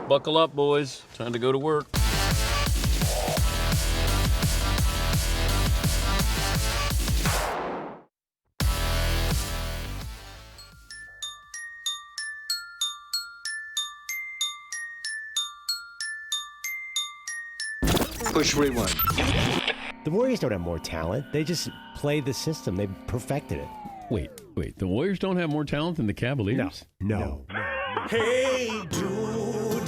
Buckle up, boys. Time to go to work. Push rewind. The Warriors don't have more talent. They just play the system. They perfected it. Wait. The Warriors don't have more talent than the Cavaliers? No. Hey, dude.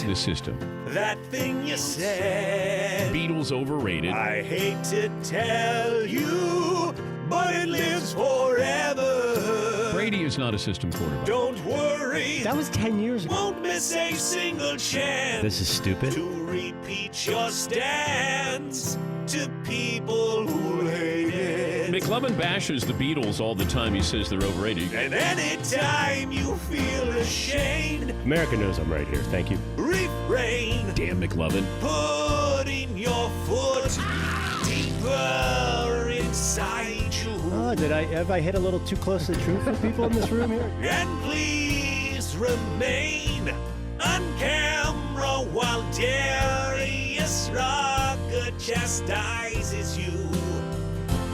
The system. That thing you said. Beatles overrated. I hate to tell you, but it lives forever. Brady is not a system quarterback. Don't worry. That was 10 years ago. Won't miss a single chance. This is stupid. To repeat your stance to people who hate it. McLovin bashes the Beatles all the time. He says they're overrated. And anytime you feel ashamed, America knows I'm right here. Thank you. refrain. Damn McLovin. Putting your foot deeper inside you. Oh, have I hit a little too close to the truth for people in this room here? And please remain on camera while Darius Rucker chastises you.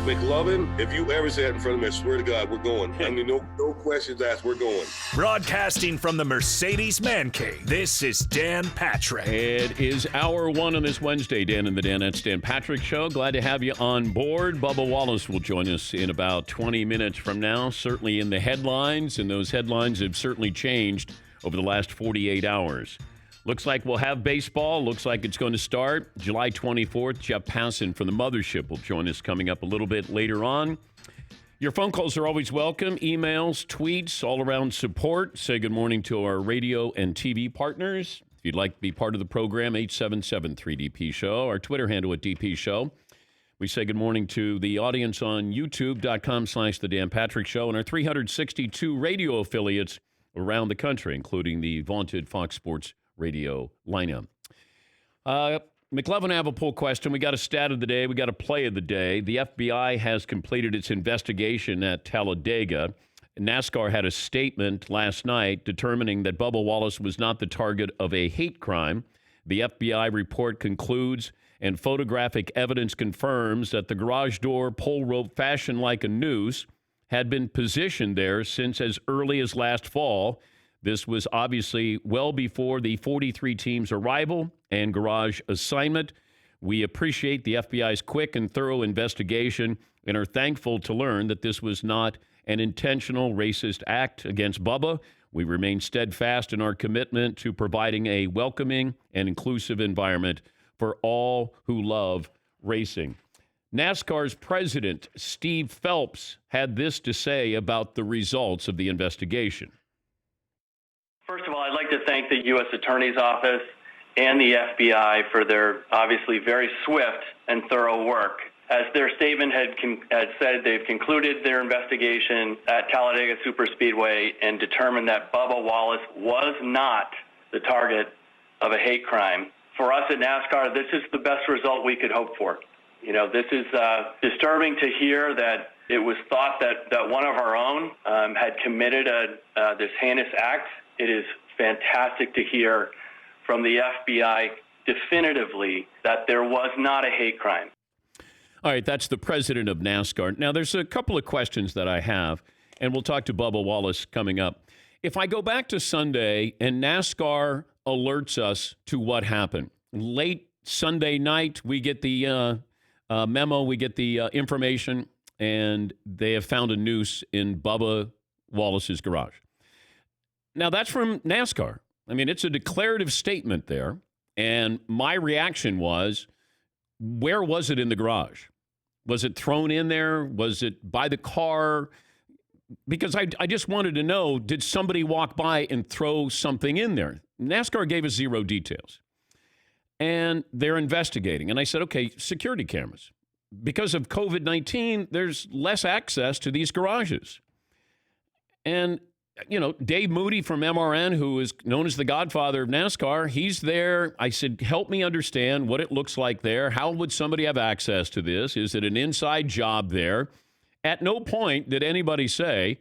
McLovin, if you ever say that in front of me, I swear to God, we're going. I mean, no questions asked, we're going. Broadcasting from the Mercedes Man Cave, this is Dan Patrick. It is hour one on this Wednesday, Dan and the Danettes Dan Patrick Show. Glad to have you on board. Bubba Wallace will join us in about 20 minutes from now, certainly in the headlines, and those headlines have certainly changed over the last 48 hours. Looks like we'll have baseball. Looks like it's going to start July 24th. Jeff Passan from the Mothership will join us coming up a little bit later on. Your phone calls are always welcome. Emails, tweets, all around support. Say good morning to our radio and TV partners. If you'd like to be part of the program, 877-3DP-SHOW. Our Twitter handle at DP Show. We say good morning to the audience on YouTube.com/The Dan Patrick Show and our 362 radio affiliates around the country, including the vaunted Fox Sports Radio lineup. McLovin, I have a poll question. We got a stat of the day. We got a play of the day. The FBI has completed its investigation at Talladega. NASCAR had a statement last night determining that Bubba Wallace was not the target of a hate crime. The FBI report concludes, and photographic evidence confirms that the garage door pole rope fashioned like a noose had been positioned there since as early as last fall. This was obviously well before the 43 team's arrival and garage assignment. We appreciate the FBI's quick and thorough investigation and are thankful to learn that this was not an intentional racist act against Bubba. We remain steadfast in our commitment to providing a welcoming and inclusive environment for all who love racing. NASCAR's president, Steve Phelps, had this to say about the results of the investigation. First of all, I'd like to thank the U.S. Attorney's Office and the FBI for their obviously very swift and thorough work. As their statement had said, they've concluded their investigation at Talladega Superspeedway and determined that Bubba Wallace was not the target of a hate crime. For us at NASCAR, this is the best result we could hope for. You know, this is disturbing to hear that it was thought that one of our own had committed this heinous act. It is fantastic to hear from the FBI definitively that there was not a hate crime. All right, that's the president of NASCAR. Now, there's a couple of questions that I have, and we'll talk to Bubba Wallace coming up. If I go back to Sunday and NASCAR alerts us to what happened, late Sunday night, we get the memo, we get the information, and they have found a noose in Bubba Wallace's garage. Now, that's from NASCAR. I mean, it's a declarative statement there. And my reaction was, where was it in the garage? Was it thrown in there? Was it by the car? Because I just wanted to know, did somebody walk by and throw something in there? NASCAR gave us zero details. And they're investigating. And I said, okay, security cameras. Because of COVID-19, there's less access to these garages. And you know, Dave Moody from MRN, who is known as the godfather of NASCAR, he's there. I said, help me understand what it looks like there. How would somebody have access to this? Is it an inside job there? At no point did anybody say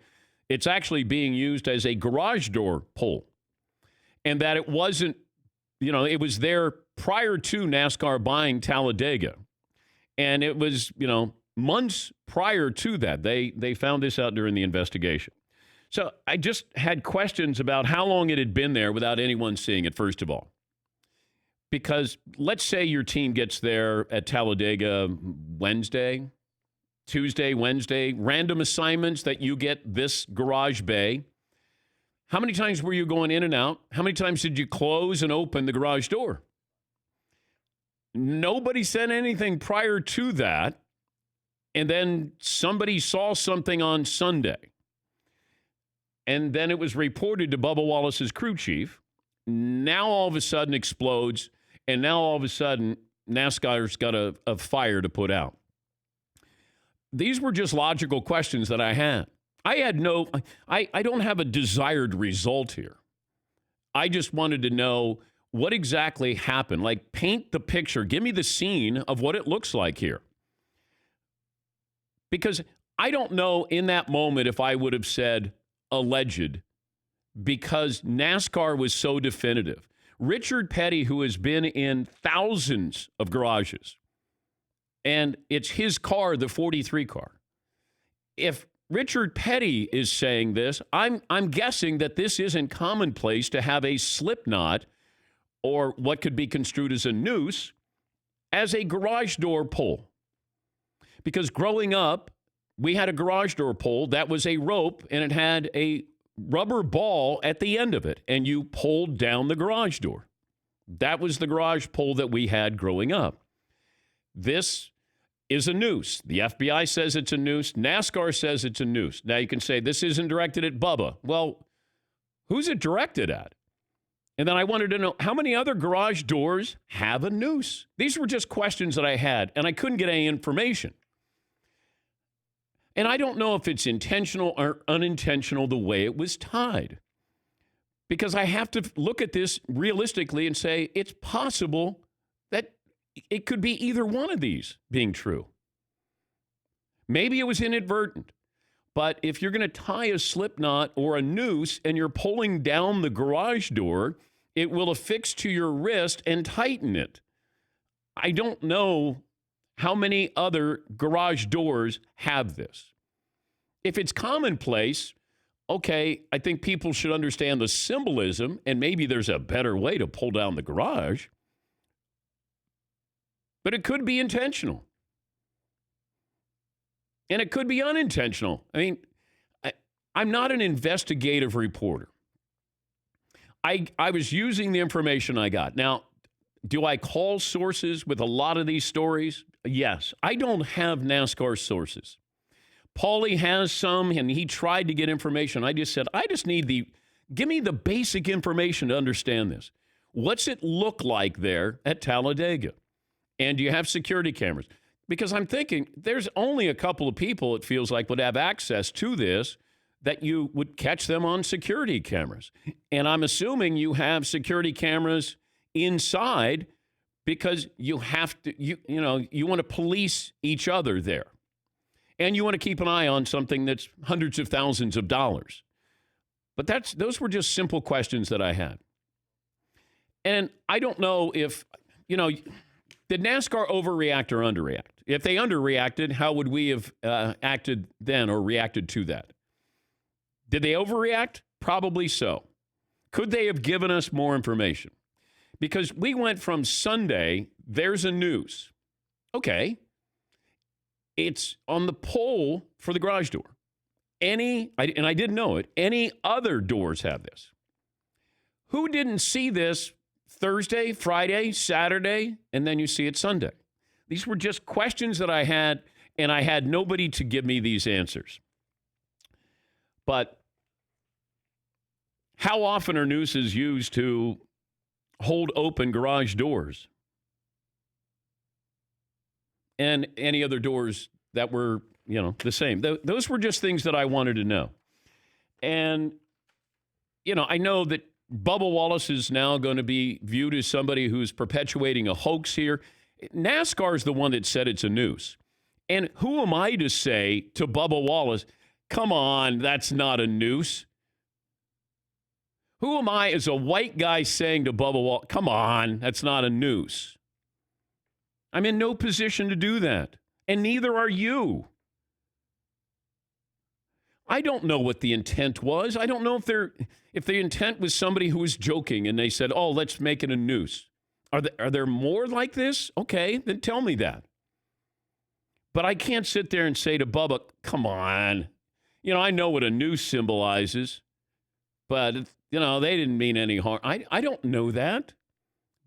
it's actually being used as a garage door pull and that it wasn't it was there prior to NASCAR buying Talladega. And it was, months prior to that. They found this out during the investigation. So I just had questions about how long it had been there without anyone seeing it, first of all. Because let's say your team gets there at Talladega Wednesday, Tuesday, Wednesday, random assignments that you get this garage bay. How many times were you going in and out? How many times did you close and open the garage door? Nobody said anything prior to that. And then somebody saw something on Sunday. And then it was reported to Bubba Wallace's crew chief. Now all of a sudden explodes. And now all of a sudden NASCAR's got a fire to put out. These were just logical questions that I had. I don't have a desired result here. I just wanted to know what exactly happened. Like, paint the picture. Give me the scene of what it looks like here. Because I don't know in that moment if I would have said alleged, because NASCAR was so definitive. Richard Petty, who has been in thousands of garages, and it's his car, the 43 car. If Richard Petty is saying this, I'm guessing that this isn't commonplace to have a slip knot, or what could be construed as a noose, as a garage door pull. Because growing up, we had a garage door pull that was a rope, and it had a rubber ball at the end of it, and you pulled down the garage door. That was the garage pull that we had growing up. This is a noose. The FBI says it's a noose. NASCAR says it's a noose. Now you can say this isn't directed at Bubba. Well, who's it directed at? And then I wanted to know, how many other garage doors have a noose? These were just questions that I had, and I couldn't get any information. And I don't know if it's intentional or unintentional the way it was tied. Because I have to look at this realistically and say it's possible that it could be either one of these being true. Maybe it was inadvertent. But if you're going to tie a slip knot or a noose and you're pulling down the garage door, it will affix to your wrist and tighten it. I don't know how many other garage doors have this. If it's commonplace, okay, I think people should understand the symbolism, and maybe there's a better way to pull down the garage. But it could be intentional. And it could be unintentional. I mean, I'm not an investigative reporter. I was using the information I got. Now, do I call sources with a lot of these stories? Yes. I don't have NASCAR sources. Paulie has some, and he tried to get information. I just said, give me the basic information to understand this. What's it look like there at Talladega? And do you have security cameras? Because I'm thinking there's only a couple of people, it feels like, would have access to this, that you would catch them on security cameras. And I'm assuming you have security cameras inside because you have to, you want to police each other there. And you want to keep an eye on something that's hundreds of thousands of dollars. But those were just simple questions that I had. And I don't know if, did NASCAR overreact or underreact? If they underreacted, how would we have acted then or reacted to that? Did they overreact? Probably so. Could they have given us more information? Because we went from Sunday, there's a noose. Okay. It's on the pole for the garage door. And I didn't know it, any other doors have this. Who didn't see this Thursday, Friday, Saturday, and then you see it Sunday? These were just questions that I had, and I had nobody to give me these answers. But how often are nooses used to hold open garage doors? And any other doors that were, the same. Those were just things that I wanted to know. And, I know that Bubba Wallace is now going to be viewed as somebody who's perpetuating a hoax here. NASCAR is the one that said it's a noose. And who am I to say to Bubba Wallace, come on, that's not a noose? Who am I as a white guy saying to Bubba Wallace, come on, that's not a noose? I'm in no position to do that, and neither are you. I don't know what the intent was. I don't know if the intent was somebody who was joking and they said, oh, let's make it a noose. Are there more like this? Okay, then tell me that. But I can't sit there and say to Bubba, come on. I know what a noose symbolizes, but, they didn't mean any harm. I don't know that.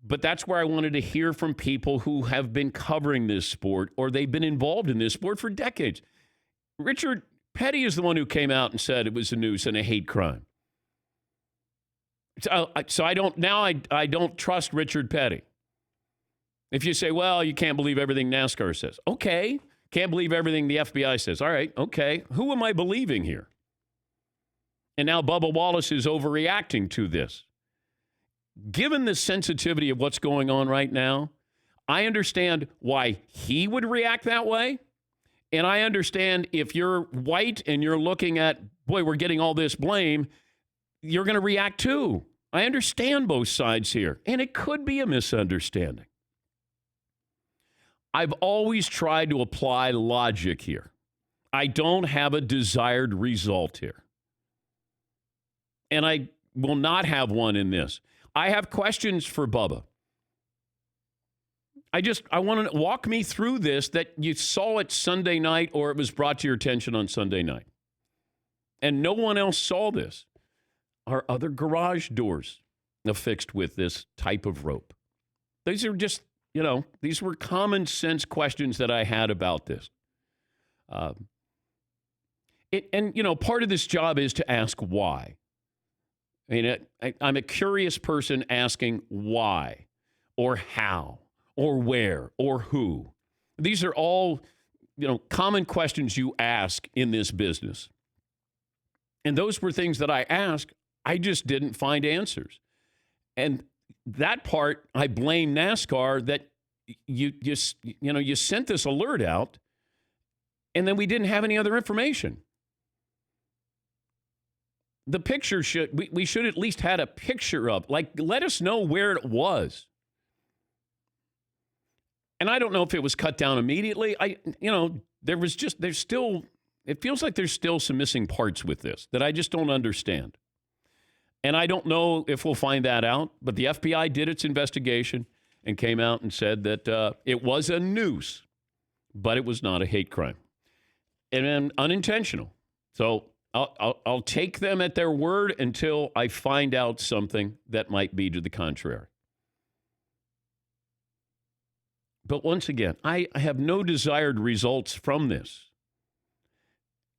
But that's where I wanted to hear from people who have been covering this sport or they've been involved in this sport for decades. Richard Petty is the one who came out and said it was a noose and a hate crime. So I don't trust Richard Petty. If you say, well, you can't believe everything NASCAR says. Okay. Can't believe everything the FBI says. All right. Okay. Who am I believing here? And now Bubba Wallace is overreacting to this. Given the sensitivity of what's going on right now, I understand why he would react that way. And I understand if you're white and you're looking at, boy, we're getting all this blame, you're going to react too. I understand both sides here. And it could be a misunderstanding. I've always tried to apply logic here. I don't have a desired result here. And I will not have one in this. I have questions for Bubba. I want to walk me through this, that you saw it Sunday night or it was brought to your attention on Sunday night. And no one else saw this. Are other garage doors affixed with this type of rope? These are just, these were common sense questions that I had about this. Part of this job is to ask why. I mean, I'm a curious person asking why or how or where or who. These are all, common questions you ask in this business. And those were things that I asked. I just didn't find answers. And that part, I blame NASCAR that you sent this alert out and then we didn't have any other information. The picture we should at least had a picture of, let us know where it was. And I don't know if it was cut down immediately. It feels like there's still some missing parts with this that I just don't understand. And I don't know if we'll find that out, but the FBI did its investigation and came out and said that it was a noose, but it was not a hate crime and unintentional. So I'll take them at their word until I find out something that might be to the contrary. But once again, I have no desired results from this.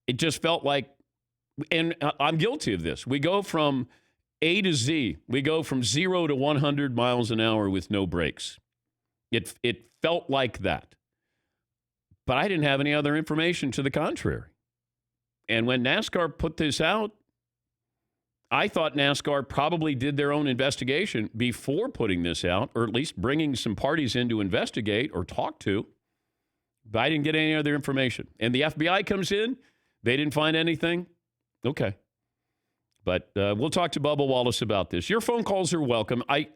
It just felt like, and I'm guilty of this, we go from A to Z. We go from 0 to 100 miles an hour with no brakes. It felt like that. But I didn't have any other information to the contrary. And when NASCAR put this out, I thought NASCAR probably did their own investigation before putting this out, or at least bringing some parties in to investigate or talk to. But I didn't get any other information. And the FBI comes in. They didn't find anything. Okay. But we'll talk to Bubba Wallace about this. Your phone calls are welcome. I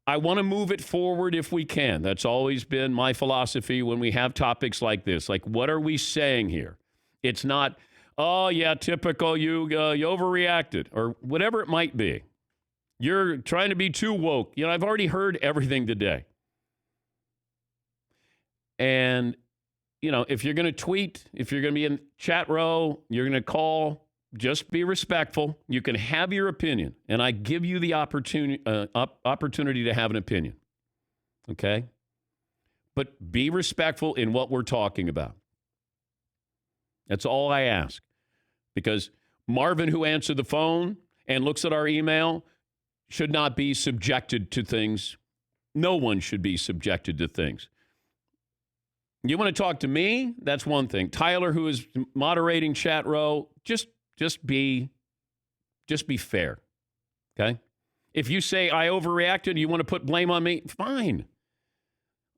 want to move it forward if we can. That's always been my philosophy when we have topics like this. Like, what are we saying here? It's not, oh, yeah, typical, you overreacted, or whatever it might be. You're trying to be too woke. I've already heard everything today. And, if you're going to tweet, if you're going to be in chat row, you're going to call, just be respectful. You can have your opinion, and I give you the opportunity to have an opinion, okay? But be respectful in what we're talking about. That's all I ask. Because Marvin, who answered the phone and looks at our email, should not be subjected to things. No one should be subjected to things. You want to talk to me? That's one thing. Tyler, who is moderating chat row, just be fair, okay? If you say I overreacted, you want to put blame on me, fine.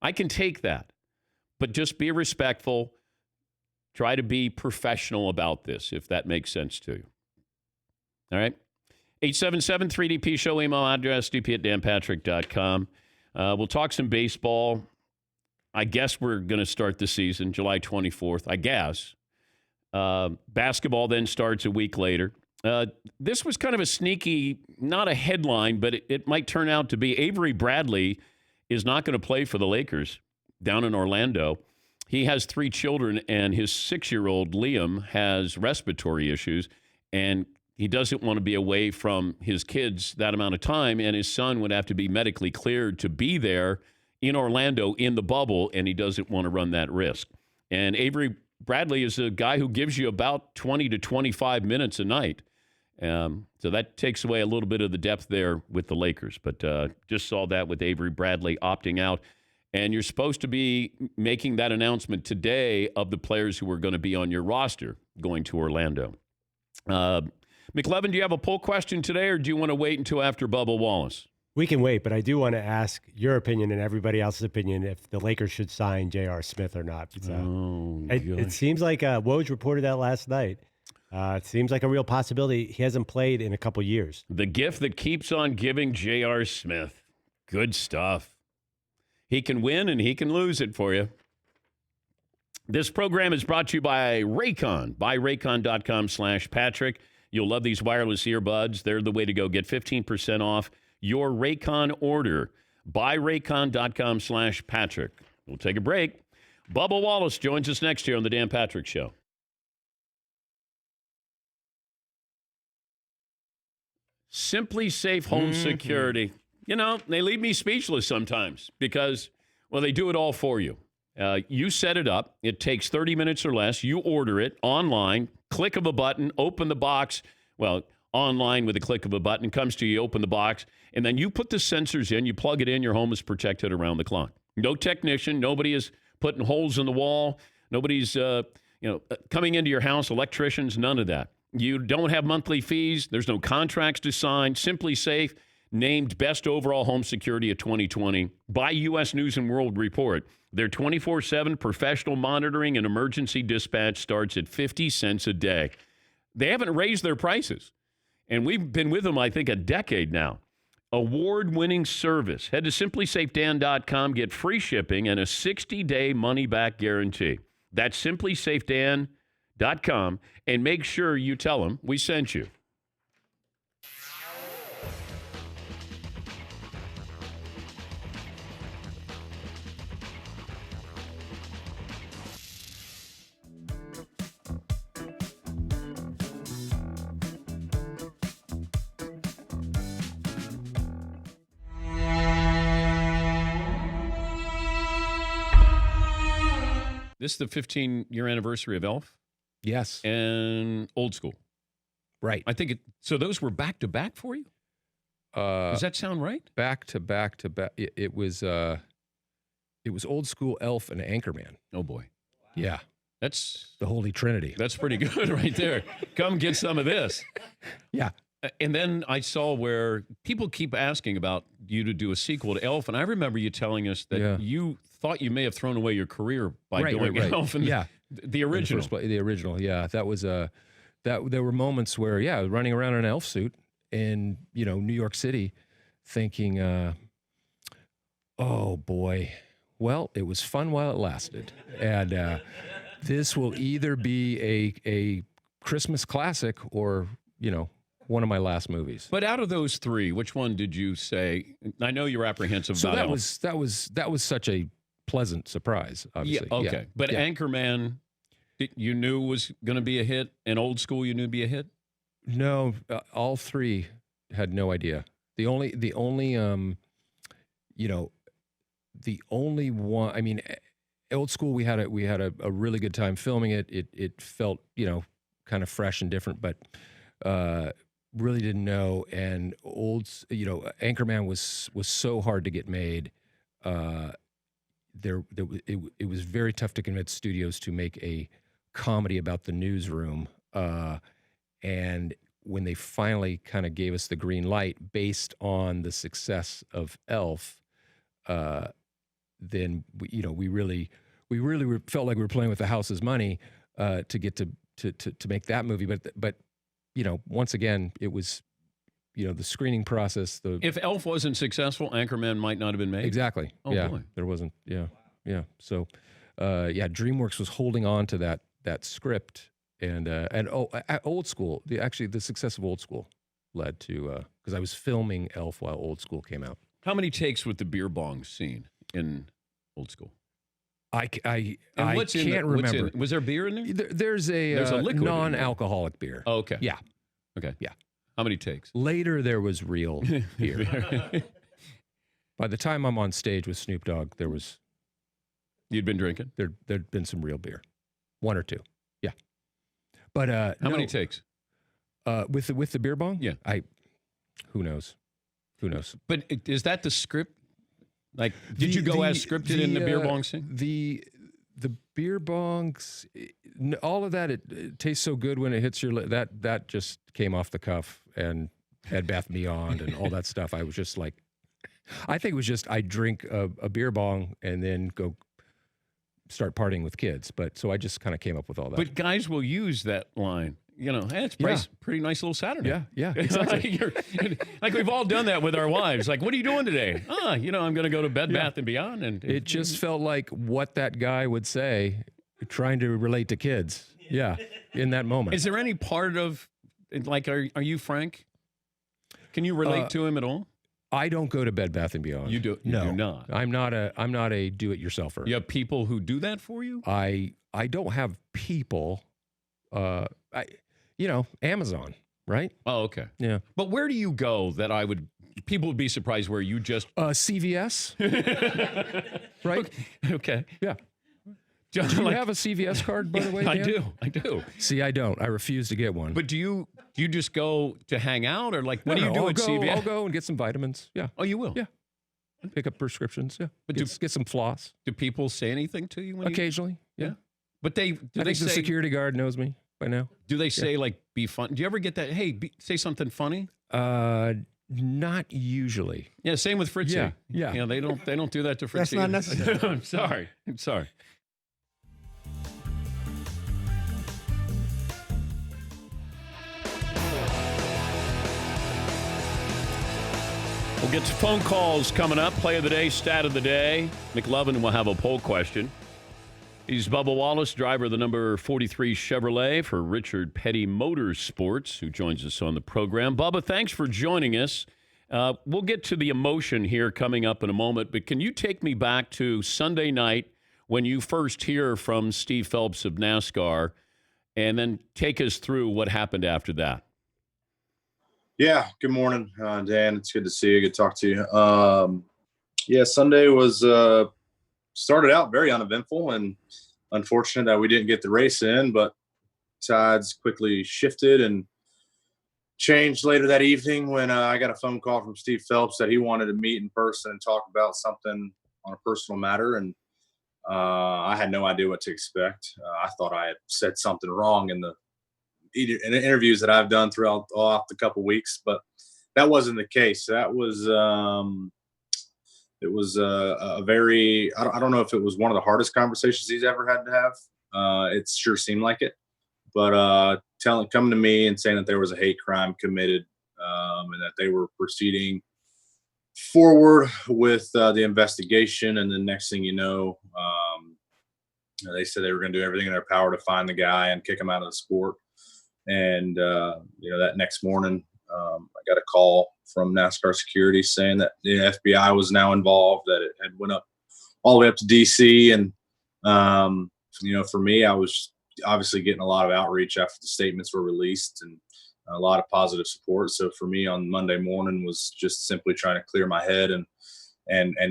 I can take that. But just be respectful. Try to be professional about this, if that makes sense to you. All right? 877-3DP-SHOW, email address, dp@danpatrick.com. We'll talk some baseball. I guess we're going to start the season July 24th, I guess. Basketball then starts a week later. This was kind of a sneaky, not a headline, but it might turn out to be. Avery Bradley is not going to play for the Lakers down in Orlando. He has 3 children, and his 6-year-old Liam has respiratory issues, and he doesn't want to be away from his kids that amount of time, and his son would have to be medically cleared to be there in Orlando in the bubble, and he doesn't want to run that risk. And Avery Bradley is a guy who gives you about 20 to 25 minutes a night. So that takes away a little bit of the depth there with the Lakers. But just saw that with Avery Bradley opting out. And you're supposed to be making that announcement today of the players who are going to be on your roster going to Orlando. McLevin, do you have a poll question today, or do you want to wait until after Bubba Wallace? We can wait, but I do want to ask your opinion and everybody else's opinion if the Lakers should sign J.R. Smith or not. It seems like Woj reported that last night. It seems like a real possibility. He hasn't played in a couple years. The gift that keeps on giving, J.R. Smith. Good stuff. He can win and he can lose it for you. This program is brought to you by Raycon. Buy Raycon.com/Patrick. You'll love these wireless earbuds. They're the way to go. Get 15% off your Raycon order. Buy Raycon.com/Patrick. We'll take a break. Bubba Wallace joins us next year on The Dan Patrick Show. Simply Safe Home Security. You know, they leave me speechless sometimes because, well, they do it all for you. You set it up. It takes 30 minutes or less. You order it online, click of a button, open the box. Well, online with a click of a button, comes to you, open the box, and then you put the sensors in, you plug it in, your home is protected around the clock. No technician. Nobody is putting holes in the wall. Nobody's coming into your house, electricians, none of that. You don't have monthly fees. There's no contracts to sign. Simply Safe, named Best Overall Home Security of 2020 by U.S. News & World Report. Their 24/7 professional monitoring and emergency dispatch starts at 50 cents a day. They haven't raised their prices, and we've been with them, I think, a decade now. Award-winning service. Head to simplysafedan.com, get free shipping and a 60-day money-back guarantee. That's simplysafedan.com, and make sure you tell them we sent you. This is the 15-year anniversary of Elf. Yes. And Old School. Right. I think so those were back-to-back for you? Does that sound right? Back to back. It was Old School, Elf, and Anchorman. Oh, boy. Yeah. That's the Holy Trinity. That's pretty good right there. Come get some of this. Yeah. And then I saw where people keep asking about you to do a sequel to Elf, and I remember you telling us that you thought you may have thrown away your career by doing Elf. And the original. The original, yeah. That was that. There were moments where, running around in an elf suit in New York City, thinking, oh boy, well, it was fun while it lasted, and this will either be a Christmas classic or one of my last movies. But out of those three, which one did you say? I know you're apprehensive about Elf. that was such a pleasant surprise. Obviously, yeah, okay. But Anchorman, you knew was going to be a hit, and Old School you knew would be a hit. No, all three had no idea. The only one. I mean, Old School we had a really good time filming it. It felt kind of fresh and different, but really didn't know. And Anchorman was so hard to get made. It was very tough to convince studios to make a comedy about the newsroom. And when they finally kind of gave us the green light based on the success of Elf, then we really felt like we were playing with the house's money to get to make that movie. But once again, it was the screening process. If Elf wasn't successful, Anchorman might not have been made. Exactly. Oh, yeah. boy. There wasn't. Yeah. Yeah. So, DreamWorks was holding on to that script, and Old School. The success of Old School led to because I was filming Elf while Old School came out. How many takes with the beer bong scene in Old School? I can't remember. remember. Was there beer in there? There's a liquid in there. non-alcoholic beer. Oh, okay. Yeah. Okay. Yeah. How many takes? Later, there was real beer. By the time I'm on stage with Snoop Dogg, You'd been drinking? There'd been some real beer, 1 or 2. Yeah. But how many takes? With the beer bong? Yeah. Who knows? But is that the script? Like, did you go as scripted in the beer bong scene? The beer bongs, all of that, it tastes so good when it hits your lip. That just came off the cuff, and Bed Bath & Beyond and all that stuff. I was just like, I think it was just I drink a beer bong and then go start partying with kids. But so I just kind of came up with all that. But guys will use that line. Hey, it's pretty nice little Saturday. Yeah, exactly. Like we've all done that with our wives. Like, what are you doing today? I'm going to go to Bed Bath & Beyond. And it just felt like what that guy would say, trying to relate to kids. Yeah, in that moment. Is there any part of, like, are you Frank? Can you relate to him at all? I don't go to Bed Bath & Beyond. You do not. I'm not a do-it-yourselfer. You have people who do that for you? I don't have people. Amazon, right? Oh, okay. Yeah. But where do you go that people would be surprised where you just... CVS, right? Okay. Yeah. Do you have a CVS card, by the way, Dan? I do. See, I don't. I refuse to get one. But do you just go to hang out, or like, what do you do at CVS? I'll go and get some vitamins. Yeah. Oh, you will? Yeah. Pick up prescriptions. Yeah. But get some floss. Do people say anything to you? Occasionally. Yeah. But I think the security guard knows me by now. Do they say, like, be fun? Do you ever get that, hey, say something funny? Not usually. Yeah, same with Fritzy. Yeah. They don't do that to Fritzy. That's not necessary. I'm sorry. We'll get to phone calls coming up. Play of the day, stat of the day. McLovin will have a poll question. He's Bubba Wallace, driver of the number 43 Chevrolet for Richard Petty Motorsports, who joins us on the program. Bubba, thanks for joining us. We'll get to the emotion here coming up in a moment, but can you take me back to Sunday night when you first hear from Steve Phelps of NASCAR, and then take us through what happened after that? Yeah, good morning, Dan. It's good to see you. Good to talk to you. Sunday was started out very uneventful, and unfortunate that we didn't get the race in, but tides quickly shifted and changed later that evening when I got a phone call from Steve Phelps that he wanted to meet in person and talk about something on a personal matter, and I had no idea what to expect. I thought I had said something wrong in the interviews that I've done throughout the couple weeks, but that wasn't the case. That was it was a very I don't know if it was one of the hardest conversations he's ever had to have. It sure seemed like it, but coming to me and saying that there was a hate crime committed, and that they were proceeding forward with the investigation, and the next thing you know, they said they were going to do everything in their power to find the guy and kick him out of the sport. And, that next morning, I got a call from NASCAR security saying that the FBI was now involved, that it had went up all the way up to DC. And, for me, I was obviously getting a lot of outreach after the statements were released, and a lot of positive support. So for me on Monday morning was just simply trying to clear my head and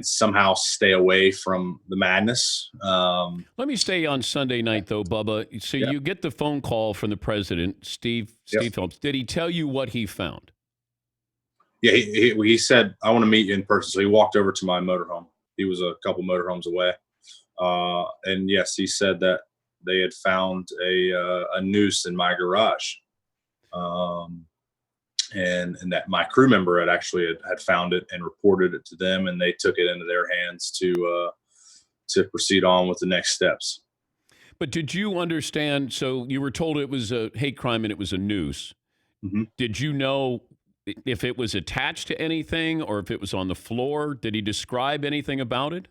somehow stay away from the madness. Let me stay on Sunday night, though, Bubba. So you get the phone call from the president, Steve Phelps. Did he tell you what he found? Yeah, he said, I want to meet you in person. So he walked over to my motorhome. He was a couple motorhomes away. And yes, he said that they had found a noose in my garage. And that my crew member had actually had found it and reported it to them, and they took it into their hands to proceed on with the next steps. But did you understand? So you were told it was a hate crime and it was a noose. Mm-hmm. Did you know if it was attached to anything or if it was on the floor. Did he describe anything about it?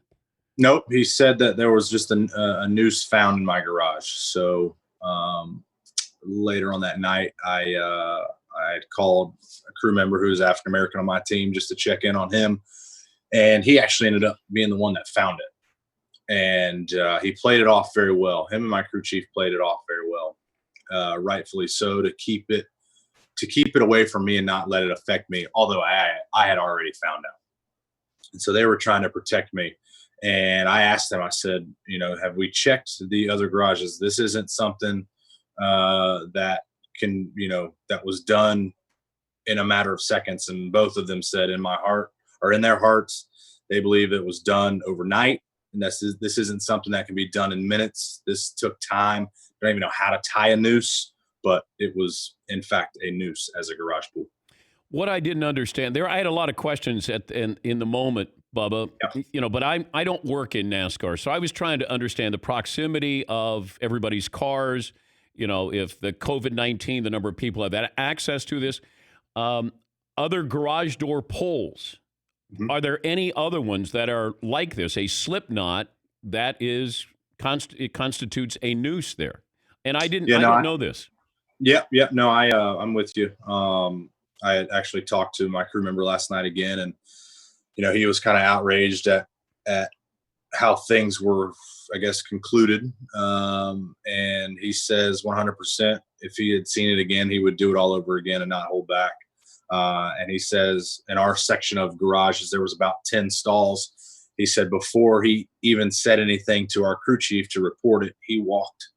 Nope. He said that there was just a noose found in my garage. So later on that night, I had called a crew member who was African American on my team just to check in on him, and he actually ended up being the one that found it. And he played it off very well. Him and my crew chief played it off very well, rightfully so, to keep it away from me and not let it affect me. Although I had already found out, and so they were trying to protect me. And I asked them, I said, have we checked the other garages? This isn't something that can, that was done in a matter of seconds. And both of them said in their hearts, they believe it was done overnight. And this isn't something that can be done in minutes. This took time. I don't even know how to tie a noose, but it was in fact a noose as a garage pool. What I didn't understand I had a lot of questions in the moment, Bubba, yeah. But I don't work in NASCAR. So I was trying to understand the proximity of everybody's cars, if the COVID-19, the number of people have had access to this, other garage door pulls. Mm-hmm. Are there any other ones that are like this, a slip knot that it constitutes a noose there? And I didn't know this. Yeah. No, I'm with you. I had actually talked to my crew member last night again, and he was kind of outraged at how things were, I guess, concluded. And he says 100% if he had seen it again, he would do it all over again and not hold back. And he says in our section of garages, there was about 10 stalls. He said before he even said anything to our crew chief to report it, he walked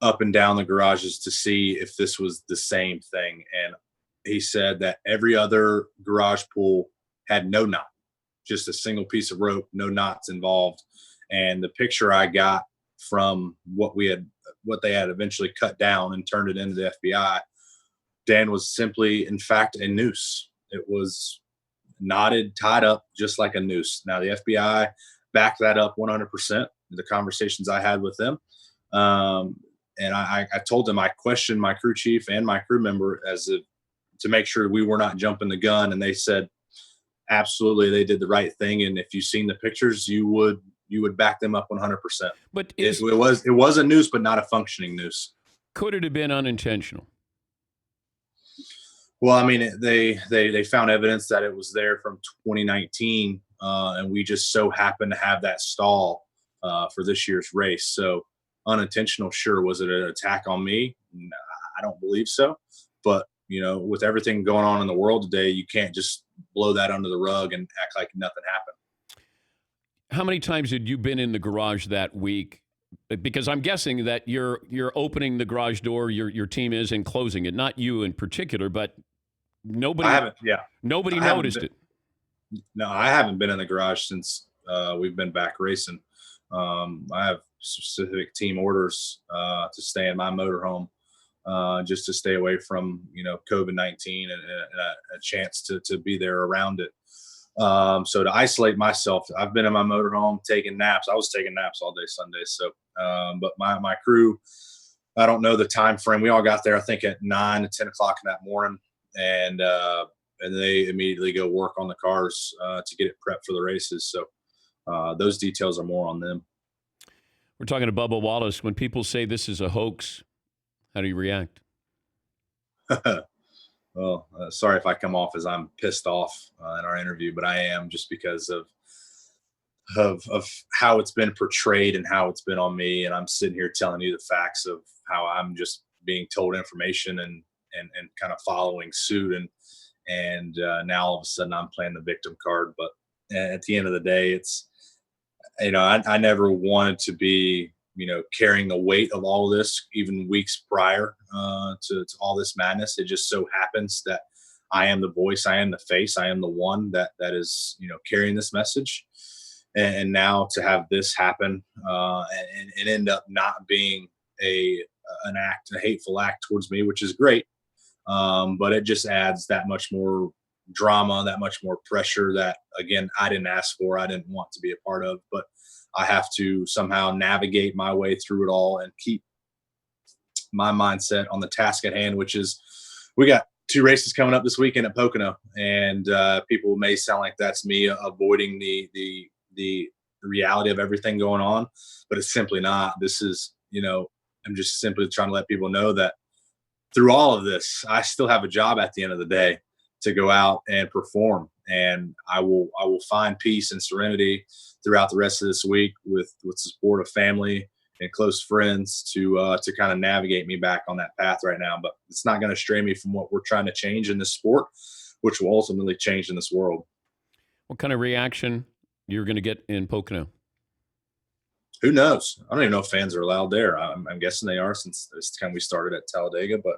up and down the garages to see if this was the same thing. And he said that every other garage pool had no knot, just a single piece of rope, no knots involved. And the picture I got from what they had eventually cut down and turned it into the FBI, Dan, was simply, in fact, a noose. It was knotted, tied up just like a noose. Now the FBI backed that up 100%. The conversations I had with them. And I told them, I questioned my crew chief and my crew member to make sure we were not jumping the gun. And they said, absolutely, they did the right thing. And if you've seen the pictures, you would back them up 100%. But it was a noose, but not a functioning noose. Could it have been unintentional? Well, I mean, they found evidence that it was there from 2019, and we just so happened to have that stall for this year's race. So unintentional, sure. Was it an attack on me? No, I don't believe so. But, with everything going on in the world today, you can't just blow that under the rug and act like nothing happened. How many times had you been in the garage that week? Because I'm guessing that you're opening the garage door, your team is, and closing it. Not you in particular, but nobody. I haven't. Yeah. Nobody noticed it. No, I haven't been in the garage since we've been back racing. I have specific team orders to stay in my motorhome, just to stay away from COVID-19 and a chance to be there around it. So to isolate myself, I've been in my motorhome taking naps. I was taking naps all day Sunday. So, but my crew, I don't know the time frame. We all got there, I think, at 9 to 10 o'clock in that morning, and they immediately go work on the cars to get it prepped for the races. So those details are more on them. We're talking to Bubba Wallace. When people say this is a hoax, how do you react? Well, sorry if I come off as I'm pissed off in our interview, but I am, just because of how it's been portrayed and how it's been on me. And I'm sitting here telling you the facts of how I'm just being told information and kind of following suit. And now all of a sudden I'm playing the victim card. But at the end of the day, it's, I never wanted to be, carrying the weight of all of this, even weeks prior to all this madness. It just so happens that I am the voice, I am the face, I am the one that is, carrying this message. And now to have this happen and end up not being a hateful act towards me, which is great. But it just adds that much more drama, that much more pressure that, again, I didn't ask for, I didn't want to be a part of, but I have to somehow navigate my way through it all and keep my mindset on the task at hand, which is we got 2 races coming up this weekend at Pocono, and people may sound like that's me avoiding the reality of everything going on, but it's simply not. This is, I'm just simply trying to let people know that through all of this, I still have a job at the end of the day to go out and perform, and I will find peace and serenity throughout the rest of this week with the support of family and close friends to kind of navigate me back on that path right now. But it's not going to stray me from what we're trying to change in this sport, which will ultimately change in this world. What kind of reaction you're going to get in Pocono? Who knows? I don't even know if fans are allowed there. I'm guessing they are, since this time we started at Talladega. But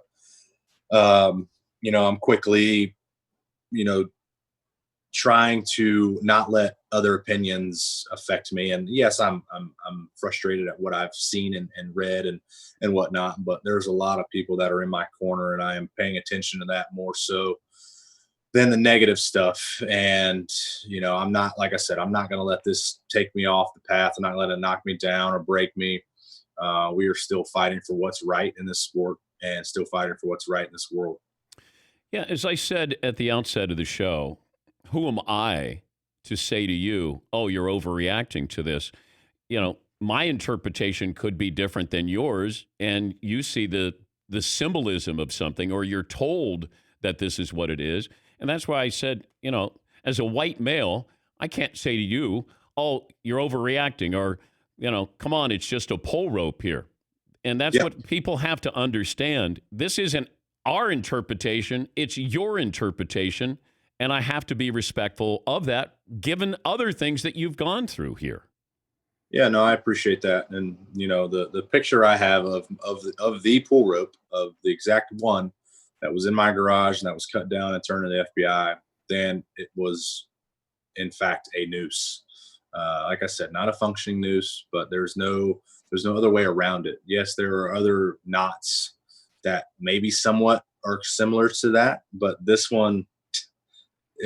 I'm quickly, trying to not let other opinions affect me. And yes, I'm frustrated at what I've seen and read and whatnot, but there's a lot of people that are in my corner, and I am paying attention to that more so than the negative stuff. And, I'm not, like I said, I'm not going to let this take me off the path. I'm not going to let it knock me down or break me. We are still fighting for what's right in this sport and still fighting for what's right in this world. Yeah, as I said at the outset of the show, who am I to say to you, oh, you're overreacting to this? My interpretation could be different than yours, and you see the symbolism of something, or you're told that this is what it is. And that's why I said, as a white male, I can't say to you, oh, you're overreacting, or, come on, it's just a pull rope here. And that's what people have to understand. This isn't our interpretation, it's your interpretation. And I have to be respectful of that, given other things that you've gone through here. Yeah, no, I appreciate that. And, the picture I have of the pull rope, of the exact one that was in my garage and that was cut down and turned to the FBI, then it was, in fact, a noose. Like I said, not a functioning noose, but there's no other way around it. Yes, there are other knots that maybe somewhat are similar to that, but this one,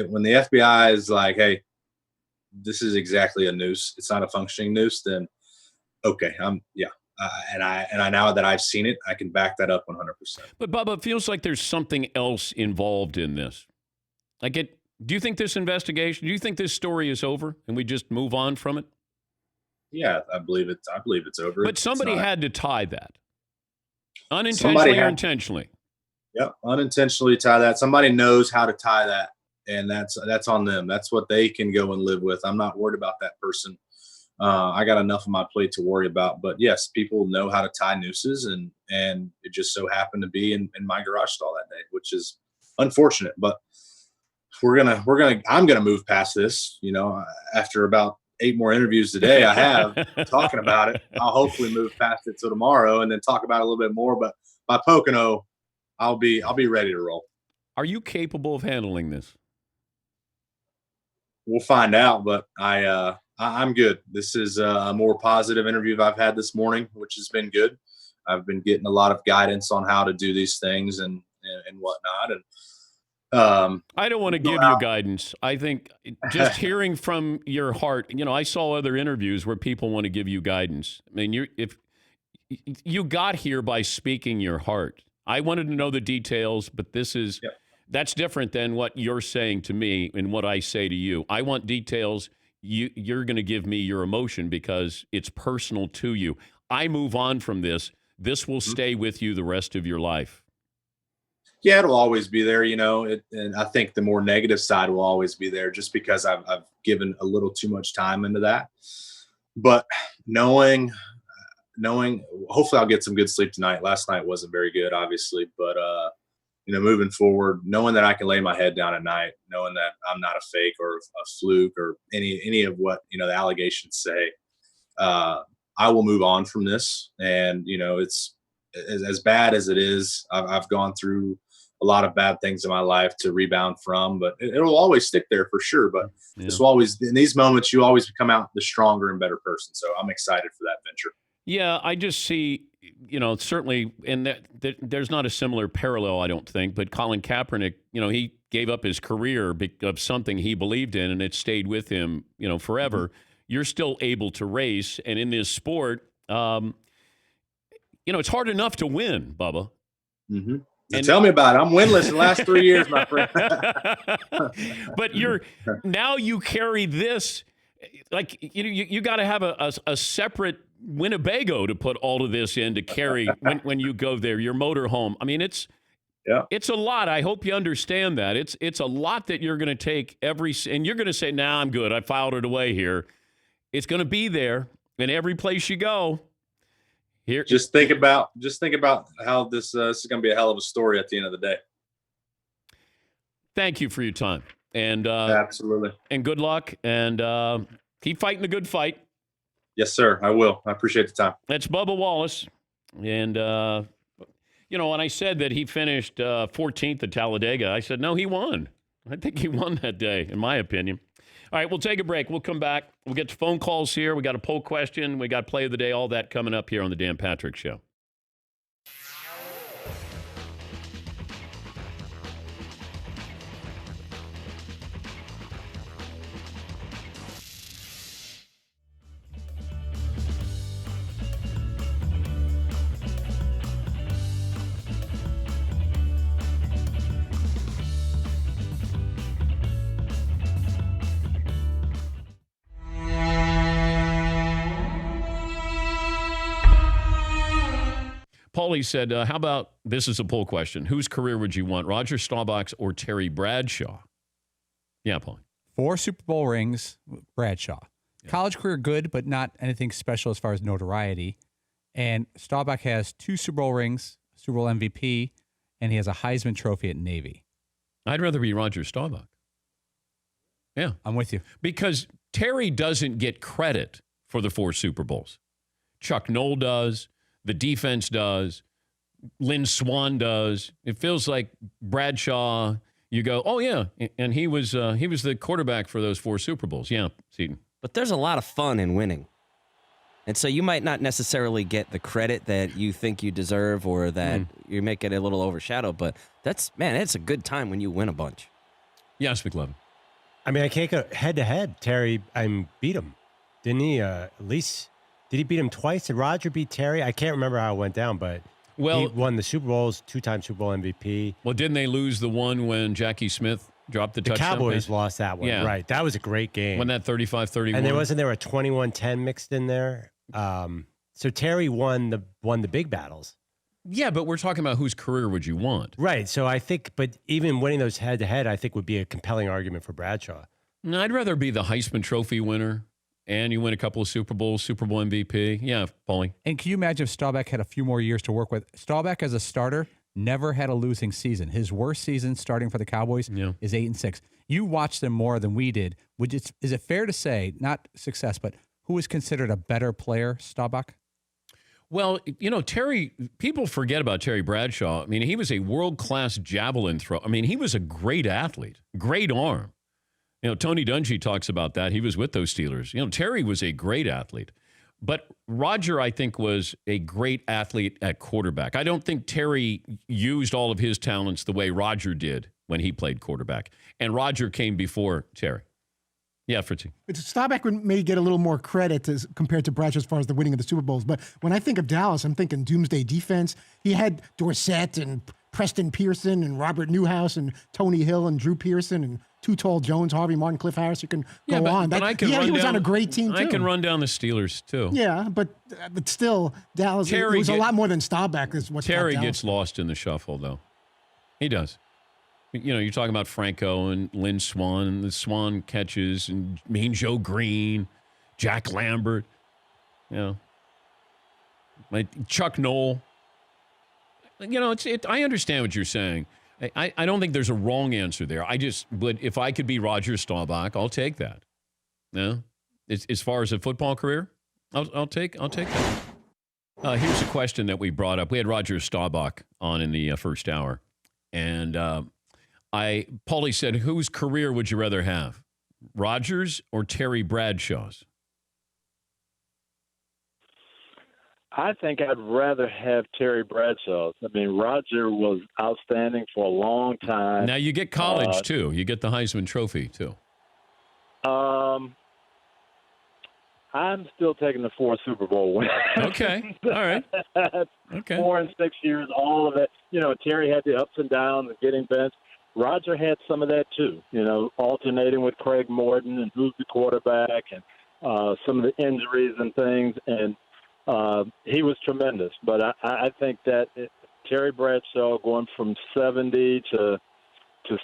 when the FBI is like, hey, this is exactly a noose, it's not a functioning noose, then okay, and I now that I've seen it, I can back that up 100%. But Bubba, it feels like there's something else involved in this. Do you think this investigation, do you think this story is over and we just move on from it? Yeah, I believe it's over. But somebody had to tie that. Unintentionally or intentionally. Yeah, unintentionally tie that. Somebody knows how to tie that. And that's on them. That's what they can go and live with. I'm not worried about that person. I got enough on my plate to worry about. But yes, people know how to tie nooses, and it just so happened to be in my garage stall that day, which is unfortunate. But I'm gonna move past this. After about 8 more interviews today, I have talking about it. I'll hopefully move past it till tomorrow, and then talk about it a little bit more. But by Pocono, I'll be ready to roll. Are you capable of handling this? We'll find out, but I'm good. This is a more positive interview I've had this morning, which has been good. I've been getting a lot of guidance on how to do these things and whatnot. And I don't want to give you guidance. I think just hearing from your heart, I saw other interviews where people want to give you guidance. I mean, if you got here by speaking your heart. I wanted to know the details, but this is that's different than what you're saying to me and what I say to you. I want details. You're going to give me your emotion because it's personal to you. I move on from this. This will stay with you the rest of your life. Yeah, it'll always be there, and I think the more negative side will always be there just because I've given a little too much time into that. But knowing, hopefully I'll get some good sleep tonight. Last night wasn't very good, obviously, but moving forward, knowing that I can lay my head down at night, knowing that I'm not a fake or a fluke or any of what the allegations say, I will move on from this. And it's as bad as it is. I've gone through a lot of bad things in my life to rebound from, but it'll always stick there for sure. But this will always, in these moments, you always come out the stronger and better person. So I'm excited for that venture. Yeah, I just see, certainly, and there's not a similar parallel, I don't think, but Colin Kaepernick, he gave up his career of something he believed in, and it stayed with him, forever. Mm-hmm. You're still able to race, and in this sport, it's hard enough to win, Bubba. Mm-hmm. Tell me about it. I'm winless the last 3 years, my friend. But now you carry this, like you got to have a separate Winnebago to put all of this in to carry when you go there, your motorhome. I mean, it's a lot. I hope you understand that. It's a lot that you're going to take and you're going to say, "Nah, I'm good. I filed it away here." It's going to be there in every place you go. Here, just think about how this is going to be a hell of a story at the end of the day. Thank you for your time, and absolutely, and good luck, and keep fighting the good fight. Yes, sir. I will. I appreciate the time. That's Bubba Wallace, and when I said that he finished 14th at Talladega, I said no, he won. I think he won that day, in my opinion. All right, we'll take a break. We'll come back. We'll get to phone calls here. We got a poll question. We got play of the day, all that coming up here on the Dan Patrick Show. Paulie said, how about, this is a poll question, whose career would you want, Roger Staubach's or Terry Bradshaw? Yeah, Paulie. 4 Super Bowl rings, Bradshaw. Yeah. College career good, but not anything special as far as notoriety. And Staubach has 2 Super Bowl rings, Super Bowl MVP, and he has a Heisman Trophy at Navy. I'd rather be Roger Staubach. Yeah. I'm with you. Because Terry doesn't get credit for the 4 Super Bowls. Chuck Noll does. The defense does. Lynn Swann does. It feels like Bradshaw, you go, oh, yeah. And he was the quarterback for those 4 Super Bowls. Yeah, Seton. But there's a lot of fun in winning. And so you might not necessarily get the credit that you think you deserve or that you may get a little overshadowed. But it's a good time when you win a bunch. Yes, McLovin. I mean, I can't go head-to-head. Terry, beat him. Didn't he? At least... Did he beat him twice? Did Roger beat Terry? I can't remember how it went down, but he won the Super Bowls, 2-time Super Bowl MVP. Well, didn't they lose the one when Jackie Smith dropped the touchdown? The Cowboys lost that one, right. That was a great game. Won that 35-31. And wasn't there a 21-10 mixed in there? So Terry won the big battles. Yeah, but we're talking about whose career would you want? Right. So I think, but even winning those head-to-head, I think would be a compelling argument for Bradshaw. No, I'd rather be the Heisman Trophy winner. And you win a couple of Super Bowls, Super Bowl MVP. Yeah, Paulie. And can you imagine if Staubach had a few more years to work with? Staubach as a starter never had a losing season. His worst season starting for the Cowboys is 8-6. You watched them more than we did. Is it fair to say, not success, but who is considered a better player, Staubach? Well, Terry, people forget about Terry Bradshaw. I mean, he was a world-class javelin thrower. I mean, he was a great athlete, great arm. Tony Dungy talks about that. He was with those Steelers. Terry was a great athlete. But Roger, I think, was a great athlete at quarterback. I don't think Terry used all of his talents the way Roger did when he played quarterback. And Roger came before Terry. Yeah, Fritzy. Staubach may get a little more credit compared to Bradshaw as far as the winning of the Super Bowls. But when I think of Dallas, I'm thinking doomsday defense. He had Dorsett and Preston Pearson and Robert Newhouse and Tony Hill and Drew Pearson and Too Tall Jones, Harvey Martin, Cliff Harris. You can go on. He was on a great team, too. I can run down the Steelers, too. Yeah, but still, Dallas, it was a lot more than Staubach. Terry gets lost in the shuffle, though. He does. You're talking about Franco and Lynn Swann and the Swann catches and Mean Joe Green, Jack Lambert, Chuck Noll. I understand what you're saying. I don't think there's a wrong answer there. But if I could be Roger Staubach, I'll take that. Yeah. As far as a football career, I'll take that. Here's a question that we brought up. We had Roger Staubach on in the first hour, and Paulie said, whose career would you rather have, Rodgers or Terry Bradshaw's? I think I'd rather have Terry Bradshaw's. I mean, Roger was outstanding for a long time. Now you get college too. You get the Heisman Trophy too. I I'm still taking the 4 Super Bowl wins. Okay. All right. Okay. 4 and 6 years, all of it. Terry had the ups and downs and getting benched. Roger had some of that too, alternating with Craig Morton and who's the quarterback and some of the injuries and things. And he was tremendous. But I think that Terry Bradshaw going from 70 to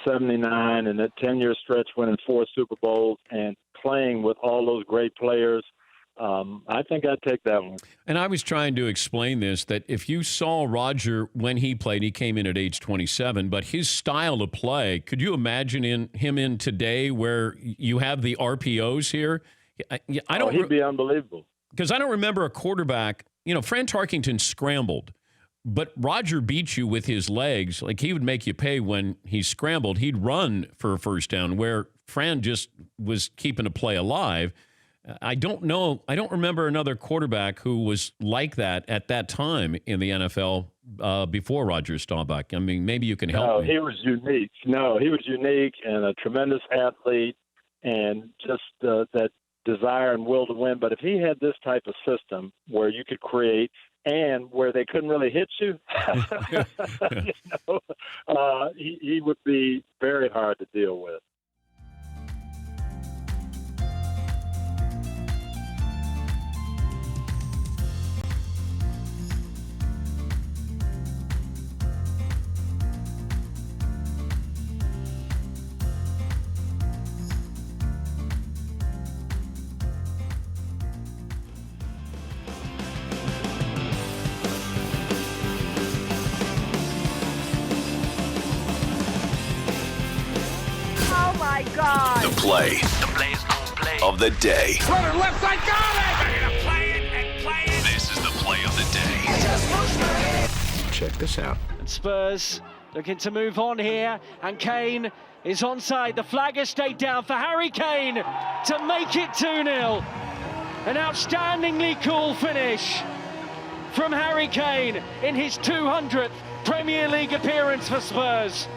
79 and that 10-year stretch winning 4 Super Bowls and playing with all those great players, I think I'd take that one. And I was trying to explain this, that if you saw Roger when he played, he came in at age 27, but his style of play, could you imagine him in today where you have the RPOs here? I don't. He'd be unbelievable. Because I don't remember a quarterback, Fran Tarkington scrambled, but Roger beat you with his legs. Like, he would make you pay when he scrambled. He'd run for a first down where Fran just was keeping a play alive. I don't know. I don't remember another quarterback who was like that at that time in the NFL before Roger Staubach. I mean, maybe you can help me. He was unique. No, he was unique and a tremendous athlete and just that desire and will to win. But if he had this type of system where you could create and where they couldn't really hit you, he would be very hard to deal with. God. The play of the day. Runner left side, got it! Ready to play it and play it. This is the play of the day. Check this out. And Spurs looking to move on here, and Kane is onside. The flag has stayed down for Harry Kane to make it 2-0. An outstandingly cool finish from Harry Kane in his 200th Premier League appearance for Spurs.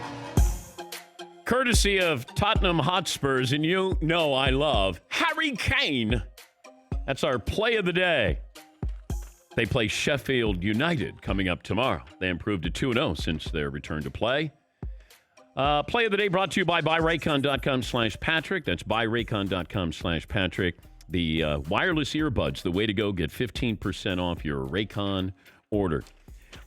Courtesy of Tottenham Hotspurs, and you know I love Harry Kane. That's our play of the day. They play Sheffield United coming up tomorrow. They improved to 2-0 since their return to play. Play of the day brought to you by buyraycon.com/Patrick. That's buyraycon.com/Patrick. The wireless earbuds, the way to go. Get 15% off your Raycon order.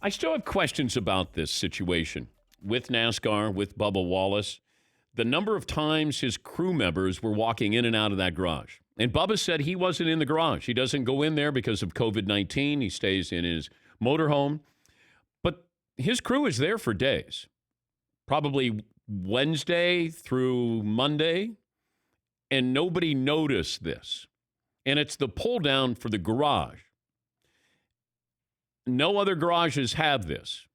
I still have questions about this situation with NASCAR, with Bubba Wallace. The number of times his crew members were walking in and out of that garage. And Bubba said he wasn't in the garage. He doesn't go in there because of COVID-19. He stays in his motorhome. But his crew is there for days, probably Wednesday through Monday, and nobody noticed this. And it's the pull down for the garage. No other garages have this.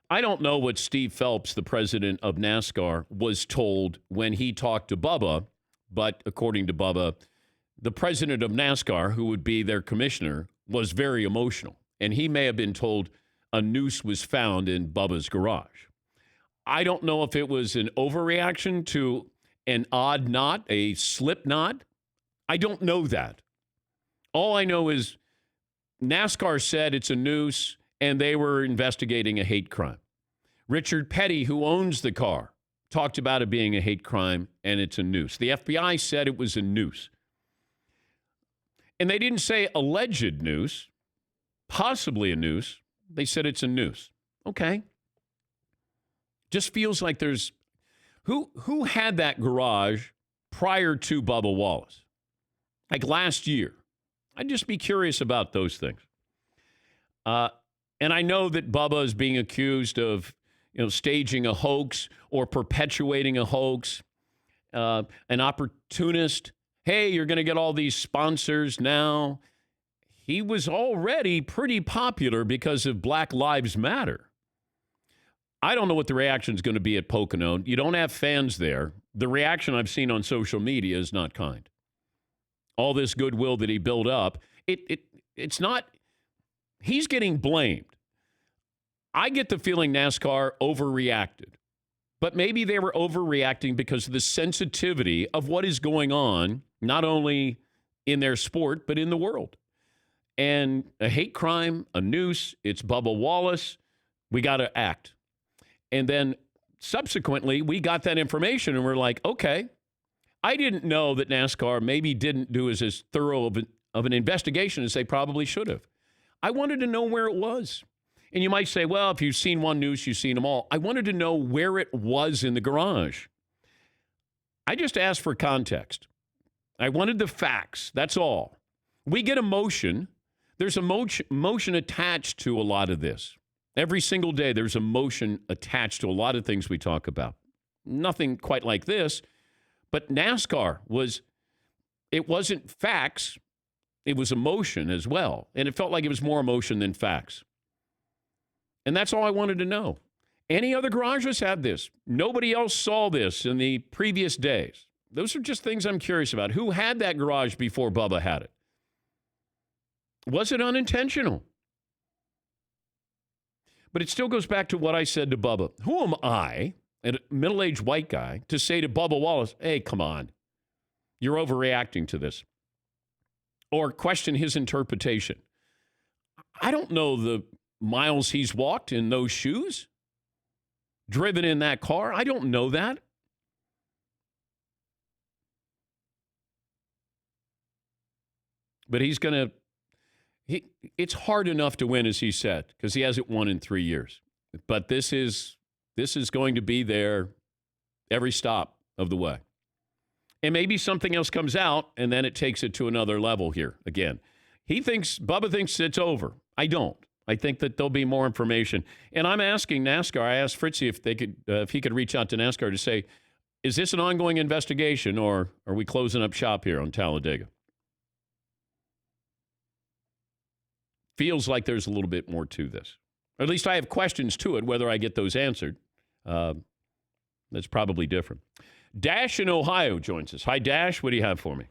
I don't know what Steve Phelps, the president of NASCAR, was told when he talked to Bubba, but according to Bubba, the president of NASCAR, who would be their commissioner, was very emotional. And he may have been told a noose was found in Bubba's garage. I don't know if it was an overreaction to an odd knot, a slip knot. I don't know that. All I know is NASCAR said it's a noose, and they were investigating a hate crime. Richard Petty, who owns the car, talked about it being a hate crime, and it's a noose. The FBI said it was a noose. And they didn't say alleged noose, possibly a noose. They said it's a noose. Okay. Just feels like there's... Who had that garage prior to Bubba Wallace? Like last year. I'd just be curious about those things. And I know that Bubba is being accused of, staging a hoax or perpetuating a hoax, an opportunist. Hey, you're going to get all these sponsors now. He was already pretty popular because of Black Lives Matter. I don't know what the reaction is going to be at Pocono. You don't have fans there. The reaction I've seen on social media is not kind. All this goodwill that he built up, it's not... He's getting blamed. I get the feeling NASCAR overreacted. But maybe they were overreacting because of the sensitivity of what is going on, not only in their sport, but in the world. And a hate crime, a noose, it's Bubba Wallace. We got to act. And then subsequently, we got that information and we're like, okay, I didn't know that NASCAR maybe didn't do as thorough of an investigation as they probably should have. I wanted to know where it was. And you might say, well, if you've seen one noose, you've seen them all. I wanted to know where it was in the garage. I just asked for context. I wanted the facts. That's all. We get emotion. There's emotion attached to a lot of this. Every single day, there's emotion attached to a lot of things we talk about. Nothing quite like this, but NASCAR it wasn't facts. It was emotion as well. And it felt like it was more emotion than facts. And that's all I wanted to know. Any other garages had this. Nobody else saw this in the previous days. Those are just things I'm curious about. Who had that garage before Bubba had it? Was it unintentional? But it still goes back to what I said to Bubba. Who am I, a middle-aged white guy, to say to Bubba Wallace, hey, come on, you're overreacting to this? Or question his interpretation. I don't know the miles he's walked in those shoes, driven in that car. I don't know that. But it's hard enough to win, as he said, because he hasn't won in 3 years. But this is going to be there every stop of the way. And maybe something else comes out, and then it takes it to another level here again. Bubba thinks it's over. I don't. I think that there'll be more information. And I'm asking NASCAR, I asked Fritzy if he could reach out to NASCAR to say, is this an ongoing investigation, or are we closing up shop here on Talladega? Feels like there's a little bit more to this. Or at least I have questions to it. Whether I get those answered, that's probably different. Dash in Ohio joins us. Hi, Dash. What do you have for me?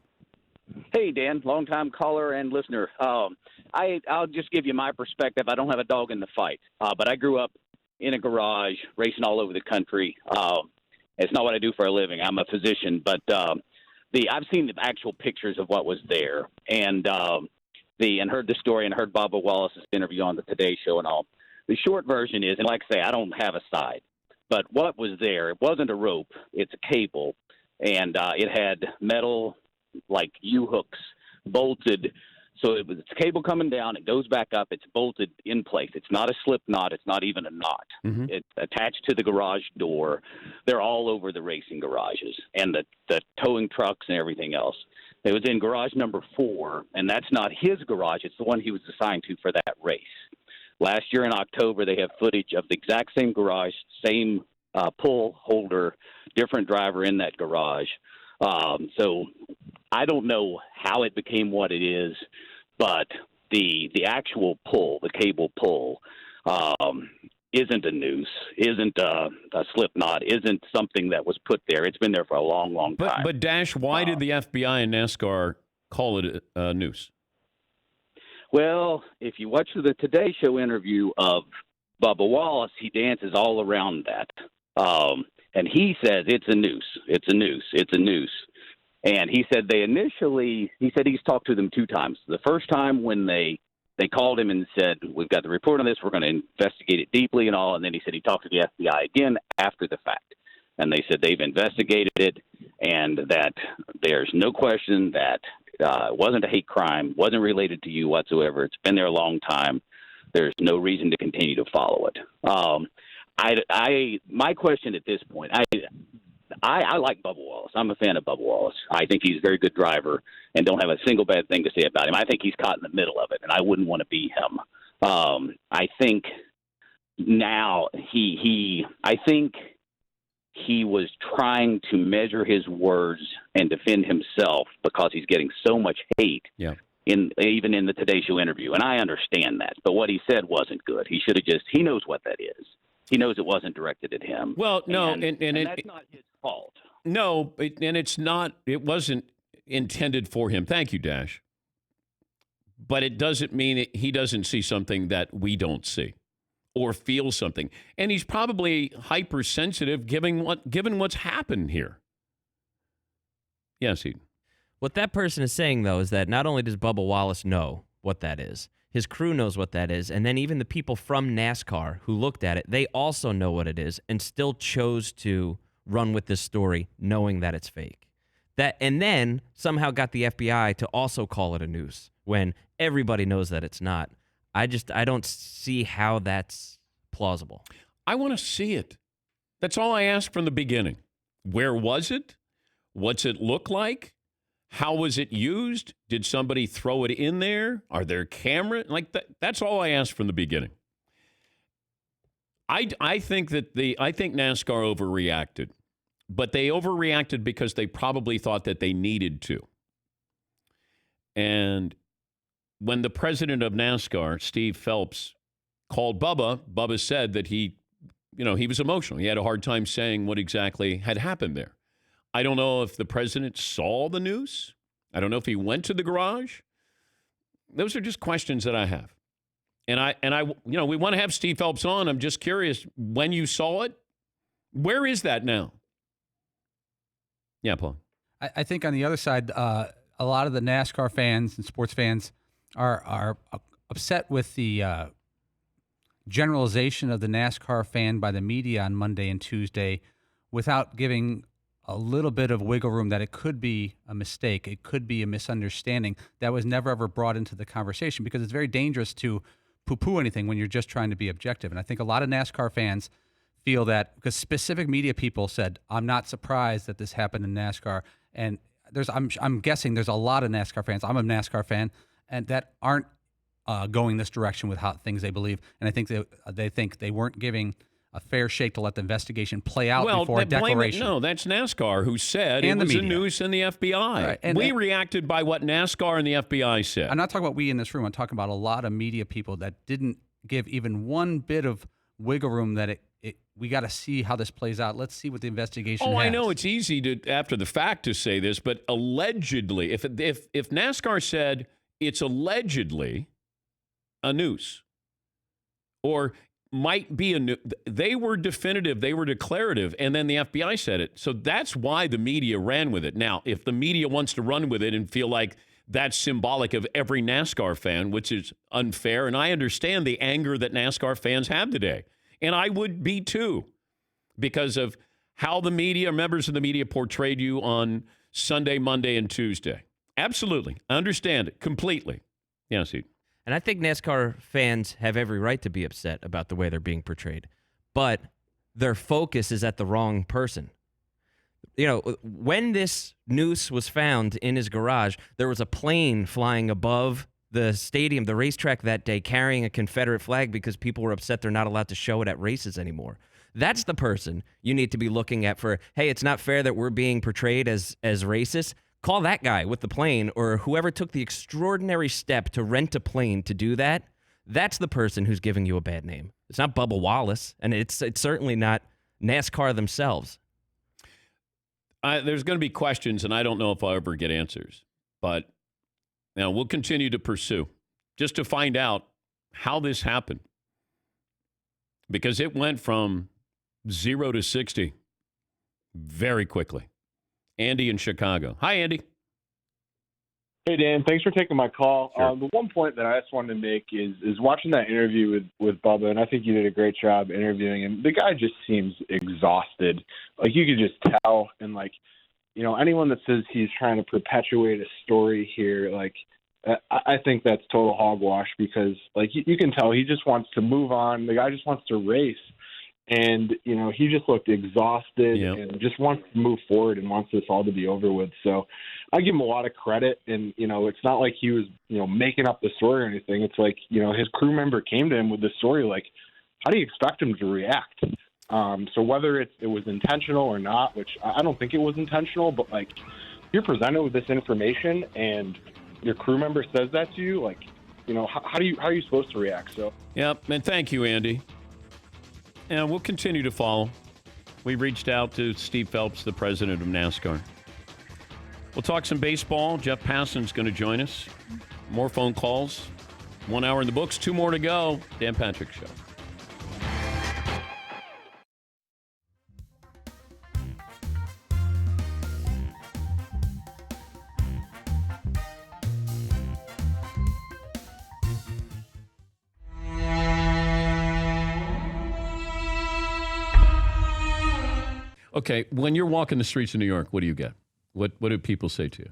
Hey, Dan, longtime caller and listener. I'll just give you my perspective. I don't have a dog in the fight, but I grew up in a garage racing all over the country. It's not what I do for a living. I'm a physician, but I've seen the actual pictures of what was there, and heard the story and heard Bubba Wallace's interview on the Today Show and all. The short version is, and like I say, I don't have a side, but what was there, it wasn't a rope, it's a cable, and it had metal, like U-hooks, bolted. So it's a cable coming down, it goes back up, it's bolted in place. It's not a slip knot, it's not even a knot. Mm-hmm. It's attached to the garage door. They're all over the racing garages and the towing trucks and everything else. It was in garage number 4, and that's not his garage. It's the one he was assigned to for that race. Last year in October, they have footage of the exact same garage, same pull holder, different driver in that garage. So I don't know how it became what it is, but the actual pull, the cable pull, isn't a noose, isn't a slip knot, isn't something that was put there. It's been there for a long, long time. But Dash, why did the FBI and NASCAR call it a noose? Well, if you watch the Today Show interview of Bubba Wallace, he dances all around that. And he says it's a noose, it's a noose, it's a noose. And he said he's talked to them 2 times. The first time when they called him and said, we've got the report on this, we're going to investigate it deeply and all. And then he said he talked to the FBI again after the fact. And they said they've investigated it and that there's no question that it wasn't a hate crime, wasn't related to you whatsoever. It's been there a long time. There's no reason to continue to follow it. My question at this point, I like Bubba Wallace. I'm a fan of Bubba Wallace. I think he's a very good driver and don't have a single bad thing to say about him. I think he's caught in the middle of it, and I wouldn't want to be him. I think now I think he was trying to measure his words and defend himself because he's getting so much hate. Yeah. Even in the Today Show interview, and I understand that. But what he said wasn't good. He should have he knows what that is. He knows it wasn't directed at him. Well, no, and that's not his fault. No, it wasn't intended for him. Thank you, Dash. But it doesn't mean he doesn't see something that we don't see or feel something. And he's probably hypersensitive given what's happened here. Yes, Eden. What that person is saying, though, is that not only does Bubba Wallace know what that is, his crew knows what that is, and then even the people from NASCAR who looked at it, they also know what it is and still chose to run with this story knowing that it's fake. And then somehow got the FBI to also call it a noose when everybody knows that it's not. I don't see how that's plausible. I want to see it. That's all I asked from the beginning. Where was it? What's it look like? How was it used? Did somebody throw it in there? Are there cameras? Like that's all I asked from the beginning. I think NASCAR overreacted, but they overreacted because they probably thought that they needed to. And when the president of NASCAR, Steve Phelps, called Bubba said that he was emotional. He had a hard time saying what exactly had happened there. I don't know if the president saw the news. I don't know if he went to the garage. Those are just questions that I have. And I we want to have Steve Phelps on. I'm just curious, when you saw it, where is that now? Yeah, Paul. I think on the other side, a lot of the NASCAR fans and sports fans are upset with the generalization of the NASCAR fan by the media on Monday and Tuesday without giving a little bit of wiggle room that it could be a mistake. It could be a misunderstanding that was never ever brought into the conversation, because it's very dangerous to poo-poo anything when you're just trying to be objective. And I think a lot of NASCAR fans feel that, because specific media people said, I'm not surprised that this happened in NASCAR. And I'm guessing there's a lot of NASCAR fans, I'm a NASCAR fan, and that aren't going this direction with how things they believe. And I think they think they weren't giving a fair shake to let the investigation play out before a declaration. No, that's NASCAR who said it was a noose in the FBI. Right. And we reacted by what NASCAR and the FBI said. I'm not talking about we in this room. I'm talking about a lot of media people that didn't give even one bit of wiggle room that we got to see how this plays out. Let's see what the investigation has. I know it's easy to, after the fact, to say this, but allegedly, if NASCAR said it's allegedly a noose, or might be they were definitive, they were declarative, and then the FBI said it. So that's why the media ran with it. Now, if the media wants to run with it and feel like that's symbolic of every NASCAR fan, which is unfair, and I understand the anger that NASCAR fans have today, and I would be too, because of how the media, members of the media, portrayed you on Sunday, Monday, and Tuesday. Absolutely. I understand it completely. Yeah, see. And I think NASCAR fans have every right to be upset about the way they're being portrayed. But their focus is at the wrong person. You know, when this noose was found in his garage, there was a plane flying above the stadium, the racetrack that day, carrying a Confederate flag because people were upset they're not allowed to show it at races anymore. That's the person you need to be looking at for, hey, it's not fair that we're being portrayed as racist. Call that guy with the plane, or whoever took the extraordinary step to rent a plane to do that. That's the person who's giving you a bad name. It's not Bubba Wallace, and it's certainly not NASCAR themselves. There's going to be questions, and I don't know if I'll ever get answers. But now we'll continue to pursue just to find out how this happened. Because it went from 0 to 60 very quickly. Andy in Chicago. Hi, Andy. Hey, Dan. Thanks for taking my call. Sure. The one point that I just wanted to make is watching that interview with Bubba, and I think you did a great job interviewing him. The guy just seems exhausted. Like, you could just tell. And, like, you know, anyone that says he's trying to perpetuate a story here, like, I think that's total hogwash, because, like, you can tell he just wants to move on. The guy just wants to race. And, you know, he just looked exhausted and just wants to move forward and wants this all to be over with. So I give him a lot of credit. And, you know, it's not like he was, you know, making up the story or anything. It's like, you know, his crew member came to him with the story, like, how do you expect him to react? So whether it was intentional or not, which I don't think it was intentional, but, like, you're presented with this information and your crew member says that to you, like, you know, how are you supposed to react? So, yep. And thank you, Andy. And we'll continue to follow. We reached out to Steve Phelps, the president of NASCAR. We'll talk some baseball. Jeff Passan's going to join us. More phone calls. 1 hour in the books. 2 more to go. Dan Patrick Show. Okay, when you're walking the streets of New York, what do you get? What do people say to you?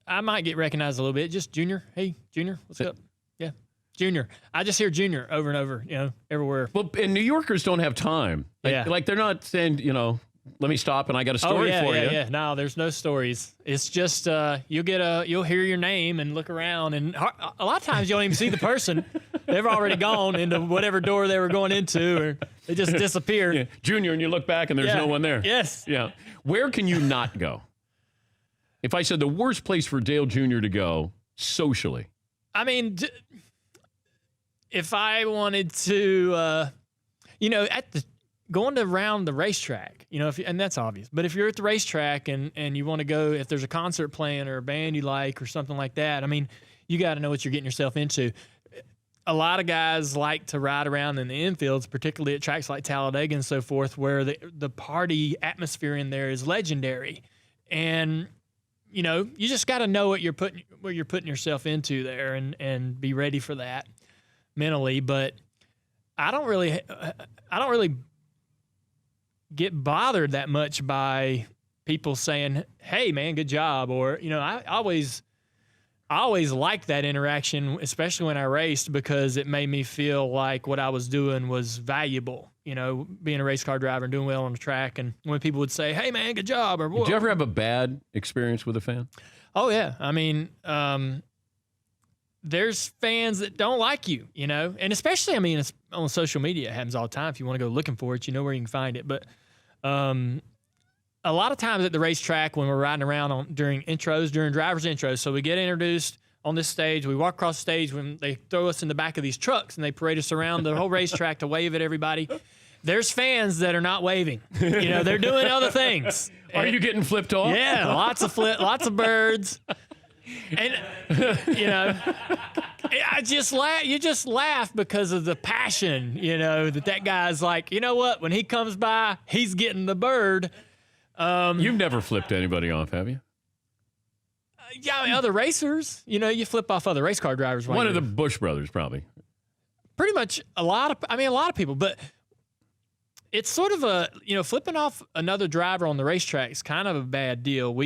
I might get recognized a little bit. Just Junior. Hey, Junior, what's up? Yeah, Junior. I just hear Junior over and over, everywhere. Well, and New Yorkers don't have time. Like they're not saying, let me stop and I got a story for you. Yeah. No, there's no stories. It's just you'll hear your name and look around, and a lot of times you don't even see the person. They've already gone into whatever door they were going into, or they just disappeared. Yeah. Junior, and you look back and there's no one there. Yes. Yeah. Where can you not go? If I said the worst place for Dale Jr. to go socially. I mean, if I wanted to, going around the racetrack, and that's obvious. But if you're at the racetrack and you want to go, if there's a concert playing or a band you like or something like that, I mean, you got to know what you're getting yourself into. A lot of guys like to ride around in the infields, particularly at tracks like Talladega and so forth, where the party atmosphere in there is legendary. And, you just got to know what you're putting yourself into there and be ready for that mentally. But I don't really get bothered that much by people saying, "Hey, man, good job," or I always liked that interaction, especially when I raced, because it made me feel like what I was doing was valuable. Being a race car driver and doing well on the track, and when people would say, "Hey, man, good job," or "Did you ever have a bad experience with a fan?" Oh yeah, I mean, there's fans that don't like you, and especially, it's on social media. It happens all the time. If you want to go looking for it, you know where you can find it. But a lot of times at the racetrack when we're riding around during driver's intros, so we get introduced on this stage, we walk across the stage when they throw us in the back of these trucks and they parade us around the whole racetrack to wave at everybody. There's fans that are not waving. They're doing other things. Are you getting flipped off? Yeah, lots of birds. And I just laugh. You just laugh because of the passion. That guy's like, you know what? When he comes by, he's getting the bird. You've never flipped anybody off, have you? Yeah, other racers. You flip off other race car drivers. One of the Bush brothers, probably. Pretty much a lot of people, but it's sort of flipping off another driver on the racetrack is kind of a bad deal.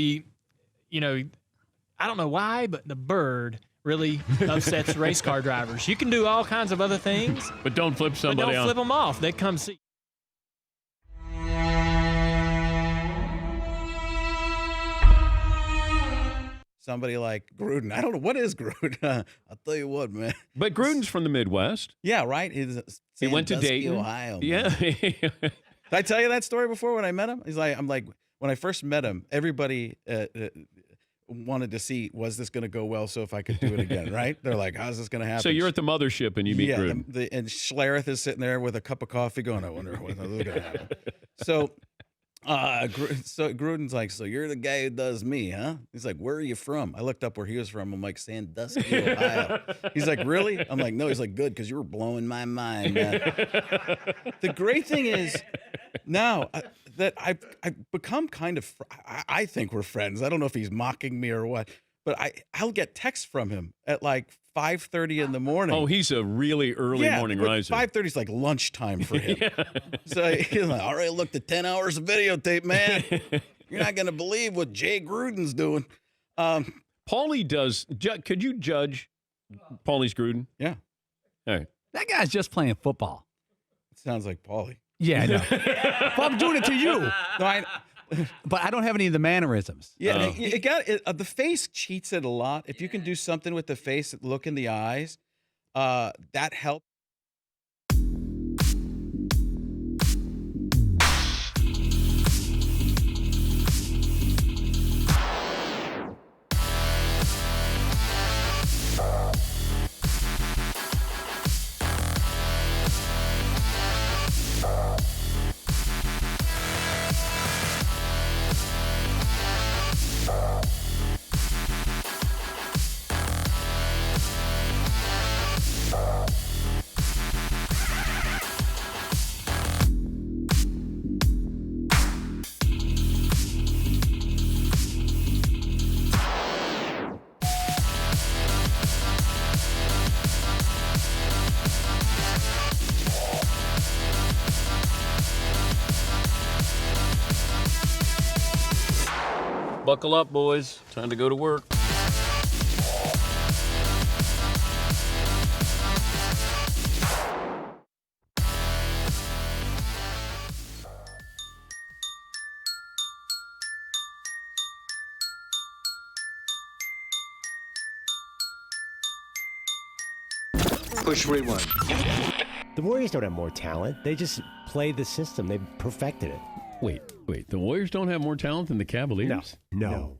I don't know why, but the bird really upsets race car drivers. You can do all kinds of other things, but don't flip somebody off. Don't flip them off. They come see. Somebody like Gruden. I don't know. What is Gruden? I'll tell you what, man. But Gruden's from the Midwest. Yeah, right? He went to Dayton, Ohio. Yeah. Did I tell you that story before when I met him? I'm like, when I first met him, everybody wanted to see, was this going to go well, so if I could do it again, right? They're like, how's this going to happen? So you're at the mothership and you meet Gruden. And Schlereth is sitting there with a cup of coffee going, I wonder what's going to happen. So Gruden's like, so you're the guy who does me, huh? He's like, where are you from? I looked up where he was from. I'm like, Sandusky, Ohio. He's like, really? I'm like, no. He's like, good, because you were blowing my mind, man. The great thing is now that I've become kind of, I think we're friends. I don't know if he's mocking me or what, but I'll get texts from him at like 5:30 in the morning. Oh, he's a really early morning riser. 5:30 is like lunchtime for him. So he's like, all right, look, the 10 hours of videotape, man. You're not going to believe what Jay Gruden's doing. Paulie does. Could you judge Paulie's Gruden? Yeah. All right. That guy's just playing football. Sounds like Paulie. Yeah, I know. Well, I'm doing it to you. No, but I don't have any of the mannerisms. Yeah, the face cheats it a lot. If you can do something with the face, look in the eyes, that helps. Buckle up, boys. Time to go to work. Push rewind. The Warriors don't have more talent. They just play the system. They've perfected it. Wait. The Warriors don't have more talent than the Cavaliers? No.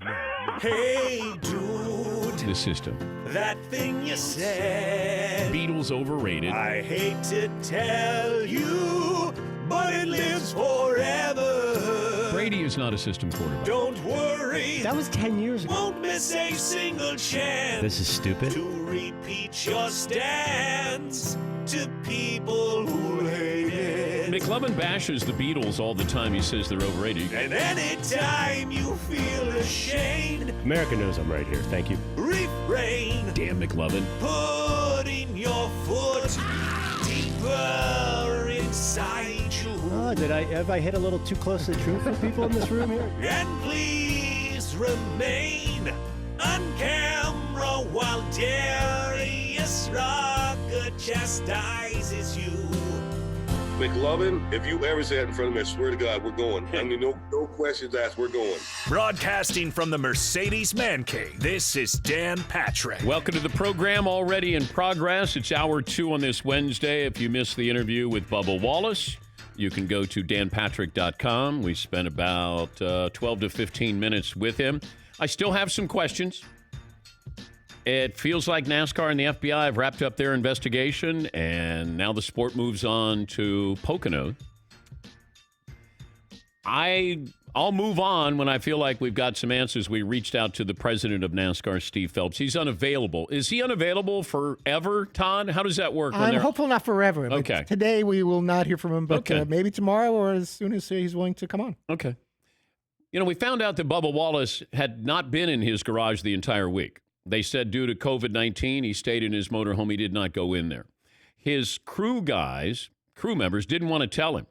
Hey, dude. The system. That thing you said. Beatles overrated. I hate to tell you, but it lives forever. Brady is not a system quarterback. Don't worry. That was 10 years ago. Won't miss a single chance. This is stupid. To repeat your stance to people who hate it. McLovin bashes the Beatles all the time. He says they're overrated. And anytime you feel ashamed, America knows I'm right here. Thank you. refrain. Damn McLovin. Putting your foot deeper inside you. Oh, have I hit a little too close to the truth for people in this room here? And please remain on camera while Darius Rucker chastises you. McLovin, if you ever say that in front of me, I swear to God, we're going. I mean, no questions asked, we're going. Broadcasting from the Mercedes Man Cave, this is Dan Patrick. Welcome to the program, already in progress. It's hour 2 on this Wednesday. If you missed the interview with Bubba Wallace, you can go to danpatrick.com. We spent about 12 to 15 minutes with him. I still have some questions. It feels like NASCAR and the FBI have wrapped up their investigation, and now the sport moves on to Pocono. I'll move on when I feel like we've got some answers. We reached out to the president of NASCAR, Steve Phelps. He's unavailable. Is he unavailable forever, Todd? How does that work? I'm hopeful not forever. But Okay. today we will not hear from him, but Okay. maybe tomorrow or as soon as he's willing to come on. Okay. You know, we found out that Bubba Wallace had not been in his garage the entire week. They said due to COVID-19, he stayed in his motorhome. He did not go in there. His crew members didn't want to tell him,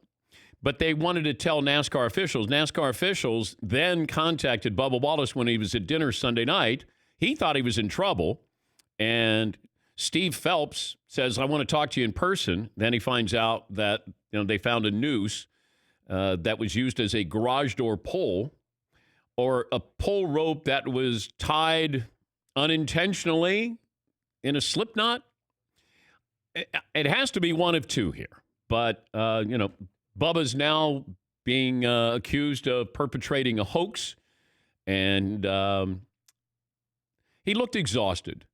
but they wanted to tell NASCAR officials. NASCAR officials then contacted Bubba Wallace when he was at dinner Sunday night. He thought he was in trouble, and Steve Phelps says, I want to talk to you in person. Then he finds out that they found a noose that was used as a garage door pole, or a pole rope that was tied unintentionally in a slip knot. It has to be one of two here. But, Bubba's now being accused of perpetrating a hoax, and he looked exhausted.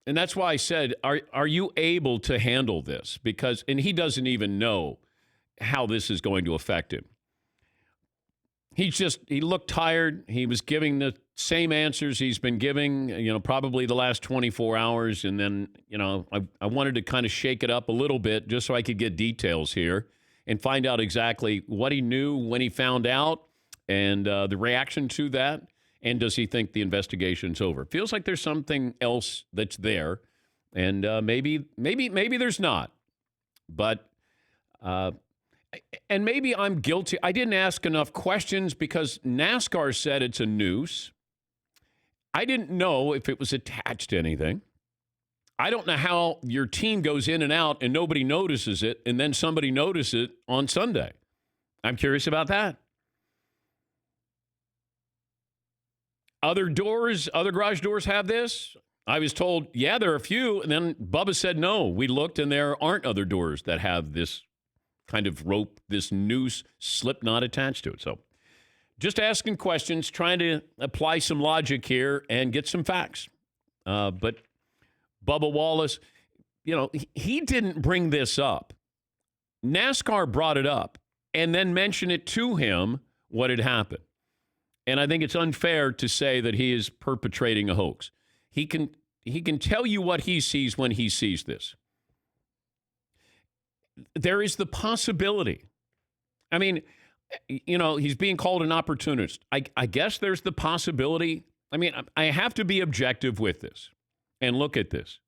And that's why I said, are you able to handle this? And he doesn't even know how this is going to affect him. He looked tired. He was giving the same answers he's been giving, probably the last 24 hours. And then, I wanted to kind of shake it up a little bit just so I could get details here and find out exactly what he knew when he found out and the reaction to that. And does he think the investigation's over? Feels like there's something else that's there. And maybe there's not. But and maybe I'm guilty. I didn't ask enough questions because NASCAR said it's a noose. I didn't know if it was attached to anything. I don't know how your team goes in and out and nobody notices it, and then somebody notices it on Sunday. I'm curious about that. Other garage doors have this? I was told, yeah, there are a few. And then Bubba said, no, we looked and there aren't other doors that have this kind of rope, this noose slip knot attached to it. So just asking questions, trying to apply some logic here and get some facts. But Bubba Wallace, he didn't bring this up. NASCAR brought it up and then mentioned it to him what had happened. And I think it's unfair to say that he is perpetrating a hoax. He can tell you what he sees when he sees this. There is the possibility. I mean, he's being called an opportunist. I guess there's the possibility. I mean, I have to be objective with this and look at this.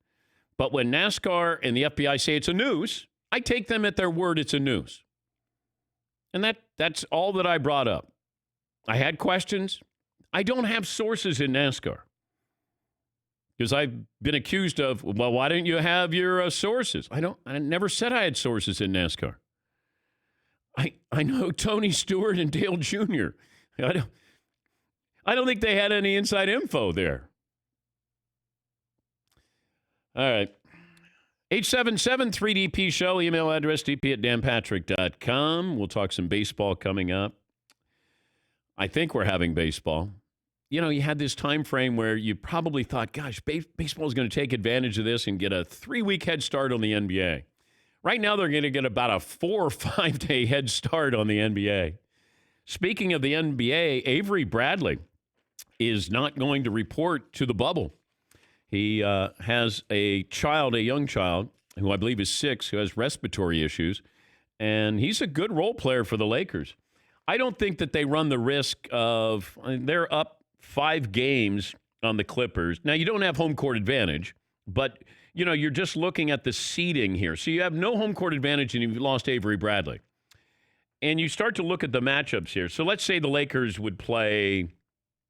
But when NASCAR and the FBI say it's a noose, I take them at their word it's a noose. And that's all that I brought up. I had questions. I don't have sources in NASCAR because I've been accused of, well, why didn't you have your sources? I never said I had sources in NASCAR. I know Tony Stewart and Dale Jr. I don't think they had any inside info there. All right. 877-3DP show, email address dp@danpatrick.com. We'll talk some baseball coming up. I think we're having baseball. You know, you had this time frame where you probably thought, gosh, baseball is going to take advantage of this and get a 3-week head start on the NBA. Right now, they're going to get about a 4 or 5 day head start on the NBA. Speaking of the NBA, Avery Bradley is not going to report to the bubble. He has a young child, who I believe is 6, who has respiratory issues, and he's a good role player for the Lakers. I don't think that they run the risk of, they're up 5 games on the Clippers. Now, you don't have home court advantage, but, you know, you're just looking at the seeding here. So you have no home court advantage and you've lost Avery Bradley. And you start to look at the matchups here. So let's say the Lakers would play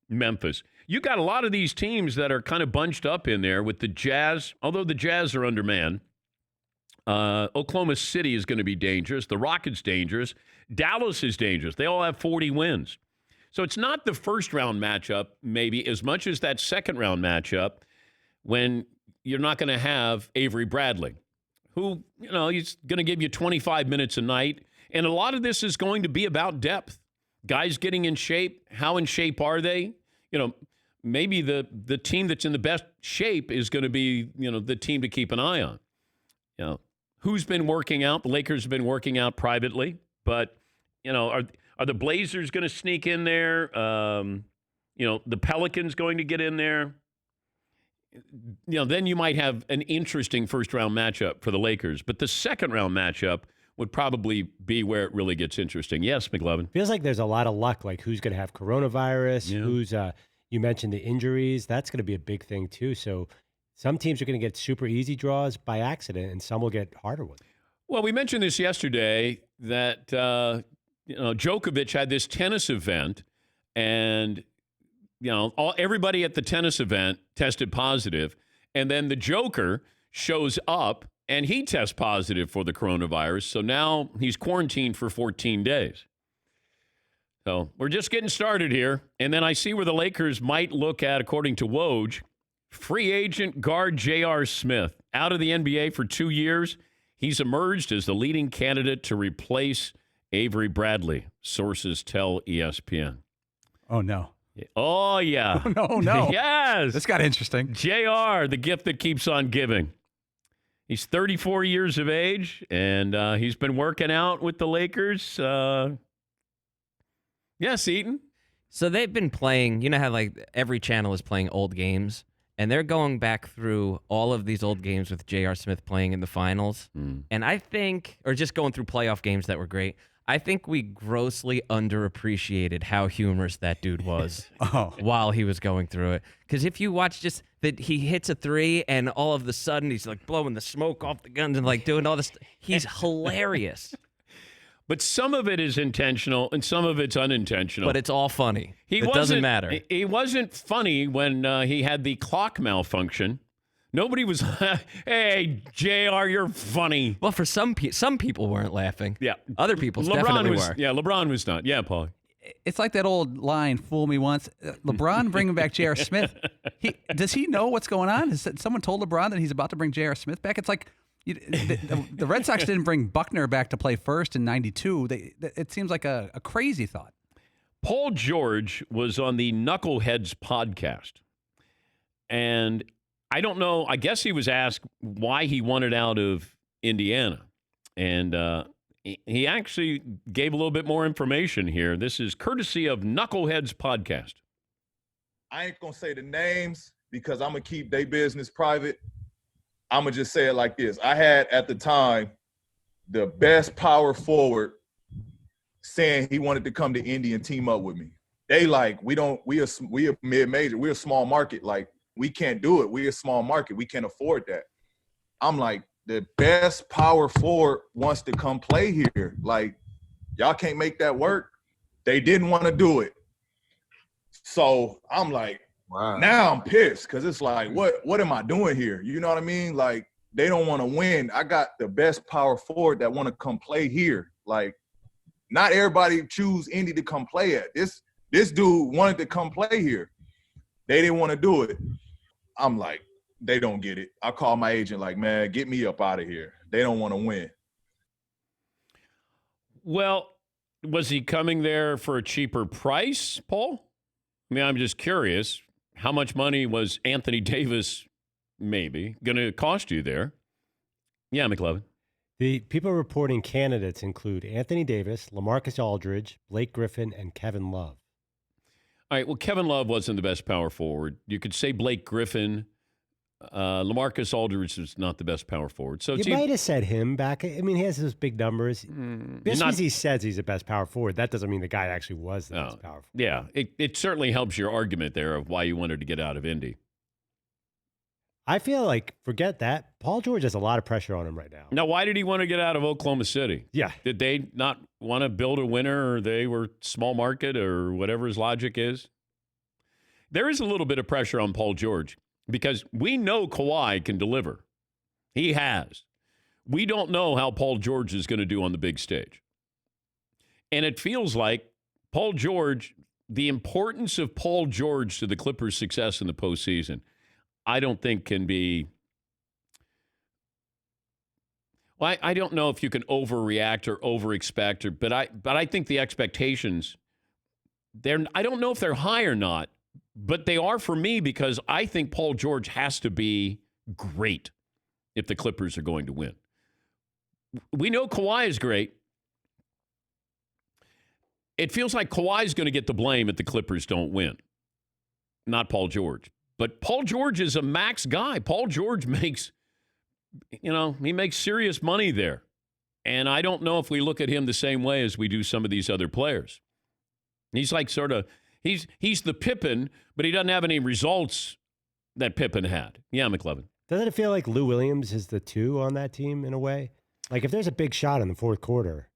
Memphis. You got a lot of these teams that are kind of bunched up in there with the Jazz, although the Jazz are undermanned. Oklahoma City is going to be dangerous. The Rockets dangerous. Dallas is dangerous. They all have 40 wins. So it's not the first round matchup maybe as much as that second round matchup when you're not going to have Avery Bradley, who, you know, he's going to give you 25 minutes a night. And a lot of this is going to be about depth. Guys getting in shape. How in shape are they? You know, maybe the team that's in the best shape is going to be, you know, the team to keep an eye on. You know, who's been working out? The Lakers have been working out privately, but, you know, are the Blazers going to sneak in there? You know, the Pelicans going to get in there? You know, then you might have an interesting first-round matchup for the Lakers. But the second-round matchup would probably be where it really gets interesting. Yes, McLovin. Feels like there's a lot of luck, like who's going to have coronavirus, who's you mentioned the injuries. That's going to be a big thing, too. So some teams are going to get super easy draws by accident, and some will get harder ones. Well, we mentioned this yesterday that you know, Djokovic had this tennis event, and you know, everybody at the tennis event tested positive, and then the Joker shows up, and he tests positive for the coronavirus. So now he's quarantined for 14 days. So we're just getting started here. And then I see where the Lakers might look at, according to Woj, free agent guard J.R. Smith. Out of the NBA for 2 years, he's emerged as the leading candidate to replace Avery Bradley, sources tell ESPN. Oh, no. Oh, yeah. Oh, no. Yes. This got interesting. JR, the gift that keeps on giving. He's 34 years of age, and he's been working out with the Lakers. Yes, Eaton. So they've been playing, you know how like every channel is playing old games, and they're going back through all of these old games with J.R. Smith playing in the finals. And I think, or just going through playoff games that were great, I think we grossly underappreciated how humorous that dude was while he was going through it. Because if you watch just that he hits a 3 and all of a sudden he's like blowing the smoke off the guns and like doing all this, he's hilarious. But some of it is intentional and some of it's unintentional. But it's all funny. It doesn't matter. He wasn't funny when he had the clock malfunction. Nobody was, hey, JR, you're funny. Well, for some people weren't laughing. Yeah. Other people definitely were. Yeah, LeBron was not. Yeah, Paul. It's like that old line, fool me once. LeBron bringing back J.R. Smith. Does he know what's going on? Has someone told LeBron that he's about to bring J.R. Smith back? It's like the Red Sox didn't bring Buckner back to play first in '92. It seems like a crazy thought. Paul George was on the Knuckleheads podcast, and I don't know. I guess he was asked why he wanted out of Indiana. And he actually gave a little bit more information here. This is courtesy of Knuckleheads podcast. I ain't going to say the names because I'm going to keep their business private. I'm going to just say it like this. I had at the time the best power forward saying he wanted to come to Indy and team up with me. They like, we a mid-major. We're a small market. Like, we can't do it. We're a small market. We can't afford that. I'm like, the best power forward wants to come play here. Like, y'all can't make that work. They didn't want to do it. So I'm like, now I'm pissed because it's like, what am I doing here? You know what I mean? Like, they don't want to win. I got the best power forward that want to come play here. Like, not everybody choose Indy to come play at. This dude wanted to come play here. They didn't want to do it. I'm like, they don't get it. I call my agent like, man, get me up out of here. They don't want to win. Well, was he coming there for a cheaper price, Paul? I mean, I'm just curious. How much money was Anthony Davis maybe going to cost you there? Yeah, McLovin. The people reporting candidates include Anthony Davis, LaMarcus Aldridge, Blake Griffin, and Kevin Love. All right, well, Kevin Love wasn't the best power forward. You could say Blake Griffin. LaMarcus Aldridge is not the best power forward. So you might have said him back. I mean, he has those big numbers. Just because he says he's the best power forward, that doesn't mean the guy actually was the best power forward. Yeah, it certainly helps your argument there of why you wanted to get out of Indy. I feel like, forget that, Paul George has a lot of pressure on him right now. Now, why did he want to get out of Oklahoma City? Yeah. Did they not want to build a winner, or they were small market, or whatever his logic is? There is a little bit of pressure on Paul George because we know Kawhi can deliver. He has. We don't know how Paul George is going to do on the big stage. And it feels like Paul George, the importance of Paul George to the Clippers' success in the postseason, I don't think can be. Well, I don't know if you can overreact or overexpect, but I think the expectations, I don't know if they're high or not, but they are for me because I think Paul George has to be great if the Clippers are going to win. We know Kawhi is great. It feels like Kawhi is going to get the blame if the Clippers don't win, not Paul George. But Paul George is a max guy. Paul George makes, he makes serious money there. And I don't know if we look at him the same way as we do some of these other players. He's like he's the Pippen, but he doesn't have any results that Pippen had. Yeah, McLevin. Doesn't it feel like Lou Williams is the 2 on that team in a way? Like, if there's a big shot in the fourth quarter,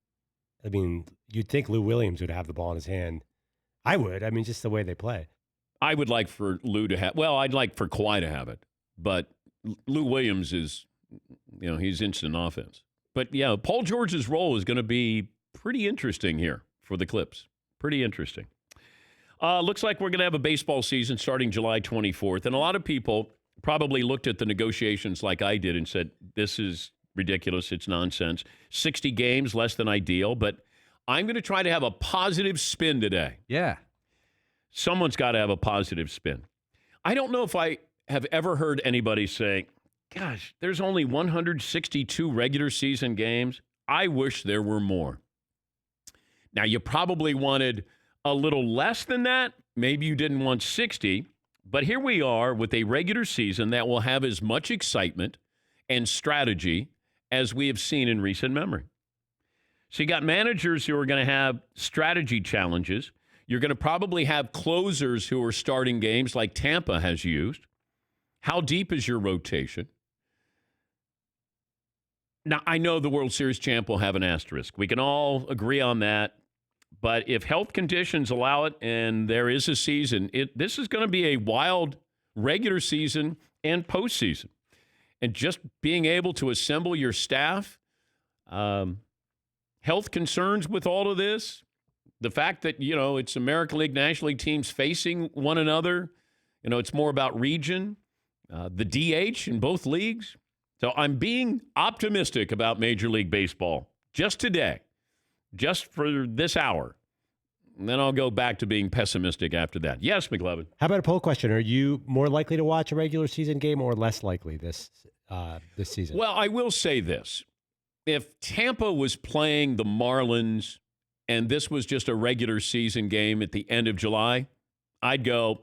I mean, you'd think Lou Williams would have the ball in his hand. I would. I mean, just the way they play. I would like for Lou to have, I'd like for Kawhi to have it. But Lou Williams is, he's instant offense. But, yeah, Paul George's role is going to be pretty interesting here for the Clips. Pretty interesting. Looks like we're going to have a baseball season starting July 24th. And a lot of people probably looked at the negotiations like I did and said, this is ridiculous. It's nonsense. 60 games, less than ideal. But I'm going to try to have a positive spin today. Yeah. Someone's got to have a positive spin. I don't know if I have ever heard anybody say, gosh, there's only 162 regular season games. I wish there were more. Now, you probably wanted a little less than that. Maybe you didn't want 60. But here we are with a regular season that will have as much excitement and strategy as we have seen in recent memory. So you got managers who are going to have strategy challenges. You're going to probably have closers who are starting games like Tampa has used. How deep is your rotation? Now, I know the World Series champ will have an asterisk. We can all agree on that. But if health conditions allow it and there is a season, this is going to be a wild regular season and postseason. And just being able to assemble your staff, health concerns with all of this, the fact that, it's American League, National League teams facing one another, it's more about region, the DH in both leagues. So I'm being optimistic about Major League Baseball just today, just for this hour. And then I'll go back to being pessimistic after that. Yes, McLevin. How about a poll question? Are you more likely to watch a regular season game or less likely this season? Well, I will say this. If Tampa was playing the Marlins and this was just a regular season game at the end of July, I'd go,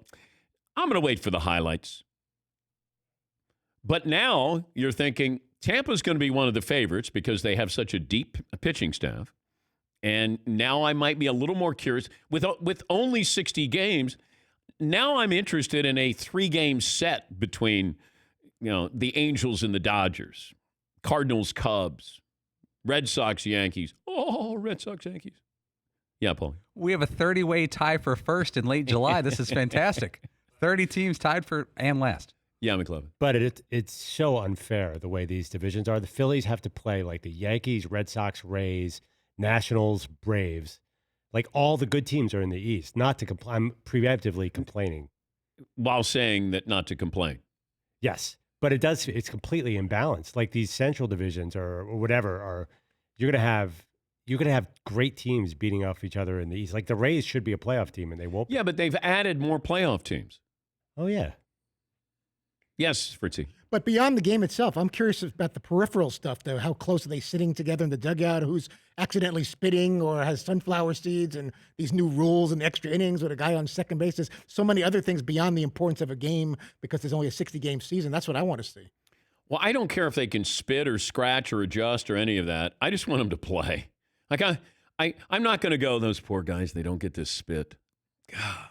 I'm going to wait for the highlights. But now you're thinking Tampa's going to be one of the favorites because they have such a deep pitching staff. And now I might be a little more curious. With only 60 games, now I'm interested in a 3-game set between, the Angels and the Dodgers, Cardinals, Cubs, Red Sox, Yankees. Oh, Red Sox, Yankees. Yeah, Paul. We have a 30-way tie for first in late July. This is fantastic. 30 teams tied for and last. Yeah, McLovin. But it's so unfair the way these divisions are. The Phillies have to play like the Yankees, Red Sox, Rays, Nationals, Braves. Like all the good teams are in the East. Not to complain. I'm preemptively complaining. While saying that not to complain. Yes, but it's completely imbalanced. Like these central divisions or whatever you're gonna have great teams beating off each other in the East. Like the Rays should be a playoff team and they won't. Yeah, but they've added more playoff teams. Oh yeah. Yes, Fritzy. But beyond the game itself, I'm curious about the peripheral stuff, though. How close are they sitting together in the dugout? Who's accidentally spitting or has sunflower seeds, and these new rules and extra innings with a guy on second base? There's so many other things beyond the importance of a game because there's only a 60-game season. That's what I want to see. Well, I don't care if they can spit or scratch or adjust or any of that. I just want them to play. Like I'm not going to go, those poor guys, they don't get to spit. God.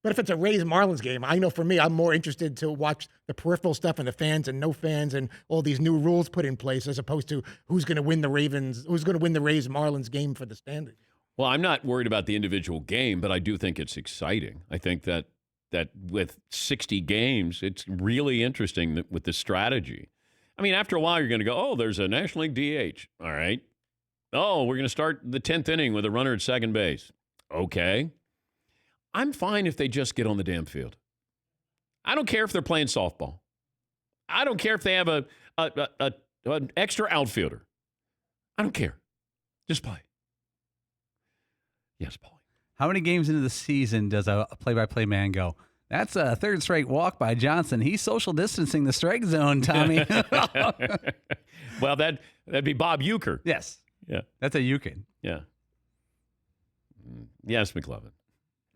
But if it's a Rays Marlins game, I know for me, I'm more interested to watch the peripheral stuff and the fans and no fans and all these new rules put in place as opposed to who's going to win the Rays Marlins game for the standing. Well, I'm not worried about the individual game, but I do think it's exciting. I think that with 60 games, it's really interesting with the strategy. I mean, after a while, you're going to go, oh, there's a National League DH. All right. Oh, we're going to start the 10th inning with a runner at second base. Okay. I'm fine if they just get on the damn field. I don't care if they're playing softball. I don't care if they have an extra outfielder. I don't care. Just play. Yes, Paul. How many games into the season does a play-by-play man go, that's a third straight walk by Johnson. He's social distancing the strike zone, Tommy. Well, that'd be Bob Uecker. Yes. Yeah. That's a Euchin. Yeah. Yes, McLovin.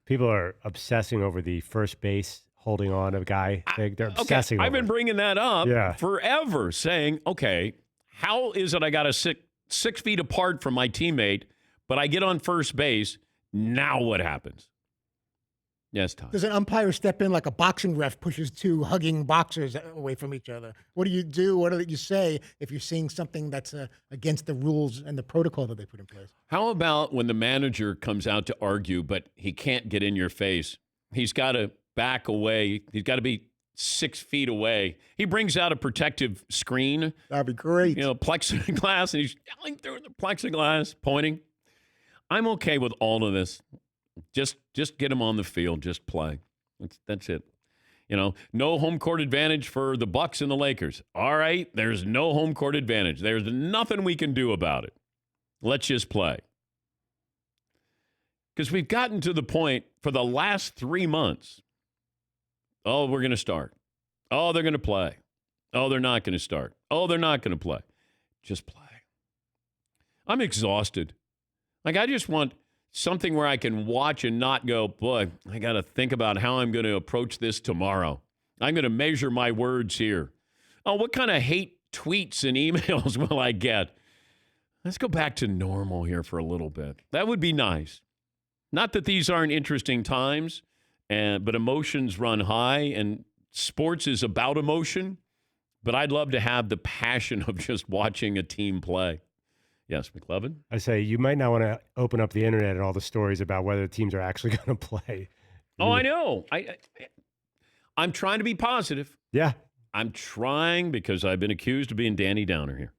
People are obsessing over the first base holding on a guy. They're obsessing over I've been bringing that up Yeah. forever, saying, okay, how is it I got to sit 6 feet apart from my teammate, but I get on first base? Now what happens? Yes, Tom. Does an umpire step in like a boxing ref pushes two hugging boxers away from each other? What do you do? What do you say if you're seeing something that's against the rules and the protocol that they put in place? How about when the manager comes out to argue, but he can't get in your face? He's got to back away. He's got to be 6 feet away. He brings out a protective screen. That'd be great. You know, plexiglass, and he's yelling through the plexiglass, pointing. I'm okay with all of this. Just get him on the field. Just play. That's it. You know, no home court advantage for the Bucks and the Lakers. All right, there's no home court advantage. There's nothing we can do about it. Let's just play. Because we've gotten to the point for the last 3 months. Oh, we're going to start. Oh, they're going to play. Oh, they're not going to start. Oh, they're not going to play. Just play. I'm exhausted. Like, I just want something where I can watch and not go, boy, I got to think about how I'm going to approach this tomorrow. I'm going to measure my words here. Oh, what kind of hate tweets and emails will I get? Let's go back to normal here for a little bit. That would be nice. Not that these aren't interesting times, but emotions run high, and sports is about emotion. But I'd love to have the passion of just watching a team play. Yes, McLovin? I say you might not want to open up the internet and all the stories about whether the teams are actually going to play. Oh, I know. I'm trying to be positive. Yeah. I'm trying because I've been accused of being Danny Downer here.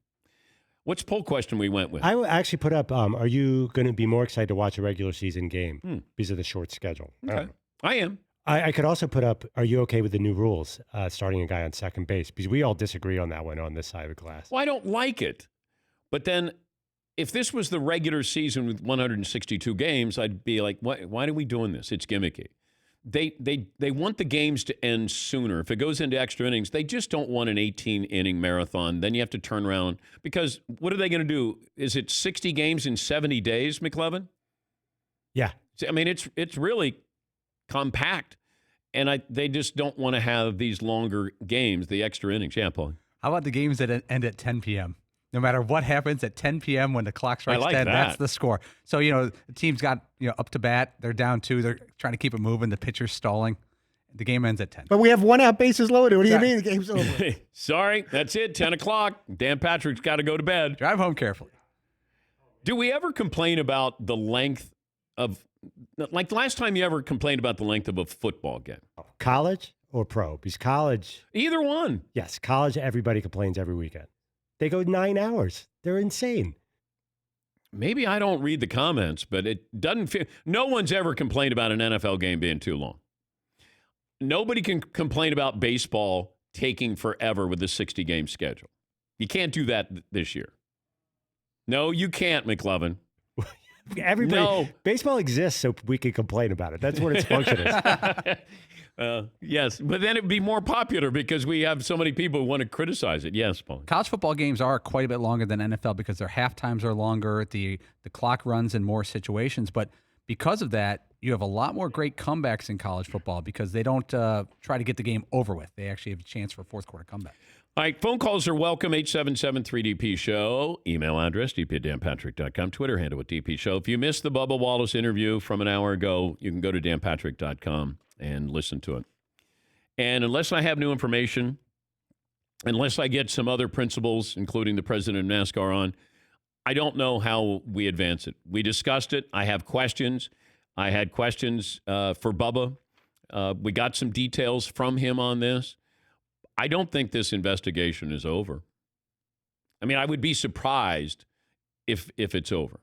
What's poll question we went with? I actually put up, are you going to be more excited to watch a regular season game because of the short schedule? Okay. I am. I could also put up, are you okay with the new rules, starting a guy on second base? Because we all disagree on that one on this side of the glass. Well, I don't like it. But then if this was the regular season with 162 games, I'd be like, why are we doing this? It's gimmicky. They want the games to end sooner. If it goes into extra innings, they just don't want an 18-inning marathon. Then you have to turn around. Because what are they going to do? Is it 60 games in 70 days, McLovin? Yeah. I mean, it's really compact. And they just don't want to have these longer games, the extra innings. Yeah, Paul. How about the games that end at 10 p.m.? No matter what happens at 10 p.m. when the clock strikes 10, that's the score. So, the team's got, up to bat. They're down 2. They're trying to keep it moving. The pitcher's stalling. The game ends at 10. But we have 1 out, bases loaded. What do you mean? The game's over. Sorry, that's it. 10 o'clock. Dan Patrick's got to go to bed. Drive home carefully. Do we ever complain about the length of like the last time you ever complained about the length of a football game? College or pro? Because college, either one. Yes, college. Everybody complains every weekend. They go 9 hours. They're insane. Maybe I don't read the comments, but it doesn't feel. No one's ever complained about an NFL game being too long. Nobody can complain about baseball taking forever with the 60-game schedule. You can't do that this year. No, you can't, McLovin. Everybody, no. Baseball exists so we can complain about it. That's what its function is. Yes, but then it'd be more popular because we have so many people who want to criticize it. Yes, Paul. College football games are quite a bit longer than NFL because their half times are longer. The clock runs in more situations, but because of that, you have a lot more great comebacks in college football because they don't try to get the game over with. They actually have a chance for a fourth quarter comeback. All right, phone calls are welcome, 877-3DP-SHOW. Email address, dp@danpatrick.com. Twitter handle at DP-SHOW. If you missed the Bubba Wallace interview from an hour ago, you can go to danpatrick.com and listen to it. And unless I have new information, unless I get some other principals, including the president of NASCAR on, I don't know how we advance it. We discussed it. I have questions. I had questions for Bubba. We got some details from him on this. I don't think this investigation is over. I mean, I would be surprised if it's over.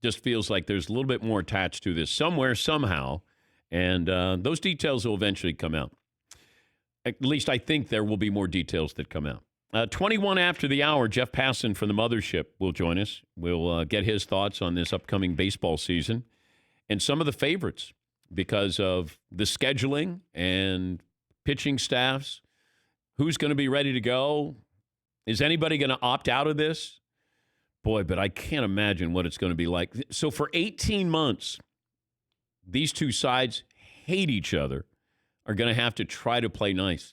Just feels like there's a little bit more attached to this somewhere, somehow, and those details will eventually come out. At least I think there will be more details that come out. 21 after the hour, Jeff Passan from the Mothership will join us. We'll get his thoughts on this upcoming baseball season and some of the favorites because of the scheduling and pitching staffs. Who's going to be ready to go? Is anybody going to opt out of this? Boy, but I can't imagine what it's going to be like. So for 18 months, these two sides hate each other, are going to have to try to play nice.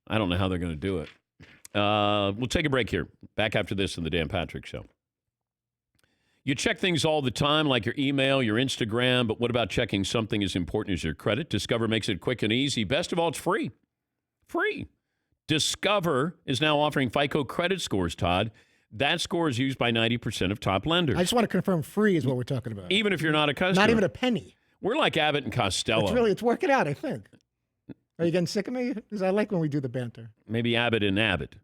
I don't know how they're going to do it. We'll take a break here. Back after this in the Dan Patrick Show. You check things all the time, like your email, your Instagram, but what about checking something as important as your credit? Discover makes it quick and easy. Best of all, it's free. Free. Discover is now offering FICO credit scores, Todd. That score is used by 90% of top lenders. I just want to confirm free is what we're talking about. Even if you're not a customer. Not even a penny. We're like Abbott and Costello. It's working out, I think. Are you getting sick of me? Because I like when we do the banter. Maybe Abbott and Abbott.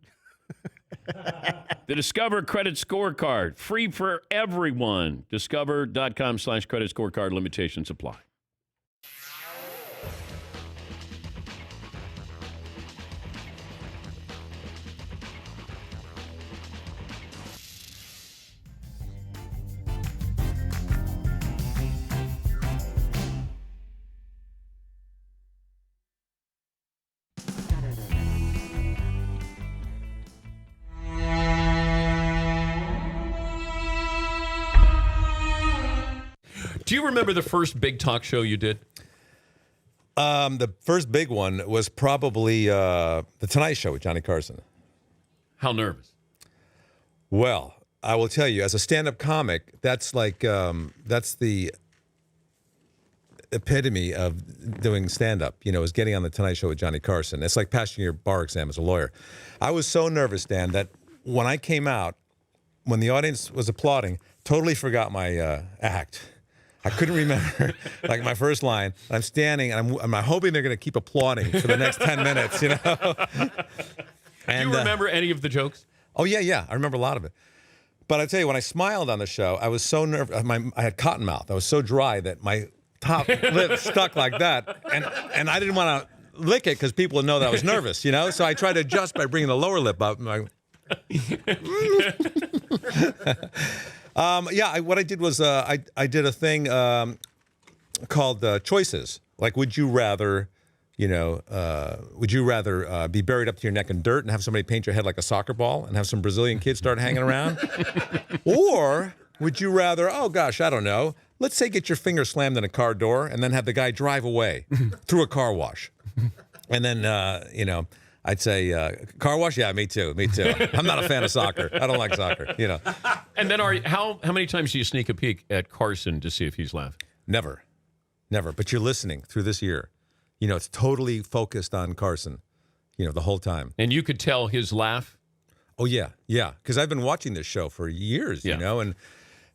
The Discover Credit Scorecard. Free for everyone. Discover.com/credit scorecard. Limitations apply. Do you remember the first big talk show you did? The first big one was probably The Tonight Show with Johnny Carson. How nervous? Well, I will tell you, as a stand-up comic, that's like that's the epitome of doing stand-up, is getting on The Tonight Show with Johnny Carson. It's like passing your bar exam as a lawyer. I was so nervous, Dan, that when I came out, when the audience was applauding, totally forgot my act. I couldn't remember, like, my first line. I'm standing, and I'm hoping they're going to keep applauding for the next 10 minutes, And, do you remember any of the jokes? Oh, yeah. I remember a lot of it. But I tell you, when I smiled on the show, I was so nervous. I had cotton mouth. I was so dry that my top lip stuck like that. And I didn't want to lick it because people would know that I was nervous, So I tried to adjust by bringing the lower lip up. What I did was I did a thing called Choices. Like, would you rather be buried up to your neck in dirt and have somebody paint your head like a soccer ball and have some Brazilian kids start hanging around? Or would you rather, I don't know, let's say get your finger slammed in a car door and then have the guy drive away through a car wash. And then, I'd say, car wash? Yeah, me too. I'm not a fan of soccer. I don't like soccer, And then how many times do you sneak a peek at Carson to see if he's laughing? Never. But you're listening through this year. It's totally focused on Carson, the whole time. And you could tell his laugh? Oh, yeah. Because I've been watching this show for years, and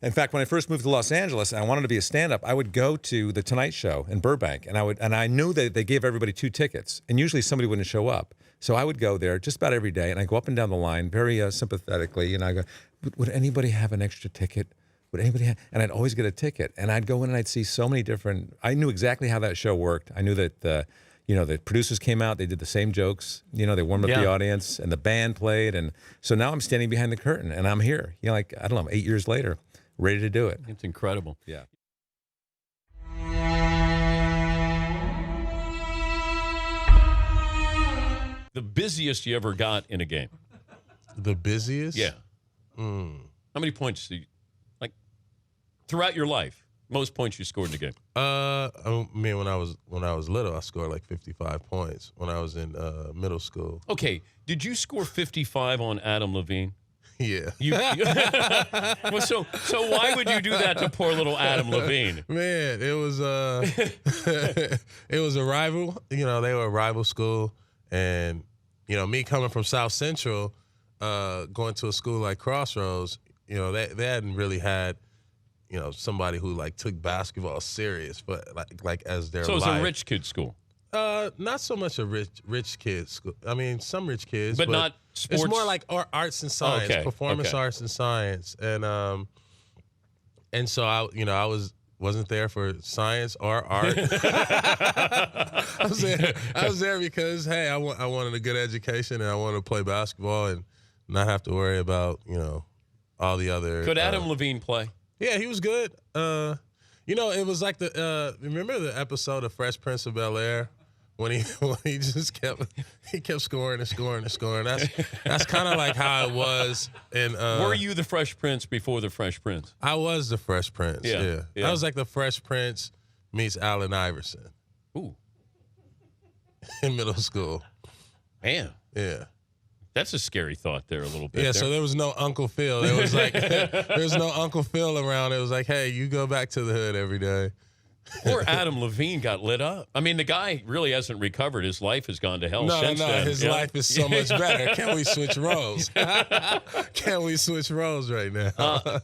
In fact, when I first moved to Los Angeles and I wanted to be a stand-up, I would go to the Tonight Show in Burbank, and I knew that they gave everybody 2 tickets, and usually somebody wouldn't show up. So I would go there just about every day, and I go up and down the line very sympathetically, and I go, would anybody have an extra ticket? Would anybody have? And I'd always get a ticket, and I'd go in and I'd see so many different. I knew exactly how that show worked. I knew that the producers came out, they did the same jokes, they warmed up the audience, and the band played, and so now I'm standing behind the curtain, and I'm here, like, I don't know, 8 years later, ready to do it. It's incredible. Yeah. The busiest you ever got in a game? The busiest? Yeah. How many points do you, like, throughout your life? Most points you scored in a game? When I was little, I scored like 55 points. When I was in middle school. Okay, did you score 55 on Adam Levine? Yeah. Well, so why would you do that to poor little Adam Levine? Man, it was it was a rival. They were a rival school, and me coming from South Central, going to a school like Crossroads, they hadn't really had. Somebody who like took basketball serious, but like as their So life. it's a rich kid school. Not so much a rich kid school. I mean, some rich kids, but not sports. It's more like arts and science, performance arts and science, and so I wasn't there for science or art. I was there because hey, I wanted a good education and I wanted to play basketball and not have to worry about all the other. Could Adam Levine play? Yeah, he was good. It was like remember the episode of Fresh Prince of Bel-Air when he just kept scoring and scoring and scoring. That's kind of like how it was. Were you the Fresh Prince before the Fresh Prince? I was the Fresh Prince. Yeah. I was like the Fresh Prince meets Allen Iverson. Ooh. In middle school. Man. Yeah. That's a scary thought there a little bit. Yeah, so there was no Uncle Phil. It was like there's no Uncle Phil around. It was like, hey, you go back to the hood every day. Poor Adam Levine got lit up. I mean, the guy really hasn't recovered. His life has gone to hell since then. His life is so much better. Can we switch roles? Can we switch roles right now?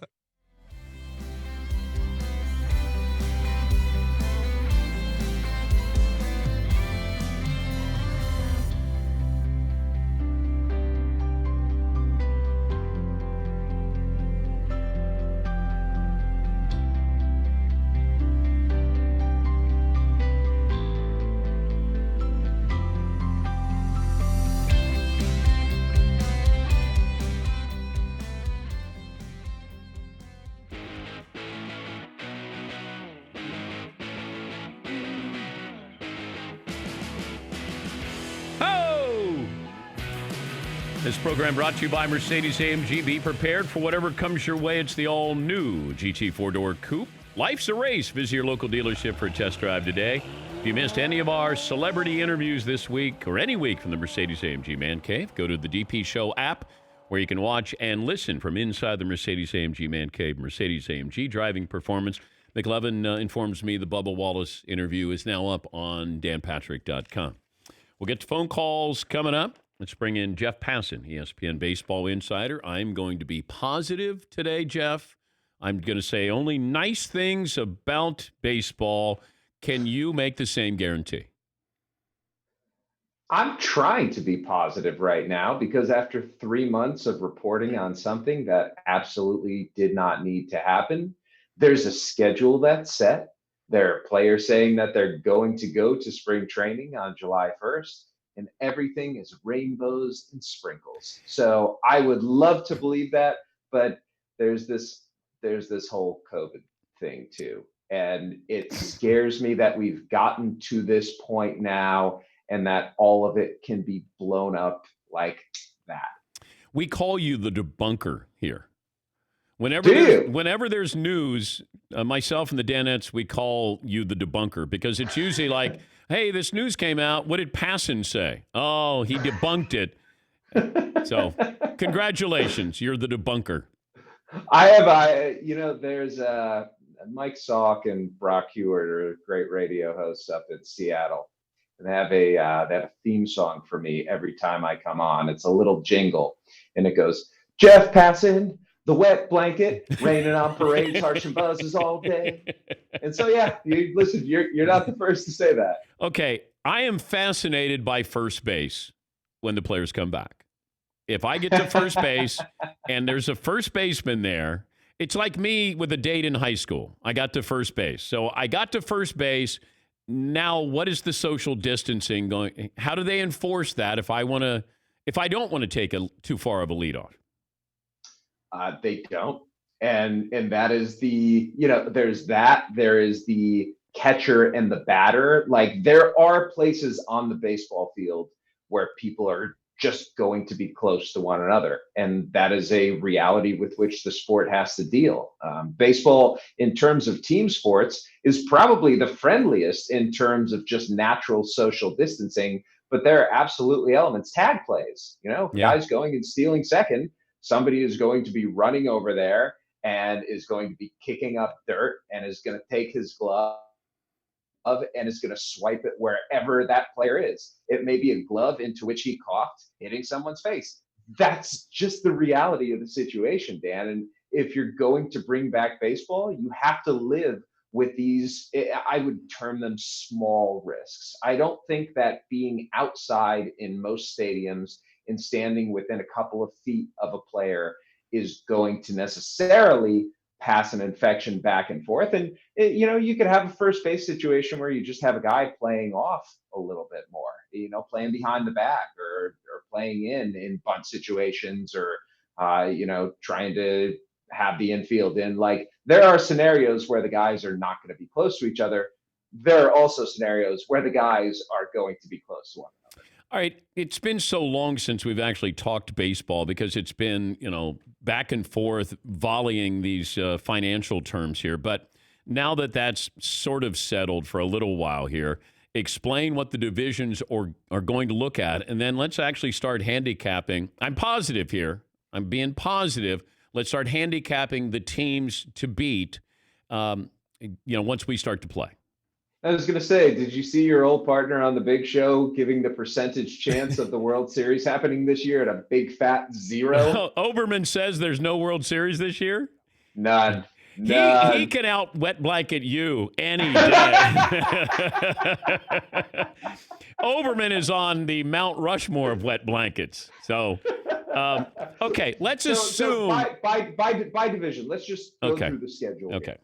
This program brought to you by Mercedes-AMG. Be prepared for whatever comes your way. It's the all-new GT 4-door coupe. Life's a race. Visit your local dealership for a test drive today. If you missed any of our celebrity interviews this week or any week from the Mercedes-AMG Man Cave, go to the DP Show app where you can watch and listen from inside the Mercedes-AMG Man Cave. Mercedes-AMG driving performance. McLovin informs me the Bubba Wallace interview is now up on danpatrick.com. We'll get to phone calls coming up. Let's bring in Jeff Passan, ESPN Baseball Insider. I'm going to be positive today, Jeff. I'm going to say only nice things about baseball. Can you make the same guarantee? I'm trying to be positive right now because after 3 months of reporting on something that absolutely did not need to happen, there's a schedule that's set. There are players saying that they're going to go to spring training on July 1st. And everything is rainbows and sprinkles. So I would love to believe that, but there's this whole COVID thing too. And it scares me that we've gotten to this point now and that all of it can be blown up like that. We call you the debunker here. Whenever there's news, myself and the Danettes, we call you the debunker because it's usually like, hey, this news came out. What did Passan say? Oh, he debunked it. So, congratulations. You're the debunker. There's Mike Salk and Brock Hewart are great radio hosts up in Seattle. And they have a theme song for me every time I come on. It's a little jingle. And it goes, Jeff Passan, the wet blanket, raining on parades, harsh and buzzes all day. And so, yeah, you're not the first to say that. Okay, I am fascinated by first base when the players come back. If I get to first base and there's a first baseman there, it's like me with a date in high school. I got to first base. So I got to first base. Now, what is the social distancing going? How do they enforce that if I don't want to take too far of a lead off? They don't. And that is there's that. There is the catcher and the batter. Like, there are places on the baseball field where people are just going to be close to one another. And that is a reality with which the sport has to deal. Baseball, in terms of team sports, is probably the friendliest in terms of just natural social distancing. But there are absolutely elements. Tag plays, guys going and stealing second. Somebody is going to be running over there and is going to be kicking up dirt and is going to take his glove and is going to swipe it wherever that player is. It may be a glove into which he coughed, hitting someone's face. That's just the reality of the situation, Dan. And if you're going to bring back baseball, you have to live with these, I would term them small risks. I don't think that being outside in most stadiums and standing within a couple of feet of a player is going to necessarily pass an infection back and forth. And, you could have a first base situation where you just have a guy playing off a little bit more, playing behind the back or playing in bunt situations or, trying to have the infield in. Like, there are scenarios where the guys are not going to be close to each other. There are also scenarios where the guys are going to be close to one another. All right, it's been so long since we've actually talked baseball because it's been, back and forth volleying these financial terms here. But now that that's sort of settled for a little while here, explain what the divisions are going to look at, and then let's actually start handicapping. I'm positive here. I'm being positive. Let's start handicapping the teams to beat, once we start to play. I was going to say, did you see your old partner on the Big Show giving the percentage chance of the World Series happening this year at a big fat 0? Oberman says there's no World Series this year? None. He can out wet blanket you any day. Oberman is on the Mount Rushmore of wet blankets. So, okay, let's assume. So by division, let's just go through the schedule. Okay.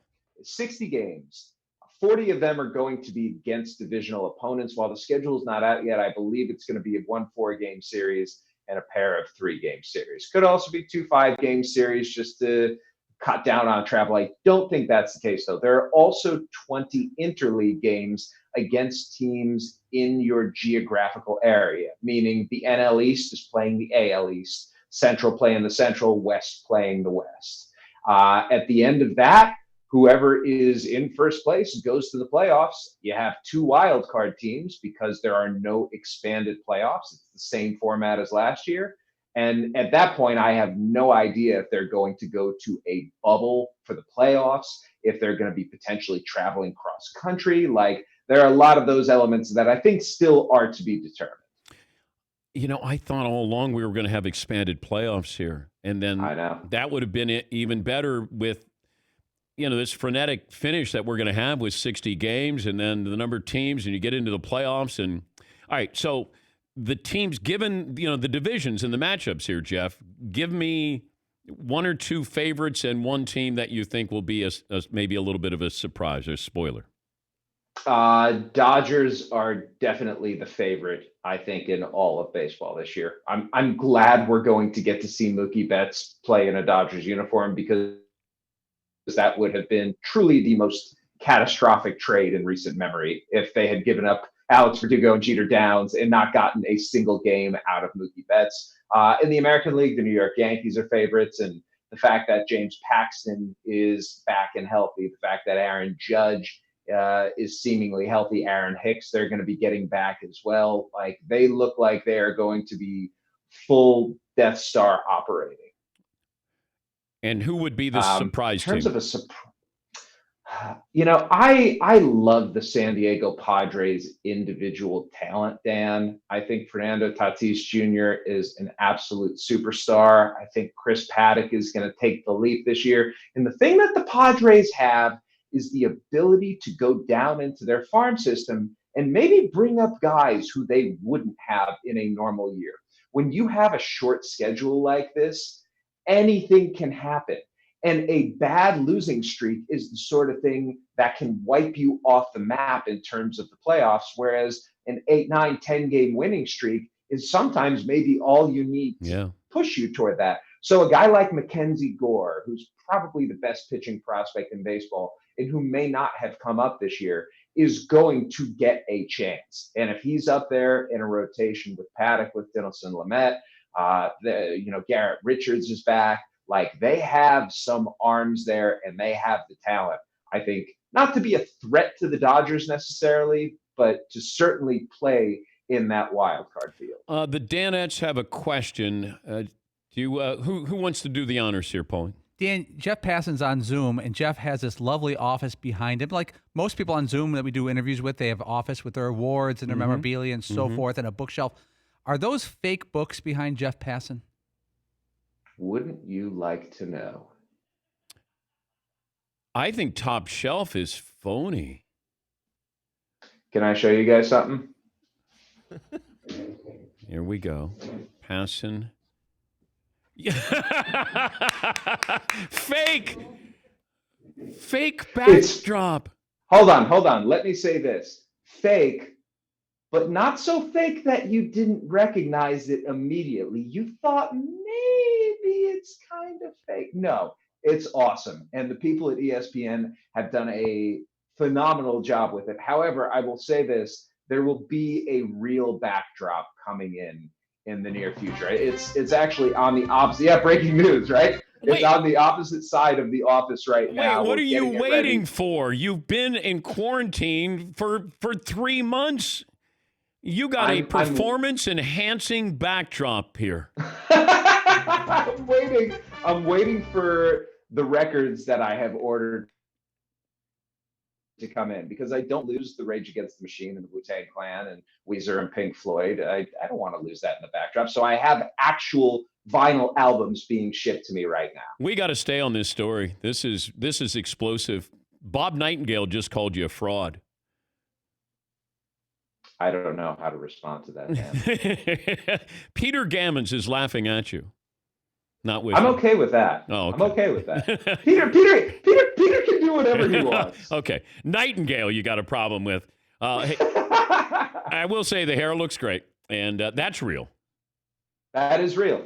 60 games. 40 of them are going to be against divisional opponents. While the schedule is not out yet, I believe it's going to be a 1 4-game series and a pair of 3-game series. Could also be 2 5-game series just to cut down on travel. I don't think that's the case, though. There are also 20 interleague games against teams in your geographical area, meaning the NL East is playing the AL East, Central playing the Central, West playing the West. At the end of that, whoever is in first place goes to the playoffs. You have 2 wild card teams because there are no expanded playoffs. It's the same format as last year. And at that point, I have no idea if they're going to go to a bubble for the playoffs, if they're going to be potentially traveling cross country. Like, there are a lot of those elements that I think still are to be determined. I thought all along we were going to have expanded playoffs here. And then that would have been even better with this frenetic finish that we're going to have with 60 games and then the number of teams and you get into the playoffs. And all right, so the teams, given, the divisions and the matchups here, Jeff, give me 1 or 2 favorites and one team that you think will be maybe a little bit of a surprise or spoiler. Dodgers are definitely the favorite, I think, in all of baseball this year. I'm glad we're going to get to see Mookie Betts play in a Dodgers uniform because that would have been truly the most catastrophic trade in recent memory if they had given up Alex Verdugo and Jeter Downs and not gotten a single game out of Mookie Betts. In the American League, the New York Yankees are favorites, and the fact that James Paxton is back and healthy, the fact that Aaron Judge is seemingly healthy, Aaron Hicks, they're going to be getting back as well. Like, they look like they are going to be full Death Star operating. And who would be the surprise team? In terms of a You know, I love the San Diego Padres individual talent, Dan. I think Fernando Tatis Jr. is an absolute superstar. I think Chris Paddock is going to take the leap this year. And the thing that the Padres have is the ability to go down into their farm system and maybe bring up guys who they wouldn't have in a normal year. When you have a short schedule like this, anything can happen. And a bad losing streak is the sort of thing that can wipe you off the map in terms of the playoffs, whereas an 8, 9, 10 game winning streak is sometimes maybe all you need to push you toward that. So a guy like Mackenzie Gore, who's probably the best pitching prospect in baseball and who may not have come up this year, is going to get a chance. And if he's up there in a rotation with Paddock, with Dinelson Lamet, Garrett Richards is back. Like, they have some arms there and they have the talent. I think not to be a threat to the Dodgers necessarily, but to certainly play in that wild card field. The Danettes have a question. Who wants to do the honors here, Paulie? Dan, Jeff Passan's on Zoom, and Jeff has this lovely office behind him. Like most people on Zoom that we do interviews with, they have an office with their awards and their memorabilia and so forth, and a bookshelf. Are those fake books behind Jeff Passan? Wouldn't you like to know? I think Top Shelf is phony. Can I show you guys something? Here we go. Passan. Fake backdrop. Hold on. Let me say this. Fake, but not so fake that you didn't recognize it immediately. You thought maybe it's kind of fake. No, it's awesome. And the people at ESPN have done a phenomenal job with it. However, I will say this, there will be a real backdrop coming in the near future. It's actually on the opposite. Yeah, breaking news, right? It's on the opposite side of the office right now. Wait, what are you waiting for? You've been in quarantine for 3 months. You got a performance-enhancing backdrop here. I'm waiting for the records that I have ordered to come in, because I don't lose the Rage Against the Machine and the Wu-Tang Clan and Weezer and Pink Floyd. I don't want to lose that in the backdrop. So I have actual vinyl albums being shipped to me right now. We got to stay on this story. This is explosive. Bob Nightingale just called you a fraud. I don't know how to respond to that, man. Peter Gammons is laughing at you. Not with I'm you. okay with that. Oh, okay. I'm okay with that. Peter can do whatever he wants. Okay. Nightingale, you got a problem with. Hey, I will say the hair looks great, and that's real. That is real.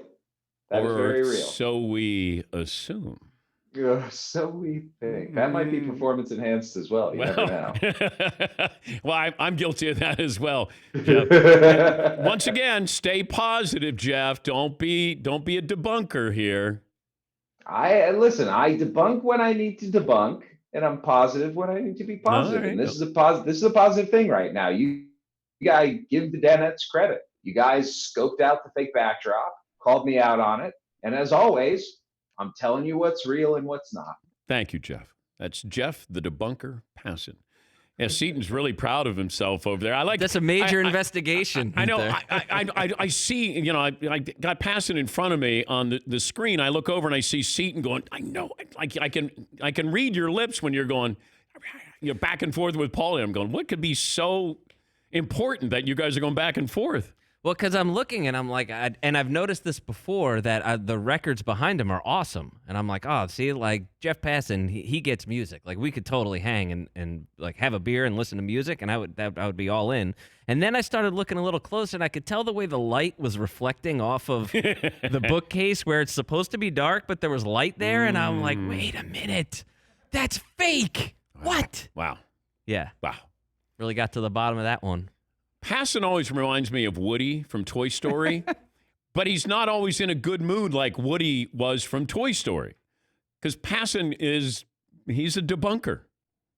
That is very real. So we assume. So we think. That might be performance enhanced as well. You never know. Well, I'm guilty of that as well, Jeff. Once again, stay positive, Jeff. Don't be a debunker here. I debunk when I need to debunk, and I'm positive when I need to be positive. Right. And this is a positive thing right now. You guys give the Danettes credit. You guys scoped out the fake backdrop, called me out on it, and as always, I'm telling you what's real and what's not. Thank you, Jeff. That's Jeff the Debunker Passan. Yeah, Seaton's really proud of himself over there. I like that's a major investigation. I know. I see. I got Passan in front of me on the screen. I look over and I see Seaton going. I know. I can read your lips when you're going. You're back and forth with Paulie. I'm going. What could be so important that you guys are going back and forth? Well, because I'm looking and I'm like, and I've noticed this before that the records behind him are awesome, and I'm like, oh, see, like Jeff Passan, he gets music. Like we could totally hang and like have a beer and listen to music, and I would be all in. And then I started looking a little closer, and I could tell the way the light was reflecting off of the bookcase where it's supposed to be dark, but there was light there, and I'm like, wait a minute, that's fake. What? Wow. Yeah. Wow. Really got to the bottom of that one. Passan always reminds me of Woody from Toy Story, but he's not always in a good mood like Woody was from Toy Story. Because Passan he's a debunker.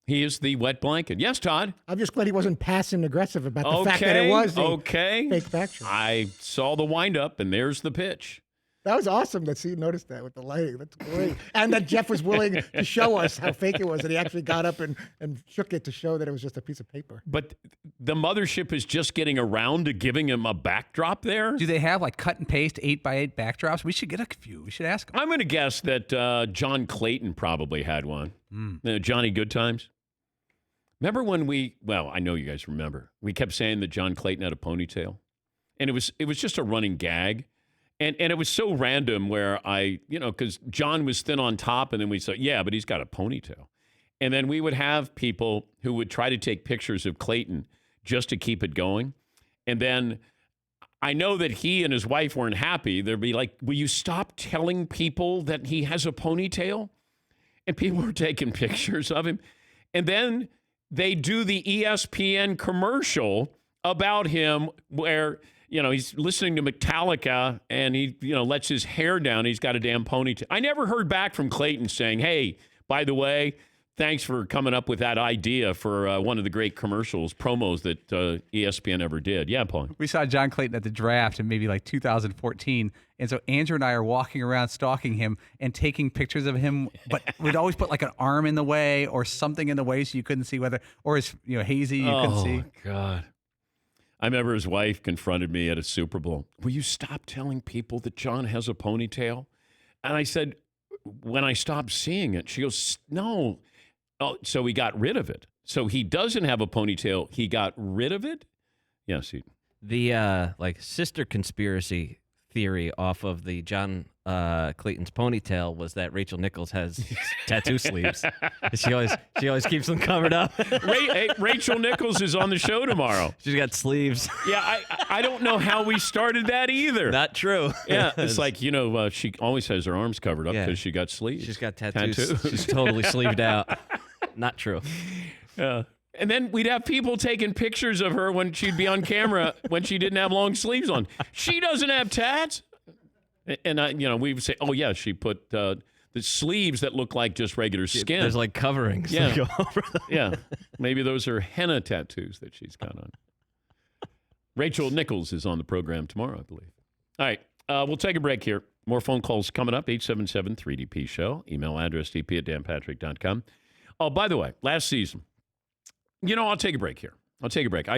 He is the wet blanket. Yes, Todd? I'm just glad he wasn't passive aggressive about the fact that it was the fake backdrop. I saw the windup, and there's the pitch. That was awesome that you noticed that with the lighting. That's great. And that Jeff was willing to show us how fake it was, and he actually got up and shook it to show that it was just a piece of paper. But the mothership is just getting around to giving him a backdrop there? Do they have like cut and paste 8x8 backdrops? We should get a few. We should ask them. I'm going to guess that John Clayton probably had one. Johnny Goodtimes. Remember when I know you guys remember. We kept saying that John Clayton had a ponytail. And it was just a running gag. And it was so random where because John was thin on top, and then we said, yeah, but he's got a ponytail. And then we would have people who would try to take pictures of Clayton just to keep it going. And then I know that he and his wife weren't happy. They'd be like, will you stop telling people that he has a ponytail? And people were taking pictures of him. And then they do the ESPN commercial about him where, he's listening to Metallica and he, lets his hair down. He's got a damn ponytail. I never heard back from Clayton saying, hey, by the way, thanks for coming up with that idea for one of the great promos that ESPN ever did. Yeah, Paul. We saw John Clayton at the draft in maybe like 2014. And so Andrew and I are walking around stalking him and taking pictures of him, but we'd always put like an arm in the way or something in the way so you couldn't see whether, or his hazy, you couldn't see. Oh, God. I remember his wife confronted me at a Super Bowl. Will you stop telling people that John has a ponytail? And I said, when I stopped seeing it, she goes, no. Oh, so he got rid of it. So he doesn't have a ponytail. He got rid of it? Yes. The sister conspiracy theory off of the John Clayton's ponytail was that Rachel Nichols has tattoo sleeves. She always keeps them covered up. Rachel Nichols is on the show tomorrow. She's got sleeves. Yeah, I don't know how we started that either. Not true. Yeah, it's like, she always has her arms covered up because she got sleeves. She's got tattoos. She's totally sleeved out. Not true. Yeah. And then we'd have people taking pictures of her when she'd be on camera when she didn't have long sleeves on. She doesn't have tats. And we would say, oh yeah, she put the sleeves that look like just regular skin. There's like coverings. Yeah. That go over them. Yeah. Maybe those are henna tattoos that she's got on. Rachel Nichols is on the program tomorrow, I believe. All right. We'll take a break here. More phone calls coming up. 877-3DP show. Email address dp@danpatrick.com. Oh, by the way, last season, I'll take a break here. I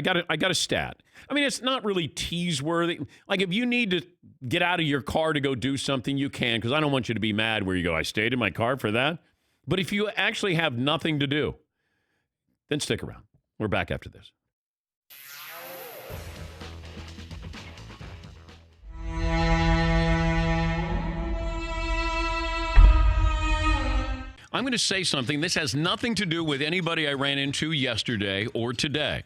got a stat. I mean, it's not really tease-worthy. Like, if you need to get out of your car to go do something, you can, because I don't want you to be mad where you go, I stayed in my car for that. But if you actually have nothing to do, then stick around. We're back after this. I'm going to say something. This has nothing to do with anybody I ran into yesterday or today.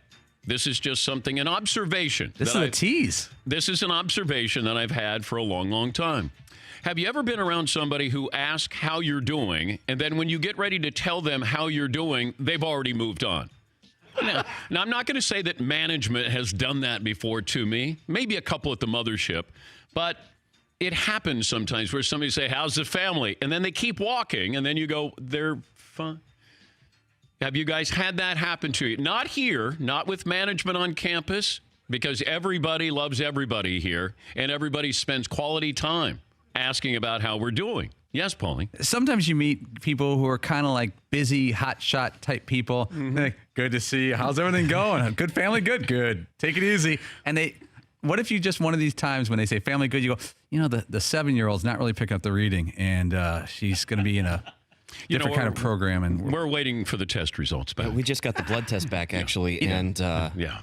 This is just an observation. This is a tease. This is an observation that I've had for a long, long time. Have you ever been around somebody who asks how you're doing, and then when you get ready to tell them how you're doing, they've already moved on? Now, I'm not going to say that management has done that before to me. Maybe a couple at the mothership, but it happens sometimes where somebody say, how's the family? And then they keep walking, and then you go, they're fine. Have you guys had that happen to you? Not here, not with management on campus, because everybody loves everybody here, and everybody spends quality time asking about how we're doing. Yes, Paulie? Sometimes you meet people who are kind of like busy, hotshot type people. Mm-hmm. They're like, good to see you. How's everything going? Good family? Good. Take it easy. And what if you just one of these times when they say family good, you go, the 7-year-old's not really picking up the reading, and she's going to be in a different kind of program. And we're waiting for the test results back. We just got the blood test back, actually. And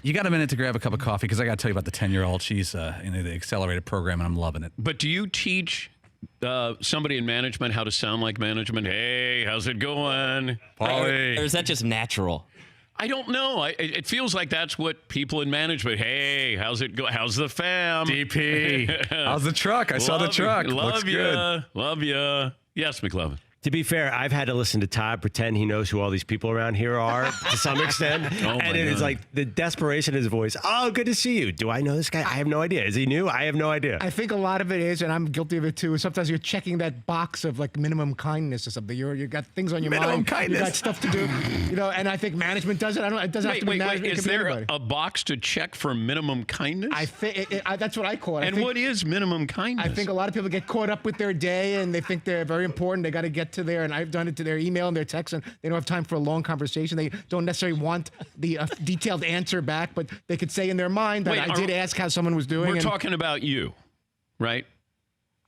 you got a minute to grab a cup of coffee, because I got to tell you about the 10-year-old. She's in the accelerated program, and I'm loving it. But do you teach somebody in management how to sound like management? Hey, how's it going, Paulie? Or is that just natural? I don't know. It feels like that's what people in management. Hey, how's it go? How's the fam? DP. How's the truck? I saw the truck. Looks good. Love you. Yes, McLovin. To be fair, I've had to listen to Todd pretend he knows who all these people around here are to some extent. And it is like the desperation in his voice. Oh, good to see you. Do I know this guy? I have no idea. Is he new? I have no idea. I think a lot of it is, and I'm guilty of it too, is sometimes you're checking that box of like minimum kindness or something. You got things on your mind. Kindness. You got stuff to do. And I think management does it. It doesn't have to be management. Is there a box to check for minimum kindness? I think that's what I call it. And what is minimum kindness? I think a lot of people get caught up with their day and they think they're very important. They got to get to there, and I've done it to their email and their text, and they don't have time for a long conversation. They don't necessarily want the detailed answer back, but they could say in their mind that I did ask how someone was doing. We're talking about you, right?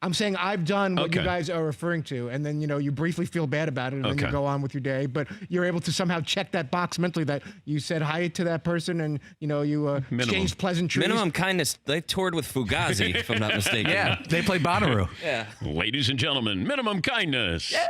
I'm saying I've done what you guys are referring to, and then you briefly feel bad about it, and then you go on with your day. But you're able to somehow check that box mentally that you said hi to that person, and you exchanged pleasantries. Minimum kindness. They toured with Fugazi, if I'm not mistaken. Yeah, they played Bonnaroo. Yeah. Ladies and gentlemen, minimum kindness. Yeah.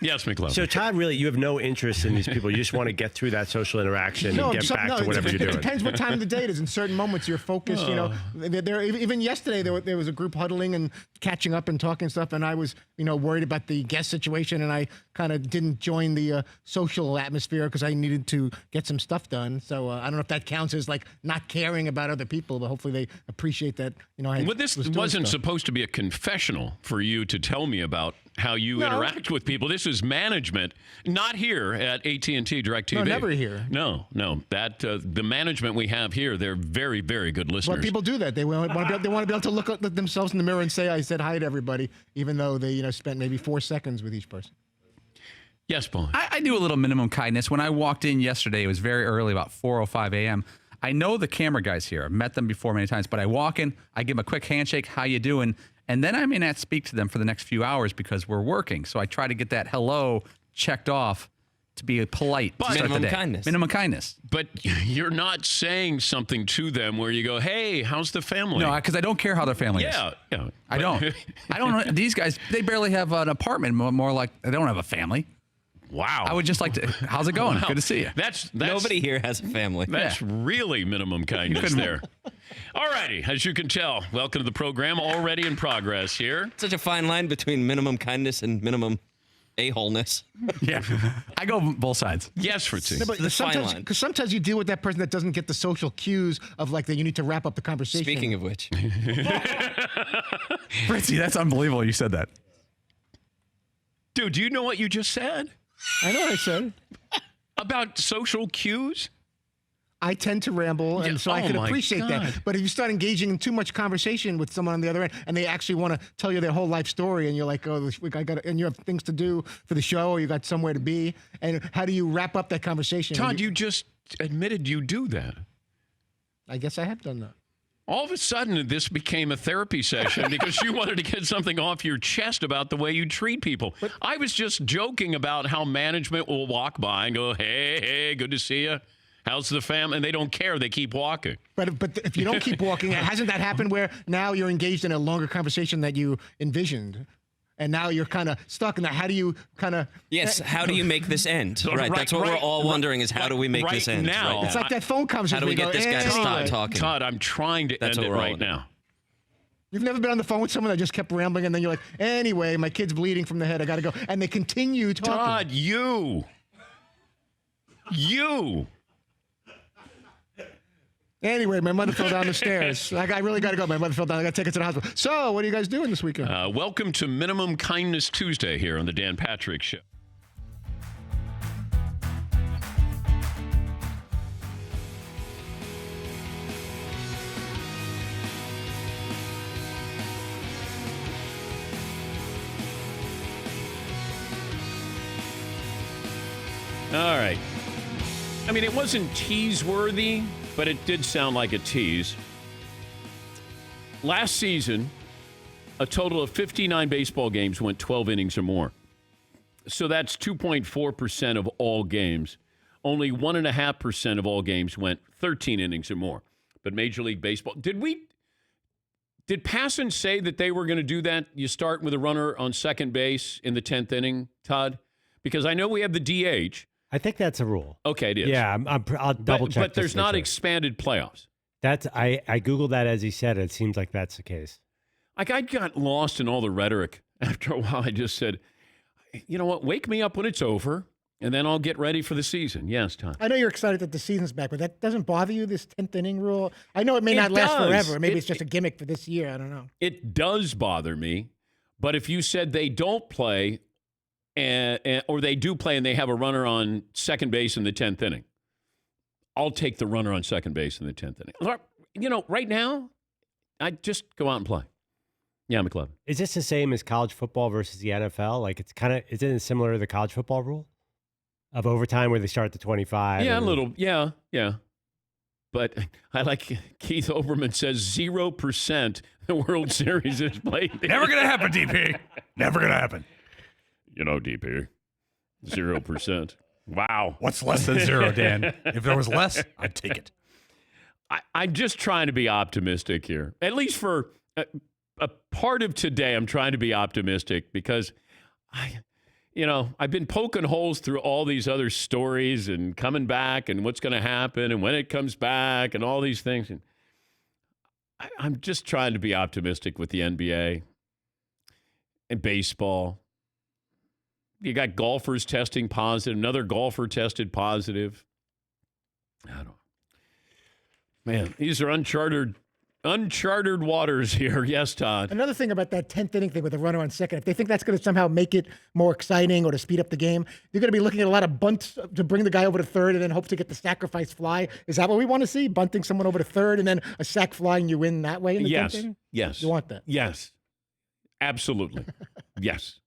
Yes, McLovin. So, Todd, really, you have no interest in these people. You just want to get through that social interaction and get back to whatever you're doing. It depends what time of the day it is. In certain moments, you're focused. Even yesterday, there was a group huddling and catching up and talking stuff, and I was, worried about the guest situation, and I kind of didn't join the social atmosphere because I needed to get some stuff done. So I don't know if that counts as like not caring about other people, but hopefully they appreciate that. Well, this wasn't supposed to be a confessional for you to tell me about how you interact with people. This is management, not here at AT&T DirecTV. No, never here. No. That the management we have here, they're very, very good listeners. Well, people do that. They want to be able to look at themselves in the mirror and say, "I said hi to everybody," even though they spent maybe 4 seconds with each person. Yes, Paul. I do a little minimum kindness. When I walked in yesterday, it was very early, about 4:05 a.m. I know the camera guys here. I've met them before many times, but I walk in, I give them a quick handshake, how you doing? And then I may not speak to them for the next few hours because we're working. So I try to get that hello checked off to be polite. But minimum kindness. Minimum kindness. But you're not saying something to them where you go, "Hey, how's the family?" No, because I don't care how their family is. Yeah. I don't know. These guys, they barely have an apartment. More like they don't have a family. Wow. I would just like to, how's it going? Wow. Good to see you. That's Nobody here has a family. That's really minimum kindness there. All righty. As you can tell, welcome to the program. Already in progress here. Such a fine line between minimum kindness and minimum a-holeness. Yeah. I go both sides. Yes, Fritzy. No, but because sometimes you deal with that person that doesn't get the social cues of like that you need to wrap up the conversation. Speaking of which. Fritzy, that's unbelievable you said that. Dude, do you know what you just said? I know what I said. About social cues? I tend to ramble, and so I can appreciate that. But if you start engaging in too much conversation with someone on the other end, and they actually want to tell you their whole life story, and you're like, "Oh, and you have things to do for the show, or you got somewhere to be," and how do you wrap up that conversation? Todd, you just admitted you do that. I guess I have done that. All of a sudden, this became a therapy session because you wanted to get something off your chest about the way you treat people. But I was just joking about how management will walk by and go, hey, good to see you. How's the family? And they don't care. They keep walking. But if you don't keep walking, hasn't that happened where now you're engaged in a longer conversation that you envisioned? And now you're kind of stuck in that. How do you kind of... Yes, how do you make this end? Right, that's what we're all wondering is how do we make this end? Now, right it's like that phone conversation. How do we get this guy to stop talking? Todd, I'm trying to end it right now. You've never been on the phone with someone that just kept rambling and then you're like, anyway, my kid's bleeding from the head. I got to go. And they continue talking. Todd, you. Anyway, my mother fell down the stairs. I really got to go. My mother fell down. I got to take her to the hospital. So, what are you guys doing this weekend? Welcome to Minimum Kindness Tuesday here on the Dan Patrick Show. All right. I mean, it wasn't tease-worthy, but it did sound like a tease. Last season, a total of 59 baseball games went 12 innings or more. So that's 2.4% of all games. Only 1.5% of all games went 13 innings or more. But Major League Baseball, did Passan say that they were going to do that? You start with a runner on second base in the 10th inning, Todd? Because I know we have the DH. I think that's a rule. Okay, it is. Yeah, I'll double check. But there's not expanded playoffs. I Googled that as he said it. It seems like that's the case. Like I got lost in all the rhetoric. After a while, I just said, you know what? Wake me up when it's over, and then I'll get ready for the season. Yes, Tom. I know you're excited that the season's back, but that doesn't bother you, this 10th inning rule? I know it may not last forever. Maybe it's just a gimmick for this year. I don't know. It does bother me, but if you said they don't play, or they do play and they have a runner on second base in the 10th inning, I'll take the runner on second base in the 10th inning. You know, right now, I'd just go out and play. Yeah, McLovin. Is this the same as college football versus the NFL? Like, isn't it similar to the college football rule of overtime where they start at the 25? Yeah, a little. Yeah. But I like Keith Olbermann says 0% the World Series is played. Never going to happen, DP. Never going to happen. You know, DP, 0%. Wow. What's less than 0, Dan? If there was less, I'd take it. I'm just trying to be optimistic here. At least for a part of today, I'm trying to be optimistic because I've been poking holes through all these other stories and coming back and what's going to happen and when it comes back and all these things. And I'm just trying to be optimistic with the NBA and baseball. You got golfers testing positive. Another golfer tested positive. I don't know. Man, these are uncharted waters here. Yes, Todd. Another thing about that 10th inning thing with the runner on second, if they think that's going to somehow make it more exciting or to speed up the game, they're going to be looking at a lot of bunts to bring the guy over to third and then hope to get the sacrifice fly. Is that what we want to see? Bunting someone over to third and then a sac fly and you win that way in the 10th inning? Yes. You want that? Yes. Absolutely. Yes.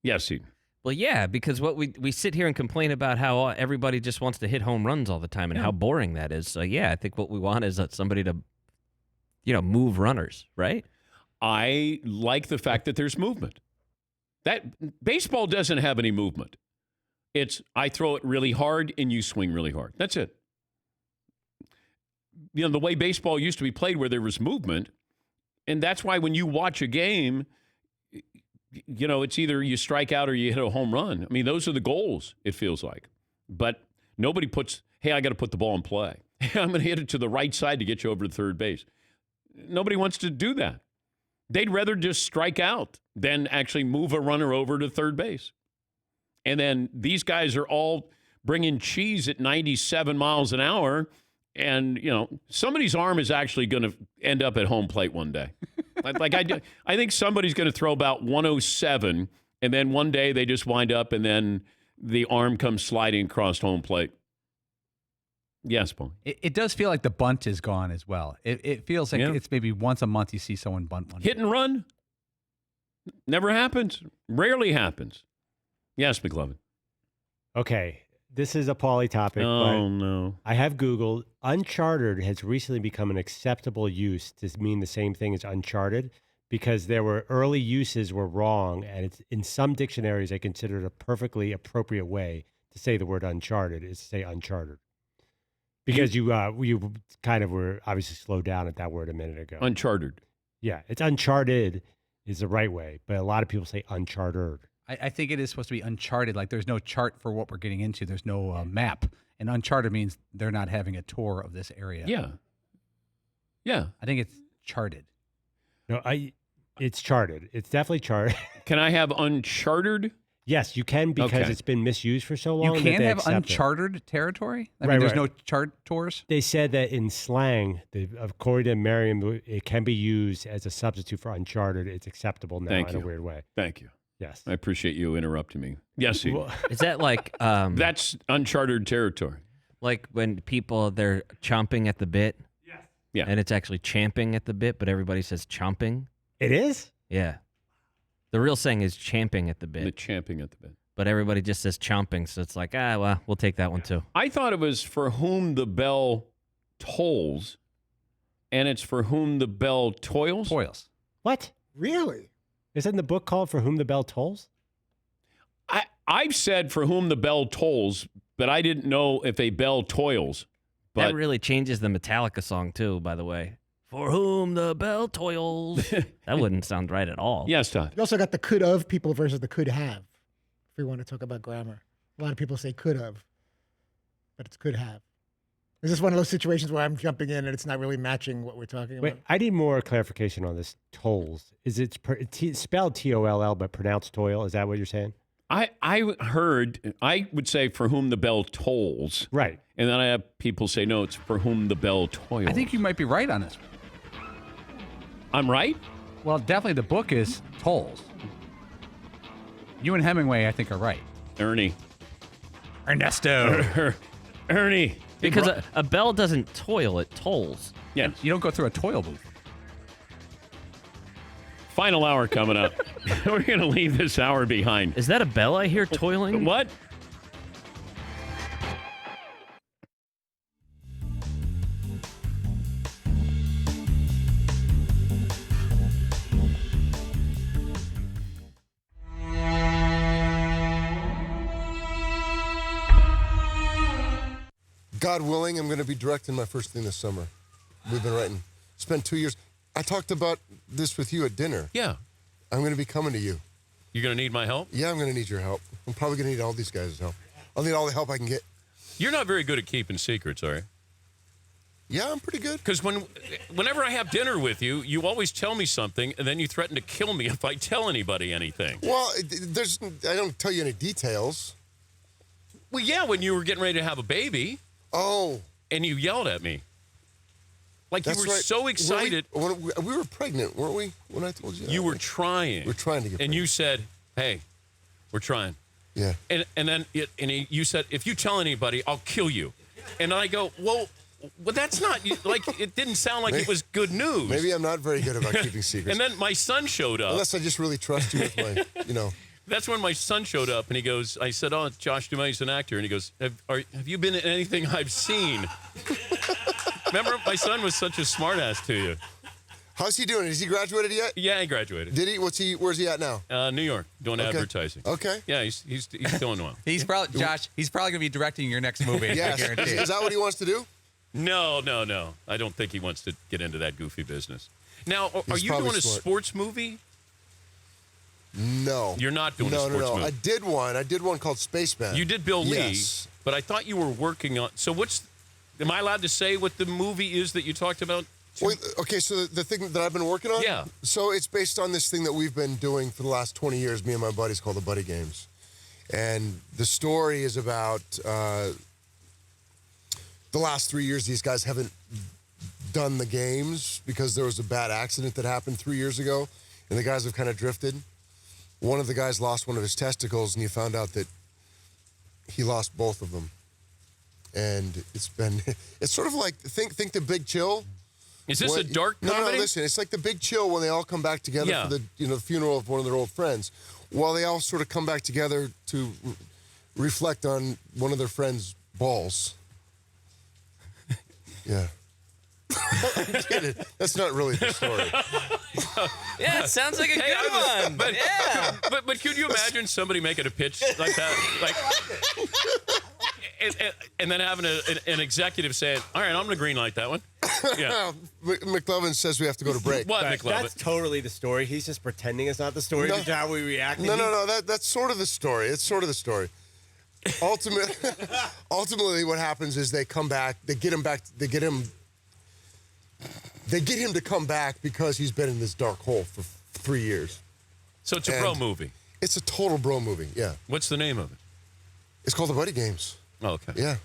Yes, Eden. Well, yeah, because what we sit here and complain about how everybody just wants to hit home runs all the time and how boring that is. So, yeah, I think what we want is somebody to, move runners, right? I like the fact that there's movement. That baseball doesn't have any movement. It's I throw it really hard and you swing really hard. That's it. The way baseball used to be played where there was movement, and that's why when you watch a game, it's either you strike out or you hit a home run. I mean, those are the goals, it feels like. But nobody hey, I got to put the ball in play. I'm going to hit it to the right side to get you over to third base. Nobody wants to do that. They'd rather just strike out than actually move a runner over to third base. And then these guys are all bringing cheese at 97 miles an hour. And, somebody's arm is actually going to end up at home plate one day. I think somebody's going to throw about 107, and then one day they just wind up, and then the arm comes sliding across home plate. Yes, Paul. It does feel like the bunt is gone as well. It feels like it's maybe once a month you see someone bunt one. Hit and run? Never happens. Rarely happens. Yes, McLovin. Okay. This is a Pauly topic. Oh, no. I have Googled. Uncharted has recently become an acceptable use to mean the same thing as uncharted because there were early uses were wrong. And it's in some dictionaries, I consider it a perfectly appropriate way to say the word uncharted is to say uncharted. Because you kind of were obviously slowed down at that word a minute ago. Uncharted. Yeah, it's uncharted is the right way. But a lot of people say uncharted. I think it is supposed to be uncharted. Like there's no chart for what we're getting into. There's no map. And uncharted means they're not having a tour of this area. Yeah. Yeah. I think it's charted. No, it's charted. It's definitely charted. Can I have uncharted? Yes, you can because it's been misused for so long. You can have uncharted territory? I mean, there's no chart tours? They said that in slang, according to Merriam, it can be used as a substitute for uncharted. It's acceptable now in a weird way. Thank you. Yes. I appreciate you interrupting me. Yes, is that like... that's uncharted territory. Like when people, they're chomping at the bit? Yes. Yeah. And it's actually champing at the bit, but everybody says chomping? It is? Yeah. The real saying is champing at the bit. The champing at the bit. But everybody just says chomping, so it's like, well, we'll take that one too. I thought it was for whom the bell tolls, and it's for whom the bell toils. Toils. What? Really? Isn't the book called For Whom the Bell Tolls? I've said for whom the bell tolls, but I didn't know if a bell toils. But that really changes the Metallica song too, by the way. For whom the bell toils. That wouldn't sound right at all. Yes, Todd. You also got the could of people versus the could have, if we want to talk about grammar. A lot of people say could have, but it's could have. Is this one of those situations where I'm jumping in and it's not really matching what we're talking about? Wait, I need more clarification on this tolls. Is it spelled T-O-L-L but pronounced toil? Is that what you're saying? I heard, I would say for whom the bell tolls. Right. And then I have people say, no, it's for whom the bell toils. I think you might be right on this. I'm right? Well, definitely the book is tolls. You and Hemingway, I think, are right. Ernie. Ernesto. Ernie. Because a bell doesn't toil, it tolls. Yeah. You don't go through a toil booth. Final hour coming up. We're going to leave this hour behind. Is that a bell I hear toiling? What? God willing, I'm going to be directing my first thing this summer. We've been writing. Spent 2 years. I talked about this with you at dinner. Yeah. I'm going to be coming to you. You're going to need my help? Yeah, I'm going to need your help. I'm probably going to need all these guys' help. I'll need all the help I can get. You're not very good at keeping secrets, are you? Yeah, I'm pretty good. Because whenever I have dinner with you, you always tell me something, and then you threaten to kill me if I tell anybody anything. Well, I don't tell you any details. Well, yeah, when you were getting ready to have a baby. Oh. And you yelled at me. Like you were so excited. We were pregnant, weren't we, when I told you that? You were trying. We're trying to get pregnant. And you said, hey, we're trying. Yeah. And then you said, if you tell anybody, I'll kill you. And I go, well, that's not, like, it didn't sound like it was good news. Maybe I'm not very good about keeping secrets. And then my son showed up. Unless I just really trust you with my, That's when my son showed up, and he goes, I said, oh, Josh Dumay's an actor. And he goes, have you been in anything I've seen? Remember, my son was such a smartass to you. How's he doing? Has he graduated yet? Yeah, he graduated. Did he? Where's he at now? New York, doing advertising. Okay. Yeah, he's doing well. He's probably, Josh, he's probably going to be directing your next movie. Yes. I guarantee. Is that what he wants to do? No. I don't think he wants to get into that goofy business. Now, are He's you probably doing a smart. sports movie? No. You're not doing a sports movie. I did one called Spaceman. You did Bill Lee, Yes. but I thought you were working on. So am I allowed to say what the movie is that you talked about? Wait, okay, so the thing that I've been working on? Yeah. So it's based on this thing that we've been doing for the last 20 years, me and my buddies, called the Buddy Games. And the story is about the last 3 years, these guys haven't done the games because there was a bad accident that happened 3 years ago, and the guys have kind of drifted. One of the guys lost one of his testicles, and you found out that he lost both of them. And it's sort of like, think The Big Chill. Is this a dark comedy? No, listen, it's like The Big Chill when they all come back together for the funeral of one of their old friends. Well, they all sort of come back together to reflect on one of their friends' balls. Yeah. I'm kidding. That's not really the story. Yeah, it sounds like a good one. But, yeah. But could you imagine somebody making a pitch like that? Like, and then having an executive saying, all right, I'm going to greenlight that one. Yeah. McLovin says we have to go to break. What, McLovin? That's totally the story. He's just pretending it's not the story. No. That's how we react. No. That's sort of the story. It's sort of the story. Ultimately, what happens is they come back. They get him back. They get him to come back because he's been in this dark hole for 3 years. So it's a bro movie. It's a total bro movie. Yeah. What's the name of it? It's called The Buddy Games. Oh, okay. Yeah.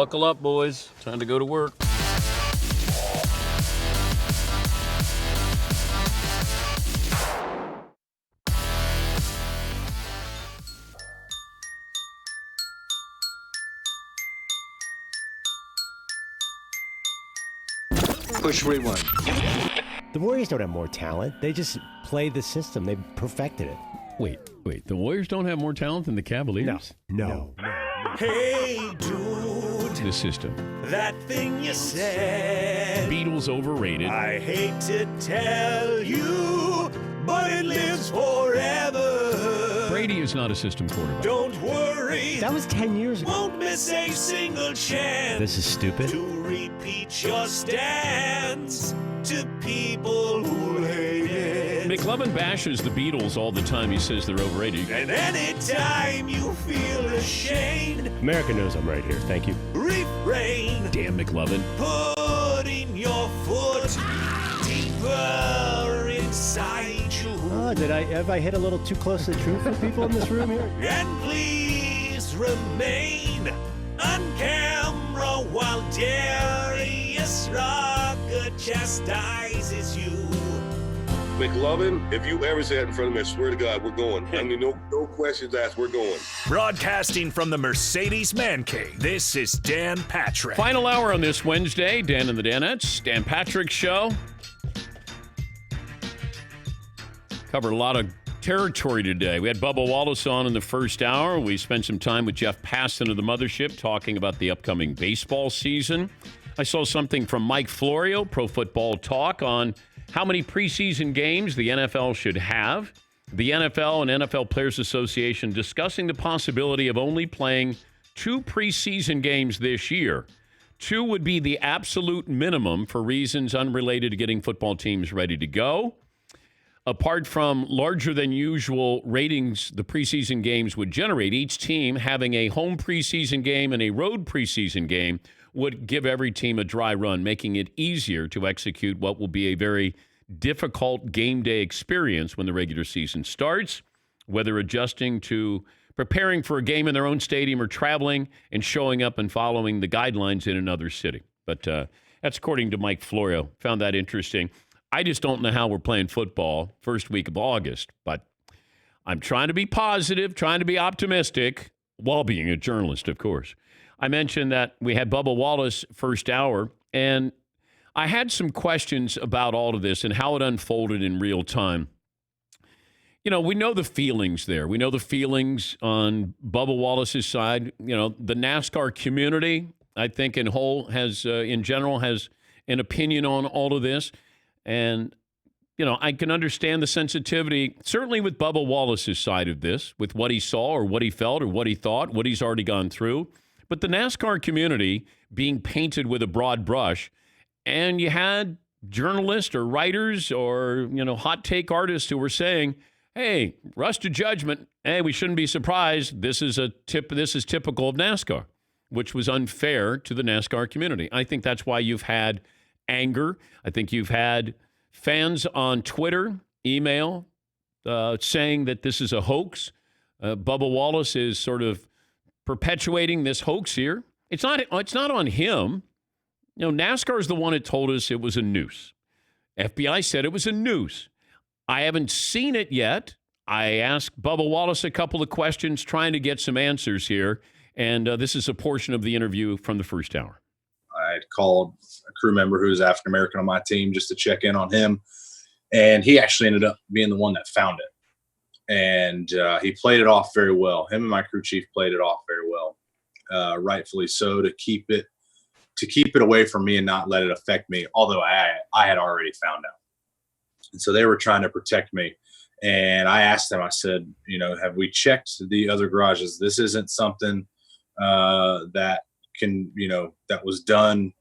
buckle up, boys. Time to go to work. Push rewind. The Warriors don't have more talent. They just play the system. They perfected it. Wait. The Warriors don't have more talent than the Cavaliers? No. Hey, dude. The system. That thing you said. Beatles overrated. I hate to tell you, but it lives forever. Brady is not a system quarterback. Don't worry. That was 10 years ago. Won't miss a single chance. This is stupid. To repeat your stance to people who hate it. McLovin bashes the Beatles all the time. He says they're overrated. And anytime you feel ashamed, America knows I'm right here. Thank you. refrain. Damn McLovin. Putting your foot deeper inside you. Oh, have I hit a little too close to the truth for people in this room here? And please remain on camera while Darius Rucker chastises you. McLovin, if you ever say that in front of me, I swear to God, we're going. I mean, no questions asked, we're going. Broadcasting from the Mercedes Man Cave, this is Dan Patrick. Final hour on this Wednesday, Dan and the Danettes, Dan Patrick Show. Covered a lot of territory today. We had Bubba Wallace on in the first hour. We spent some time with Jeff Passan of the Mothership talking about the upcoming baseball season. I saw something from Mike Florio, Pro Football Talk, on how many preseason games the NFL should have. The NFL and NFL Players Association discussing the possibility of only playing 2 preseason games this year. 2 would be the absolute minimum for reasons unrelated to getting football teams ready to go. Apart from larger than usual ratings the preseason games would generate, each team having a home preseason game and a road preseason game would give every team a dry run, making it easier to execute what will be a very difficult game day experience when the regular season starts, whether adjusting to preparing for a game in their own stadium or traveling and showing up and following the guidelines in another city. But that's according to Mike Florio. Found that interesting. I just don't know how we're playing football first week of August, but I'm trying to be positive, trying to be optimistic, while being a journalist, of course. I mentioned that we had Bubba Wallace first hour, and I had some questions about all of this and how it unfolded in real time. You know, we know the feelings there. We know the feelings on Bubba Wallace's side. You know, the NASCAR community, I think in general has an opinion on all of this. And, you know, I can understand the sensitivity, certainly with Bubba Wallace's side of this, with what he saw or what he felt or what he thought, what he's already gone through. But the NASCAR community being painted with a broad brush, and you had journalists or writers or, you know, hot take artists who were saying, hey, rush to judgment. Hey, we shouldn't be surprised. This is typical of NASCAR, which was unfair to the NASCAR community. I think that's why you've had anger. I think you've had fans on Twitter, email, saying that this is a hoax. Bubba Wallace is sort of perpetuating this hoax here. It's not on him. You know, NASCAR is the one that told us it was a noose. FBI said it was a noose. I haven't seen it yet. I asked Bubba Wallace a couple of questions trying to get some answers here, and this is a portion of the interview from the first hour. I had called a crew member who was African American on my team just to check in on him, and he actually ended up being the one that found it. And he played it off very well. Him and my crew chief played it off very well, rightfully so, to keep it away from me and not let it affect me. Although I had already found out, and so they were trying to protect me. And I asked them. I said, you know, have we checked the other garages? This isn't something that can, you know, that was done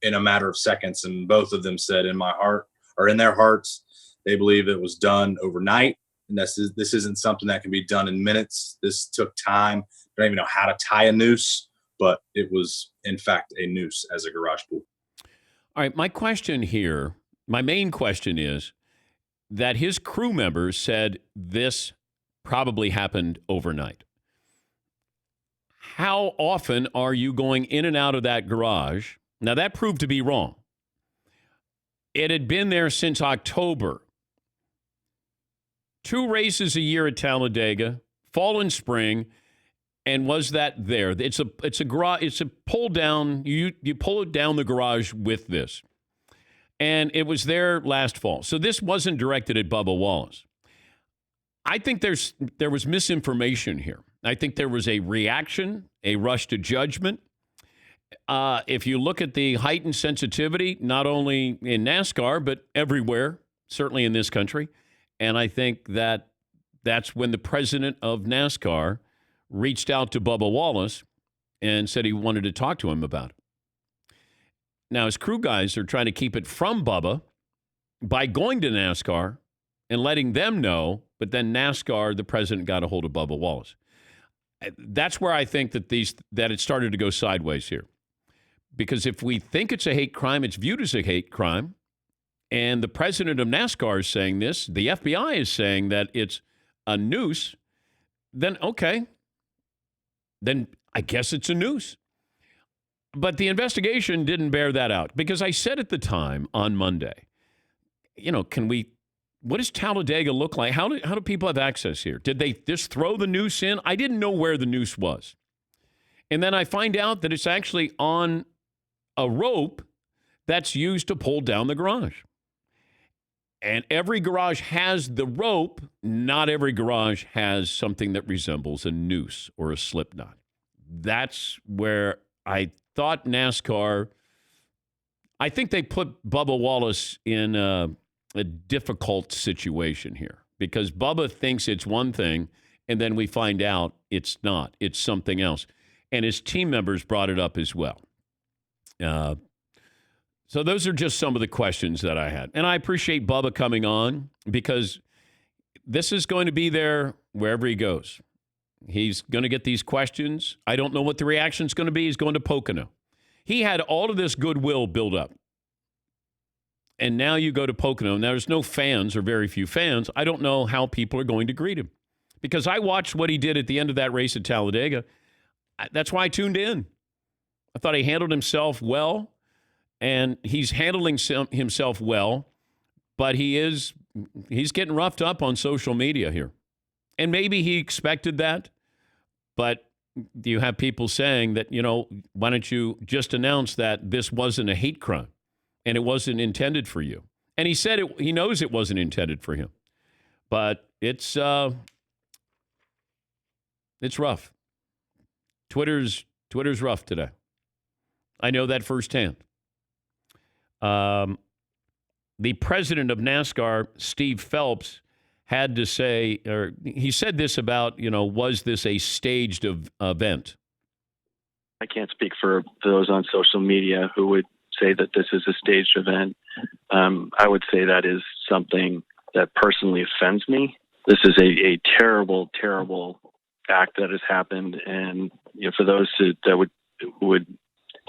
in a matter of seconds. And both of them said, in my heart, or in their hearts, they believe it was done overnight. And this isn't something that can be done in minutes. This took time. I don't even know how to tie a noose, but it was, in fact, a noose as a garage pool. All right, my question here, my main question is that his crew members said this probably happened overnight. how often are you going in and out of that garage? Now, that proved to be wrong. It had been there since October. 2 races a year at Talladega, fall and spring, and was that there? It's a garage. It's a pull down. You pull it down the garage with this, and it was there last fall. So this wasn't directed at Bubba Wallace. I think there was misinformation here. I think there was a reaction, a rush to judgment. If you look at the heightened sensitivity, not only in NASCAR, but everywhere, certainly in this country, and I think that's when the president of NASCAR reached out to Bubba Wallace and said he wanted to talk to him about it. Now, his crew guys are trying to keep it from Bubba by going to NASCAR and letting them know, but then NASCAR, the president, got a hold of Bubba Wallace. That's where I think that it started to go sideways here. Because if we think it's a hate crime, it's viewed as a hate crime. And the president of NASCAR is saying this. The FBI is saying that it's a noose. Then, okay. Then I guess it's a noose. But the investigation didn't bear that out. Because I said at the time on Monday, what does Talladega look like? How do people have access here? Did they just throw the noose in? I didn't know where the noose was. And then I find out that it's actually on a rope that's used to pull down the garage. And every garage has the rope. Not every garage has something that resembles a noose or a slip knot. That's where I thought NASCAR, I think they put Bubba Wallace in a difficult situation here because Bubba thinks it's one thing, and then we find out it's not. It's something else. And his team members brought it up as well. So those are just some of the questions that I had. And I appreciate Bubba coming on because this is going to be there wherever he goes. He's going to get these questions. I don't know what the reaction is going to be. He's going to Pocono. He had all of this goodwill build up. And now you go to Pocono. Now there's no fans or very few fans. I don't know how people are going to greet him. Because I watched what he did at the end of that race at Talladega. That's why I tuned in. I thought he handled himself well. And he's handling himself well, but he's getting roughed up on social media here. And maybe he expected that, but you have people saying that, why don't you just announce that this wasn't a hate crime and it wasn't intended for you? And he said he knows it wasn't intended for him, but it's rough. Twitter's rough today. I know that firsthand. The president of NASCAR, Steve Phelps, had to say, or he said this about, was this a staged event? I can't speak for those on social media who would say that this is a staged event. I would say that is something that personally offends me. This is a terrible, terrible act that has happened. And for those who would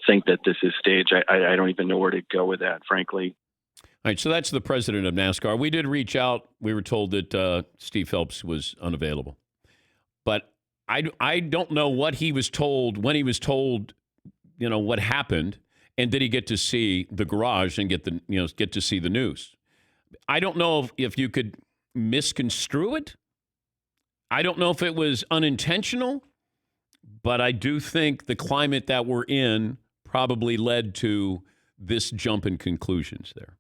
think that this is staged, I don't even know where to go with that, frankly. All right, so that's the president of NASCAR. We did reach out. We were told that Steve Phelps was unavailable. But I don't know what he was told, when he was told, what happened, and did he get to see the garage and get to see the news. I don't know if you could misconstrue it. I don't know if it was unintentional, but I do think the climate that we're in probably led to this jump in conclusions there.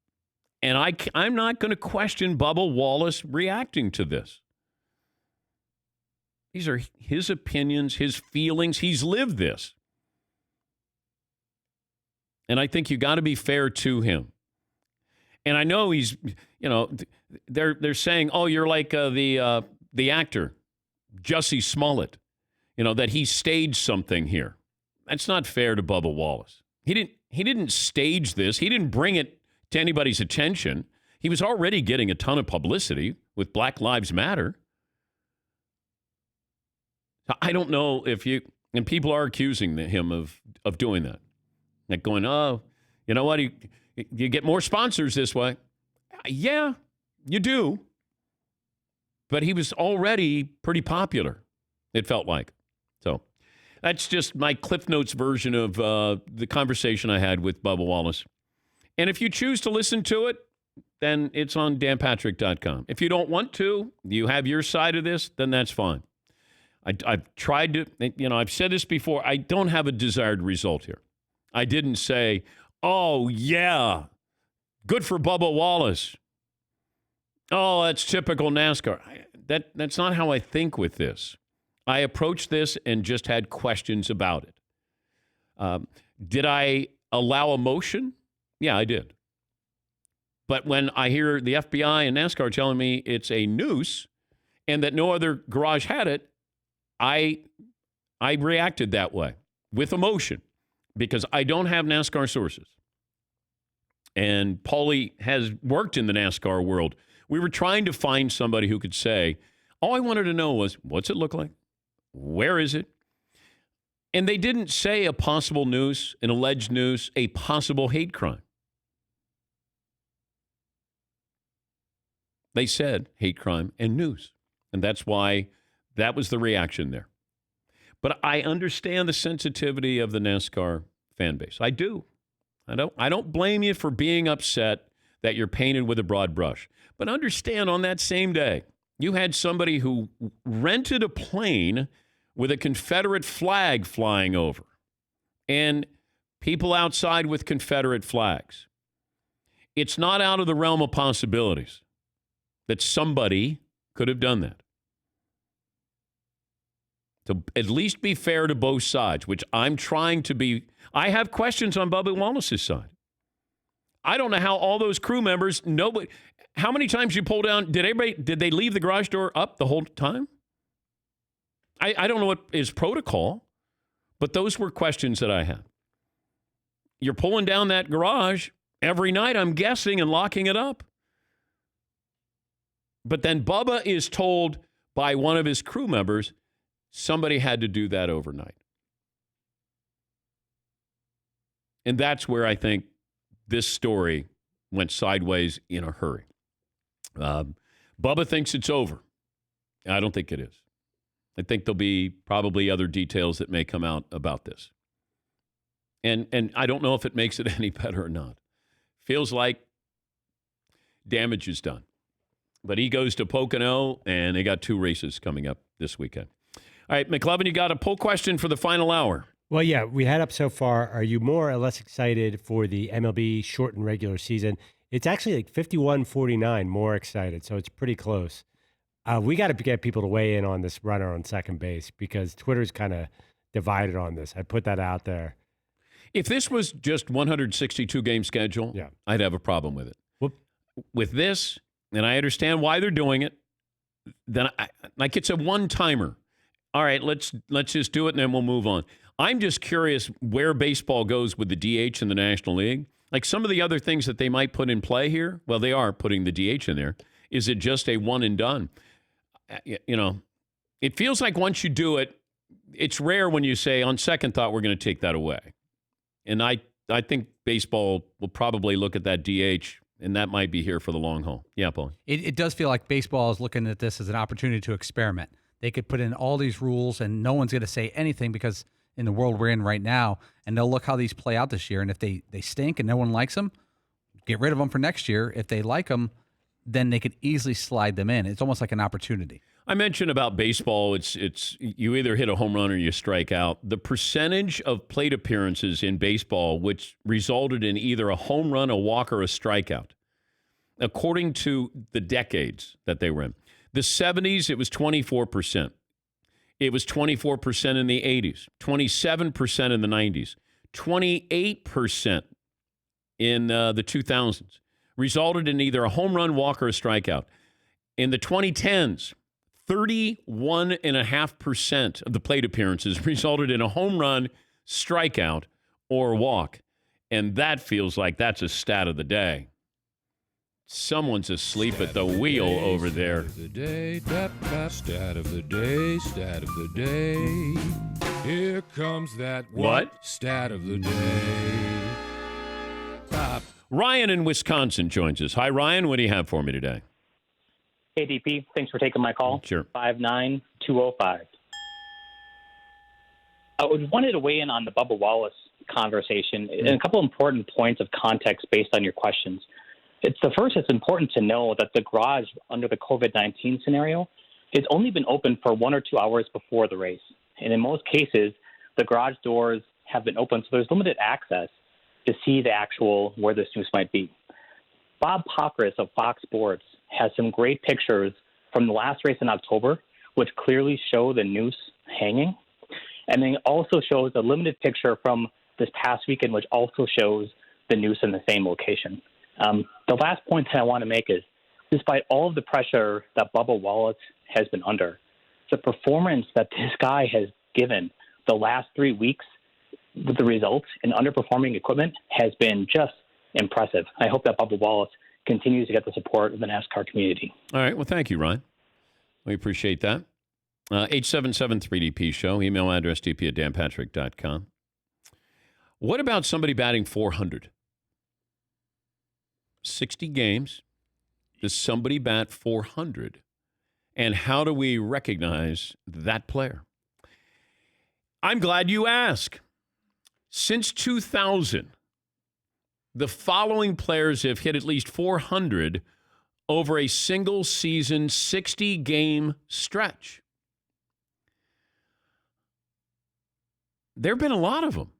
And I'm not going to question Bubba Wallace reacting to this. These are his opinions, his feelings. He's lived this. And I think you got to be fair to him. And I know he's, they're saying, oh, you're like the actor, Jussie Smollett, that he staged something here. That's not fair to Bubba Wallace. He didn't stage this. He didn't bring it to anybody's attention. He was already getting a ton of publicity with Black Lives Matter. I don't know and people are accusing him of doing that. Like going, oh, you know what? You get more sponsors this way. Yeah, you do. But he was already pretty popular, it felt like. So That's just my Cliff Notes version of the conversation I had with Bubba Wallace. And if you choose to listen to it, then it's on danpatrick.com. If you don't want to, you have your side of this, then that's fine. I've tried to, I've said this before, I don't have a desired result here. I didn't say, oh, yeah, good for Bubba Wallace. Oh, that's typical NASCAR. That's not how I think with this. I approached this and just had questions about it. Did I allow emotion? Yeah, I did. But when I hear the FBI and NASCAR telling me it's a noose and that no other garage had it, I reacted that way with emotion because I don't have NASCAR sources. And Paulie has worked in the NASCAR world. We were trying to find somebody who could say, all I wanted to know was, what's it look like? Where is it? And they didn't say a possible noose, an alleged noose, a possible hate crime. They said hate crime and noose. And that's why that was the reaction there. But I understand the sensitivity of the NASCAR fan base. I do. I don't blame you for being upset that you're painted with a broad brush. But understand on that same day, you had somebody who rented a plane with a Confederate flag flying over and people outside with Confederate flags. It's not out of the realm of possibilities that somebody could have done that. To at least be fair to both sides, which I'm trying to be. I have questions on Bubba Wallace's side. I don't know how all those crew members, nobody, how many times you pull down, did they leave the garage door up the whole time? I don't know what is protocol, but those were questions that I had. You're pulling down that garage every night, I'm guessing, and locking it up. But then Bubba is told by one of his crew members, somebody had to do that overnight. And that's where I think this story went sideways in a hurry. Bubba thinks it's over. I don't think it is. I think there'll be probably other details that may come out about this. And I don't know if it makes it any better or not. Feels like damage is done. But he goes to Pocono, and they got 2 races coming up this weekend. All right, McLovin, you got a poll question for the final hour. Well, yeah, we had up so far. Are you more or less excited for the MLB shortened regular season? It's actually like 51-49 more excited, so it's pretty close. We got to get people to weigh in on this runner on second base because Twitter's kind of divided on this. I put that out there. If this was just 162-game schedule, I'd have a problem with it. With this, and I understand why they're doing it, then like it's a one-timer. All right, let's just do it, and then we'll move on. I'm just curious where baseball goes with the DH in the National League. Like some of the other things that they might put in play here, well, they are putting the DH in there. Is it just a one and done? It feels like once you do it, it's rare when you say, on second thought, we're going to take that away. And I think baseball will probably look at that DH, and that might be here for the long haul. Yeah, Paul. It does feel like baseball is looking at this as an opportunity to experiment. They could put in all these rules, and no one's going to say anything because in the world we're in right now, and they'll look how these play out this year. And if they stink and no one likes them, get rid of them for next year. If they like them, then they could easily slide them in. It's almost like an opportunity. I mentioned about baseball, it's you either hit a home run or you strike out. The percentage of plate appearances in baseball, which resulted in either a home run, a walk, or a strikeout, according to the decades that they were in. The 70s, it was 24%. It was 24% in the 80s, 27% in the 90s, 28% in the 2000s. Resulted in either a home run, walk, or a strikeout. In the 2010s, 31.5% of the plate appearances resulted in a home run, strikeout, or walk. And that feels like that's a stat of the day. Someone's asleep at the wheel over there. Stat of the day, stat of the day, stat of the day. Here comes that what? Stat of the day. Ryan in Wisconsin joins us. Hi, Ryan. What do you have for me today? Hey, DP. Thanks for taking my call. Sure. 59205. I wanted to weigh in on the Bubba Wallace conversation and a couple important points of context based on your questions. It's important to know that the garage under the COVID-19 scenario has only been open for 1 or 2 hours before the race. And in most cases, the garage doors have been open, so there's limited access to see the actual where this noose might be. Bob Pockris of Fox Sports has some great pictures from the last race in October, which clearly show the noose hanging. And then also shows a limited picture from this past weekend, which also shows the noose in the same location. The last point that I want to make is, despite all of the pressure that Bubba Wallace has been under, the performance that this guy has given the last 3 weeks with the results in underperforming equipment has been just impressive. I hope that Bubba Wallace continues to get the support of the NASCAR community. All right. Well, thank you, Ryan. We appreciate that. 877-3DP show. Email address dp@danpatrick.com. What about somebody batting 400? 60 games. Does somebody bat 400? And how do we recognize that player? I'm glad you asked. Since 2000, the following players have hit at least 400 over a single season 60-game stretch. There have been a lot of them.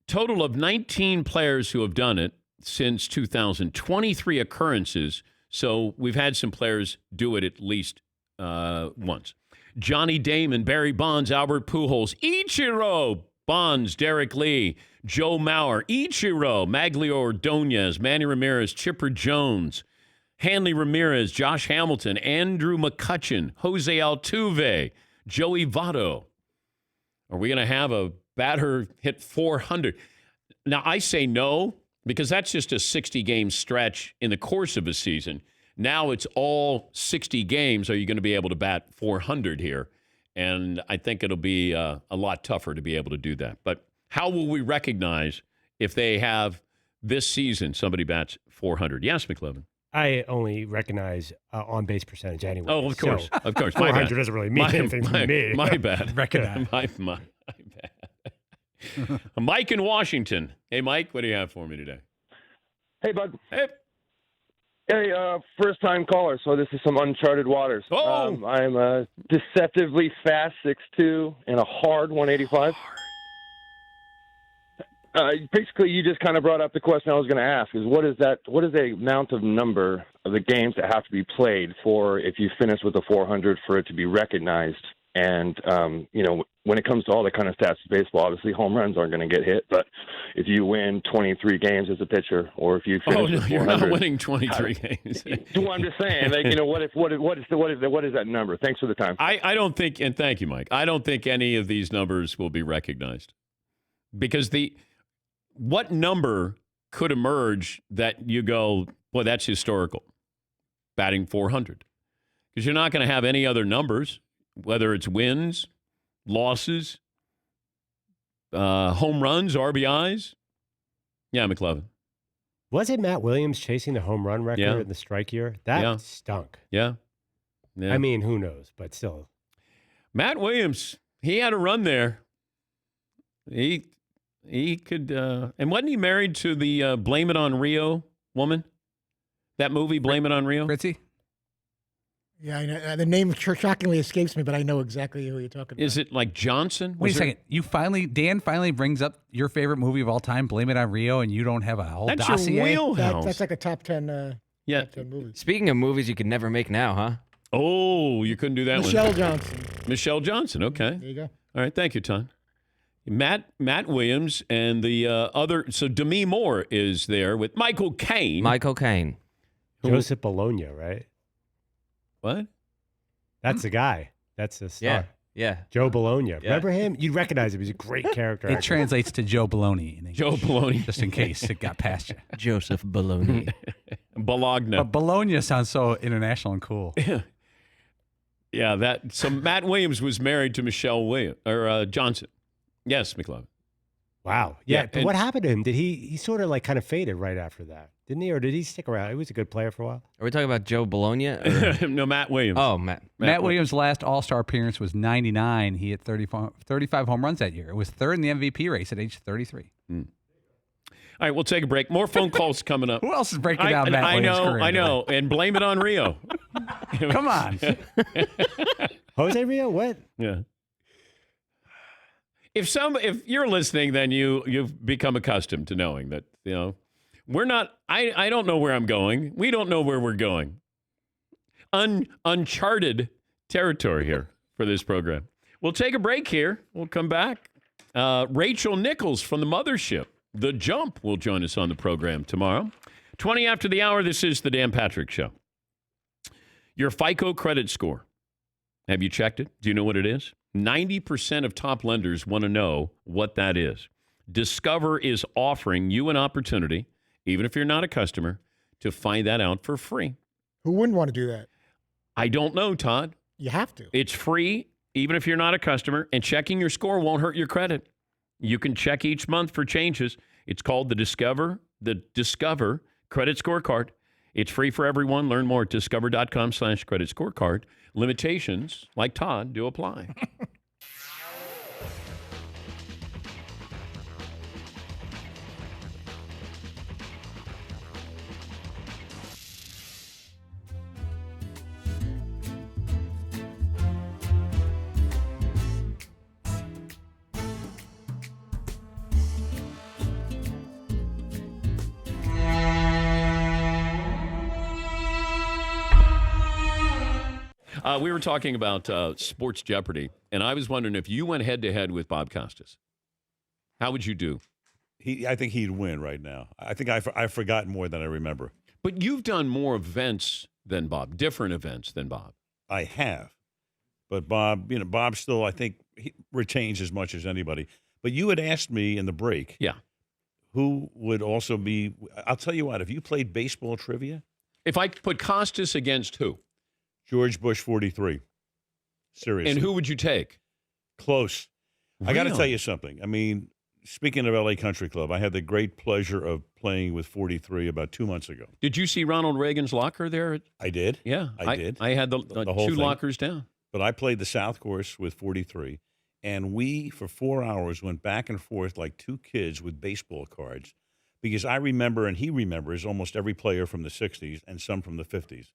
Total of 19 players who have done it since 2000, 23 occurrences. So we've had some players do it at least once. Johnny Damon, Barry Bonds, Albert Pujols, Ichiro Bonds, Derek Lee, Joe Mauer, Ichiro, Maglio Ordonez, Manny Ramirez, Chipper Jones, Hanley Ramirez, Josh Hamilton, Andrew McCutchen, Jose Altuve, Joey Votto. Are we going to have a batter hit 400? Now, I say no, because that's just a 60-game stretch in the course of a season. Now it's all 60 games. Are you going to be able to bat 400 here? And I think it'll be a lot tougher to be able to do that. But how will we recognize if they have this season somebody bats 400? Yes, McLevin. I only recognize on-base percentage anyway. Oh, of course. So of course. 400 doesn't really mean anything to me. My bad. Recognize. My bad. Mike in Washington. Hey, Mike, what do you have for me today? Hey, bud. Hey. Hey, first-time caller, so this is some uncharted waters. Oh! I'm a deceptively fast 6'2" and a hard 185. Basically, you just kind of brought up the question I was going to ask: is what is the amount of number of the games that have to be played for if you finish with a 400 for it to be recognized? And when it comes to all the kind of stats of baseball, obviously home runs aren't going to get hit. But if you win 23 games as a pitcher, or if you finish with 400, you're not winning 23 games. I'm just saying, what is that number? Thanks for the time. I don't think, and thank you, Mike. I don't think any of these numbers will be recognized because what number could emerge that you go, boy, that's historical, batting 400, because you're not going to have any other numbers. Whether it's wins, losses, home runs, RBIs. Yeah, McLevin. Was it Matt Williams chasing the home run record in the strike year? That stunk. Yeah. I mean, who knows, but still. Matt Williams, he had a run there. He could, and wasn't he married to the Blame It on Rio woman? That movie, Blame It on Rio? Fritzy? Yeah, I know. The name shockingly escapes me, but I know exactly who you're talking about. Is it like Johnson? Wait a second. Dan finally brings up your favorite movie of all time, Blame It on Rio, and you don't have a whole dossier? Your wheelhouse. That's like a top 10 top 10 movie. Speaking of movies you could never make now, huh? Oh, you couldn't do that Michelle one. Johnson. Michelle Johnson, okay. There you go. All right, thank you, Ton. Matt Williams and the other, so Demi Moore is there with Michael Caine. Michael Caine. Joseph Bologna, right? What? That's the guy. That's the star. Yeah. Joe Bologna. Remember him? You'd recognize him. He's a great character. It translates to Joe Bologna. In English, Joe Bologna. Just in case it got past you. Joseph Bologna. Bologna. But Bologna sounds so international and cool. Yeah, so Matt Williams was married to Michelle Johnson. Yes, McLovin. Wow. Yeah. But what happened to him? Did he sort of like kind of faded right after that, didn't he? Or did he stick around? He was a good player for a while. Are we talking about Joe Bologna? No, Matt Williams. Oh, Matt Williams' last All-Star appearance was 99. He hit 35 home runs that year. It was third in the MVP race at age 33. All right, we'll take a break. More phone calls coming up. Who else is breaking down Matt Williams' career? I know. And blame it on Rio. Come on. Jose Rio, what? Yeah. If you're listening, then you've become accustomed to knowing that, we're not, I don't know where I'm going. We don't know where we're going. Uncharted territory here for this program. We'll take a break here. We'll come back. Rachel Nichols from the Mothership, The Jump, will join us on the program tomorrow. 20 after the hour, this is the Dan Patrick Show. Your FICO credit score. Have you checked it? Do you know what it is? 90% of top lenders want to know what that is. Discover is offering you an opportunity, even if you're not a customer, to find that out for free. Who wouldn't want to do that? I don't know, Todd. You have to. It's free, even if you're not a customer, and checking your score won't hurt your credit. You can check each month for changes. It's called the Discover Credit Scorecard. It's free for everyone. Learn more at discover.com/credit scorecard. Limitations, like Todd, do apply. We were talking about Sports Jeopardy, and I was wondering if you went head-to-head with Bob Costas, how would you do? I think he'd win right now. I think I've forgotten more than I remember. But you've done more events than Bob, different events than Bob. I have. But Bob, Bob still, I think, he retains as much as anybody. But you had asked me in the break. Yeah. Who would also be, I'll tell you what, have you played baseball trivia? If I put Costas against who? George Bush 43. Seriously. And who would you take? Close. Really? I got to tell you something. I mean, speaking of LA Country Club, I had the great pleasure of playing with 43 about 2 months ago. Did you see Ronald Reagan's locker there? I did. Yeah. I did. I had the whole two thing. lockers down. But I played the South Course with 43, and we, for 4 hours, went back and forth like two kids with baseball cards, because I remember, and he remembers, almost every player from the 60s and some from the 50s.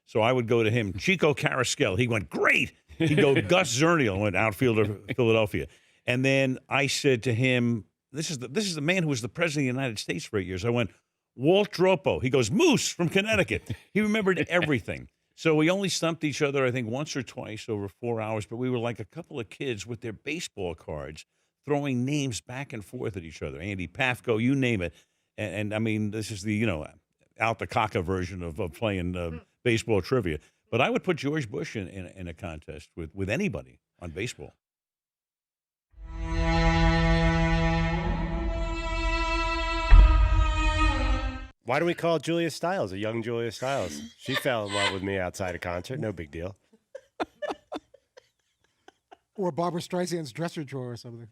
So I would go to him, Chico Carrasquel. He went, great. He'd go, Gus Zernial, went outfielder, Philadelphia. And then I said to him, this is the man who was the president of the United States for 8 years. I went, Walt Dropo. He goes, Moose from Connecticut. He remembered everything. So we only stumped each other, I think, once or twice over 4 hours, but we were like a couple of kids with their baseball cards throwing names back and forth at each other. Andy Pafko, you name it. And I mean, this is the, out the caca version of playing baseball trivia. But I would put George Bush in a contest with anybody on baseball. Why do we call Julia Stiles a young Julia Stiles? She fell in love with me outside a concert. No big deal. Or Barbara Streisand's dresser drawer or something.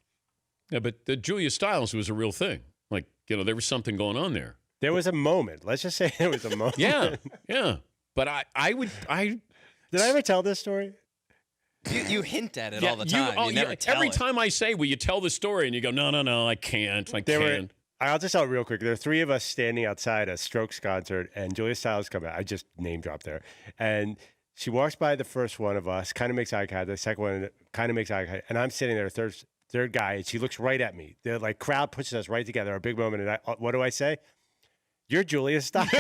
Yeah, but the Julia Stiles was a real thing. Like, there was something going on there. There was a moment. Let's just say there was a moment. Yeah. But I Did I ever tell this story? You hint at it all the time. You never tell every it. time I say, will you tell the story? And you go, no, I can't. I'll just tell it real quick. There are three of us standing outside a Strokes concert, and Julia Stiles come out. I just name dropped there. And she walks by the first one of us, kind of makes eye contact. The second one kind of makes eye contact. And I'm sitting there, third guy, and she looks right at me. The crowd pushes us right together, a big moment. And what do I say? You're Julia Stiles.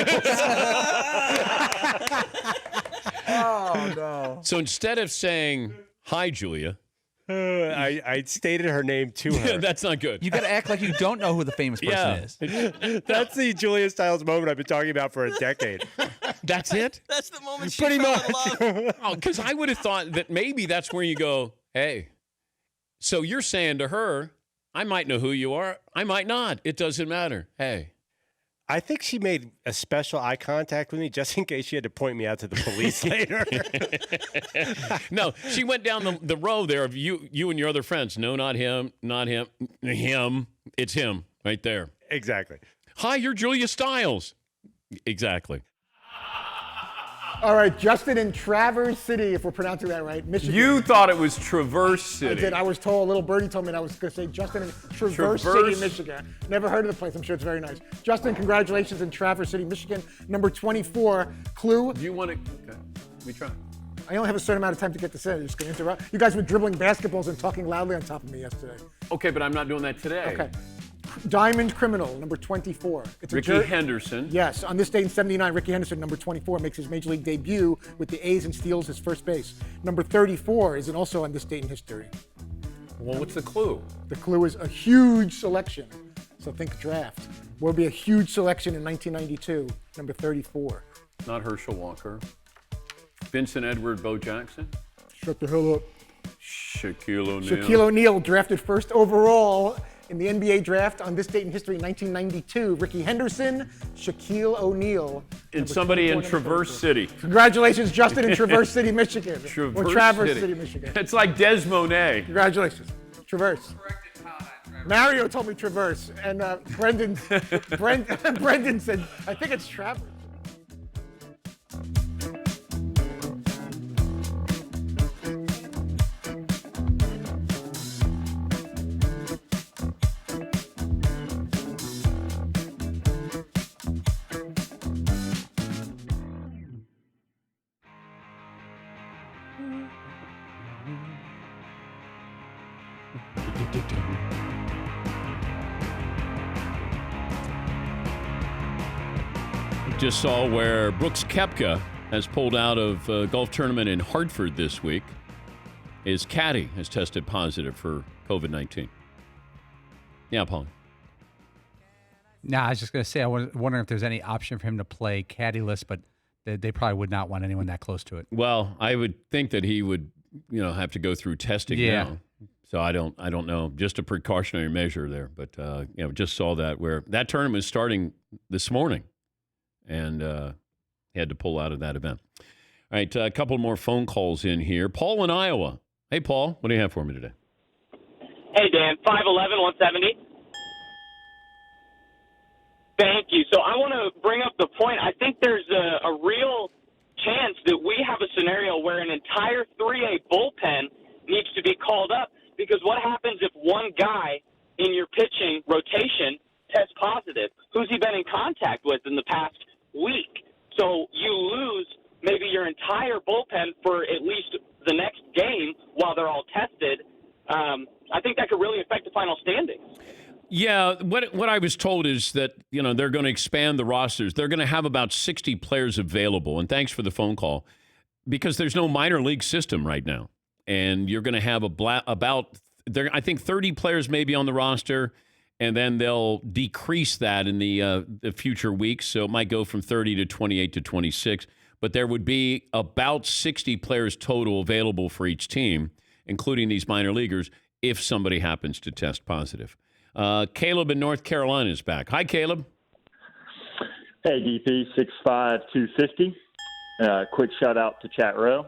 Oh, no. So instead of saying, hi, Julia. I stated her name to her. That's not good. You got to act like you don't know who the famous person is. That's the Julia Stiles moment I've been talking about for a decade. That's it? That's the moment she Pretty fell much. in love. Oh, because I would have thought that maybe that's where you go, hey. So you're saying to her, I might know who you are. I might not. It doesn't matter. Hey. I think she made a special eye contact with me just in case she had to point me out to the police later. No, she went down the row there of you and your other friends. No, not him, not him, him. It's him right there. Exactly. Hi, you're Julia Stiles. Exactly. All right, Justin in Traverse City, if we're pronouncing that right, Michigan. You thought it was Traverse City. I did. I was told, a little birdie told me that I was going to say Justin in Traverse City, Michigan. Never heard of the place. I'm sure it's very nice. Justin, congratulations in Traverse City, Michigan. Number 24, Clue. Do you want to? Okay. Let me try. I only have a certain amount of time to get this in. I'm just going to interrupt. You guys were dribbling basketballs and talking loudly on top of me yesterday. Okay, but I'm not doing that today. Okay. Diamond Criminal, number 24. It's Ricky Henderson. Yes, on this day in 79, Ricky Henderson, number 24, makes his Major League debut with the A's and steals his first base. Number 34 is also on this date in history. Well, what's the clue? The clue is a huge selection. So think draft. Will be a huge selection in 1992, number 34. Not Herschel Walker. Vincent Edward Bo Jackson. Shut the hell up. Shaquille O'Neal. Shaquille O'Neal drafted first overall in the NBA draft on this date in history, 1992. Ricky Henderson, Shaquille O'Neal. And somebody in Traverse City. Congratulations, Justin in Traverse City, Michigan. Traverse City, Michigan. It's like Des Monet. Congratulations. Traverse. Mario told me Traverse, and Brendan said, I think it's Traverse. Just saw where Brooks Koepka has pulled out of a golf tournament in Hartford this week. His caddy has tested positive for COVID-19. Yeah, Paul. Nah, I was just going to say, I was wondering if there's any option for him to play caddyless, but they probably would not want anyone that close to it. Well, I would think that he would, have to go through testing now. So I don't know. Just a precautionary measure there, but just saw that where that tournament is starting this morning, and he had to pull out of that event. All right, a couple more phone calls in here. Paul in Iowa. Hey, Paul, what do you have for me today? Hey, Dan, 5'11", 170. Thank you. So I want to bring up the point. I think there's a real chance that we have a scenario where an entire 3A bullpen needs to be called up, because what happens if one guy in your pitching rotation tests positive? Who's he been in contact with in the past week? So you lose maybe your entire bullpen for at least the next game while they're all tested. I think that could really affect the final standings. Yeah, what I was told is that, they're going to expand the rosters. They're going to have about 60 players available. And thanks for the phone call, because there's no minor league system right now. And you're going to have I think 30 players maybe on the roster, and then they'll decrease that in the future weeks. So it might go from 30 to 28 to 26. But there would be about 60 players total available for each team, including these minor leaguers, if somebody happens to test positive. Caleb in North Carolina is back. Hi, Caleb. Hey, DP, 6'5", 250. Quick shout out to Chat Row.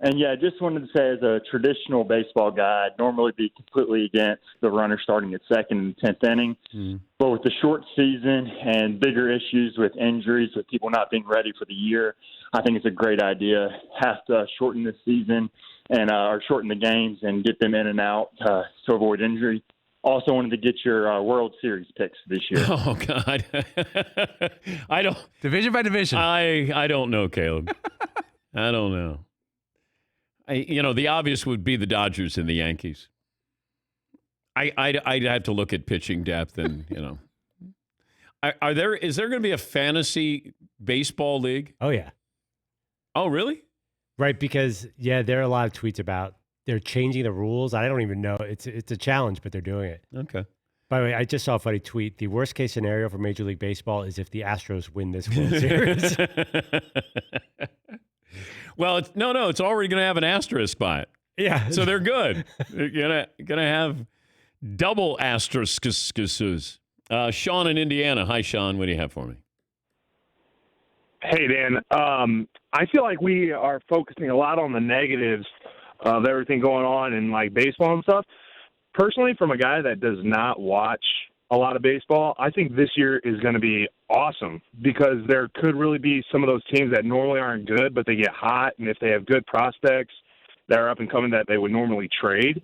And yeah, just wanted to say, as a traditional baseball guy, I'd normally be completely against the runner starting at second in the 10th inning. But with the short season and bigger issues with injuries, with people not being ready for the year, I think it's a great idea. Have to shorten the season and or shorten the games and get them in and out to avoid injury. Also wanted to get your World Series picks this year. Oh, God. I don't. Division by division. I don't know, Caleb. I don't know. The obvious would be the Dodgers and the Yankees. I'd have to look at pitching depth and, is there going to be a fantasy baseball league? Oh, yeah. Oh, really? Right, because, there are a lot of tweets about they're changing the rules. I don't even know. It's a challenge, but they're doing it. Okay. By the way, I just saw a funny tweet. The worst case scenario for Major League Baseball is if the Astros win this World Series. Well, it's already going to have an asterisk by it. Yeah. So they're good. They're gonna have double asterisks. Sean in Indiana. Hi, Sean. What do you have for me? Hey, Dan. I feel like we are focusing a lot on the negatives of everything going on in like baseball and stuff. personally, from a guy that does not watch a lot of baseball, I think this year is going to be awesome because there could really be some of those teams that normally aren't good, but they get hot, and if they have good prospects that are up and coming that they would normally trade,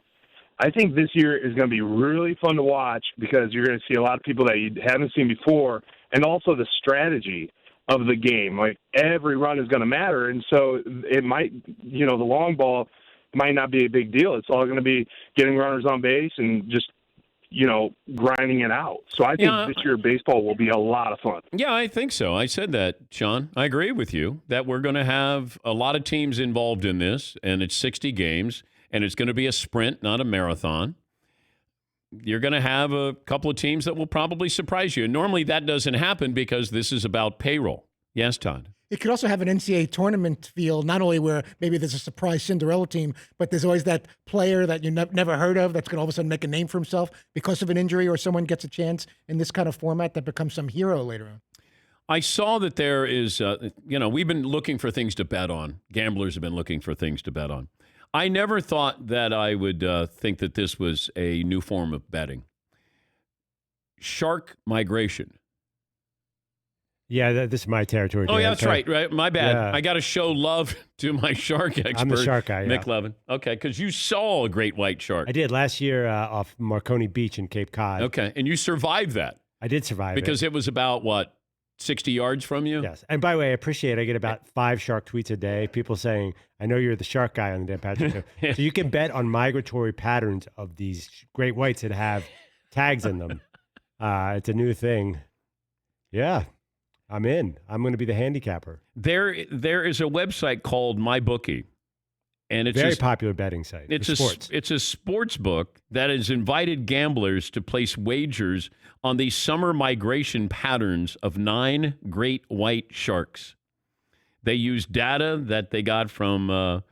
I think this year is going to be really fun to watch because you're going to see a lot of people that you haven't seen before, and also the strategy of the game. Like, every run is going to matter, and so it might, the long ball might not be a big deal. It's all going to be getting runners on base and just grinding it out. So I think this year baseball will be a lot of fun. Yeah, I think so. I said that, Sean. I agree with you that we're going to have a lot of teams involved in this, and it's 60 games, and it's going to be a sprint, not a marathon. You're going to have a couple of teams that will probably surprise you. And normally that doesn't happen because this is about payroll. Yes, Todd? It could also have an NCAA tournament feel, not only where maybe there's a surprise Cinderella team, but there's always that player that you never heard of that's going to all of a sudden make a name for himself because of an injury, or someone gets a chance in this kind of format that becomes some hero later on. I saw that there is, we've been looking for things to bet on. Gamblers have been looking for things to bet on. I never thought that I would think that this was a new form of betting. Shark migration. Yeah, this is my territory. Oh, Dan. yeah, that's right. My bad. Yeah. I got to show love to my shark expert. I'm the shark guy, Mick yeah. Levin. Okay, because you saw a great white shark. I did last year off Marconi Beach in Cape Cod. Okay, and you survived that. I did survive because it was about, 60 yards from you? Yes. And by the way, I appreciate it. I get about 5 shark tweets a day. People saying, I know you're the shark guy on the Dan Patrick Show. So you can bet on migratory patterns of these great whites that have tags in them. It's a new thing. Yeah. I'm in. I'm going to be the handicapper. There is a website called MyBookie, and it's very popular betting site. It's a sports book that has invited gamblers to place wagers on the summer migration patterns of 9 great white sharks. They use data that they got from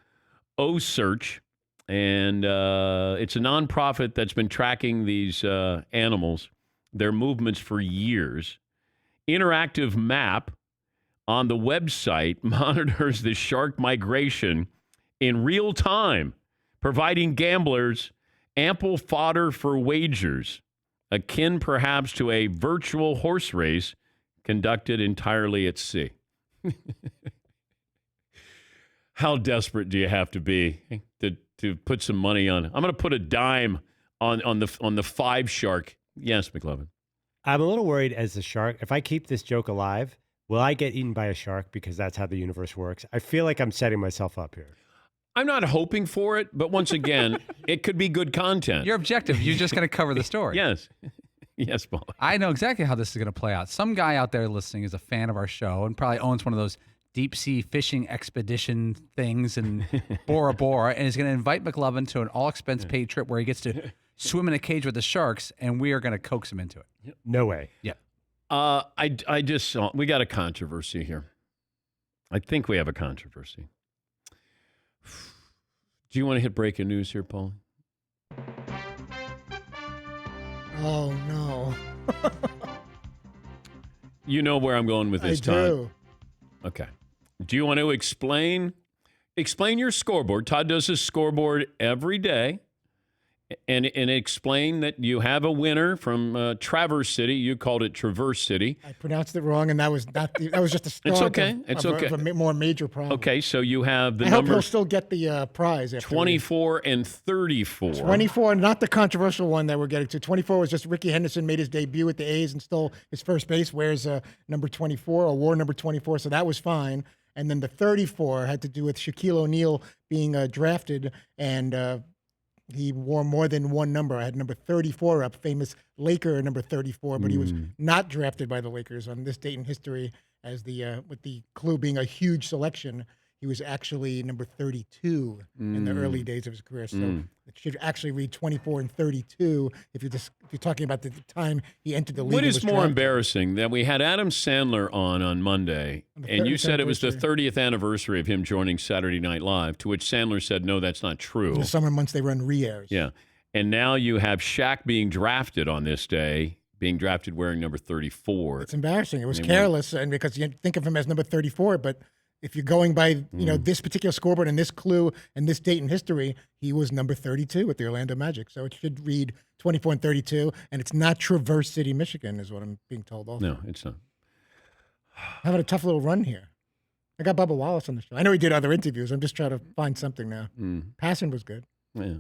OSearch, and it's a nonprofit that's been tracking these animals, their movements for years. Interactive map on the website monitors the shark migration in real time, providing gamblers ample fodder for wagers, akin perhaps to a virtual horse race conducted entirely at sea. How desperate do you have to be to put some money on? I'm going to put a dime on the 5 shark. Yes, McLovin. I'm a little worried as a shark. If I keep this joke alive, will I get eaten by a shark because that's how the universe works? I feel like I'm setting myself up here. I'm not hoping for it, but once again, it could be good content. You're objective. You're just going to cover the story. Yes. Yes, Paul. I know exactly how this is going to play out. Some guy out there listening is a fan of our show and probably owns one of those deep sea fishing expedition things in Bora Bora, and is going to invite McLovin to an all expense paid trip where he gets to swim in a cage with the sharks, and we are going to coax him into it. No way. Yeah. I just saw, we got a controversy here. I think we have a controversy. Do you want to hit breaking news here, Paul? Oh, no. You know where I'm going with this, Todd. I do. Okay. Do you want to explain your scoreboard? Todd does his scoreboard every day. And explain that you have a winner from Traverse City. You called it Traverse City. I pronounced it wrong, and that was just a start. It's okay. Of a more major problem. Okay, so you have the I hope numbers. he'll still get the prize. 24 and 34. 24, not the controversial one that we're getting to. 24 was just Ricky Henderson made his debut at the A's and stole his first base. Where's number 24 or wore number 24? So that was fine. And then the 34 had to do with Shaquille O'Neal being drafted and. He wore more than one number. I had number 34 up, famous Laker number 34, but he was not drafted by the Lakers on this date in history as with the clue being a huge selection. He was actually number 32 in the early days of his career. So it should actually read 24 and 32 if you're talking about the time he entered the league. What is more embarrassing, that we had Adam Sandler on Monday, and you said it was the 30th anniversary of him joining Saturday Night Live, to which Sandler said, no, that's not true. In the summer months, they run re-airs. Yeah. And now you have Shaq being drafted on this day, being drafted wearing number 34. It's embarrassing. It was careless, and because you think of him as number 34, but if you're going by, this particular scoreboard and this clue and this date in history, he was number 32 with the Orlando Magic. So it should read 24 and 32, and it's not Traverse City, Michigan, is what I'm being told also. No, it's not. Having a tough little run here. I got Bubba Wallace on the show. I know he did other interviews. I'm just trying to find something now. Passan was good. Yeah.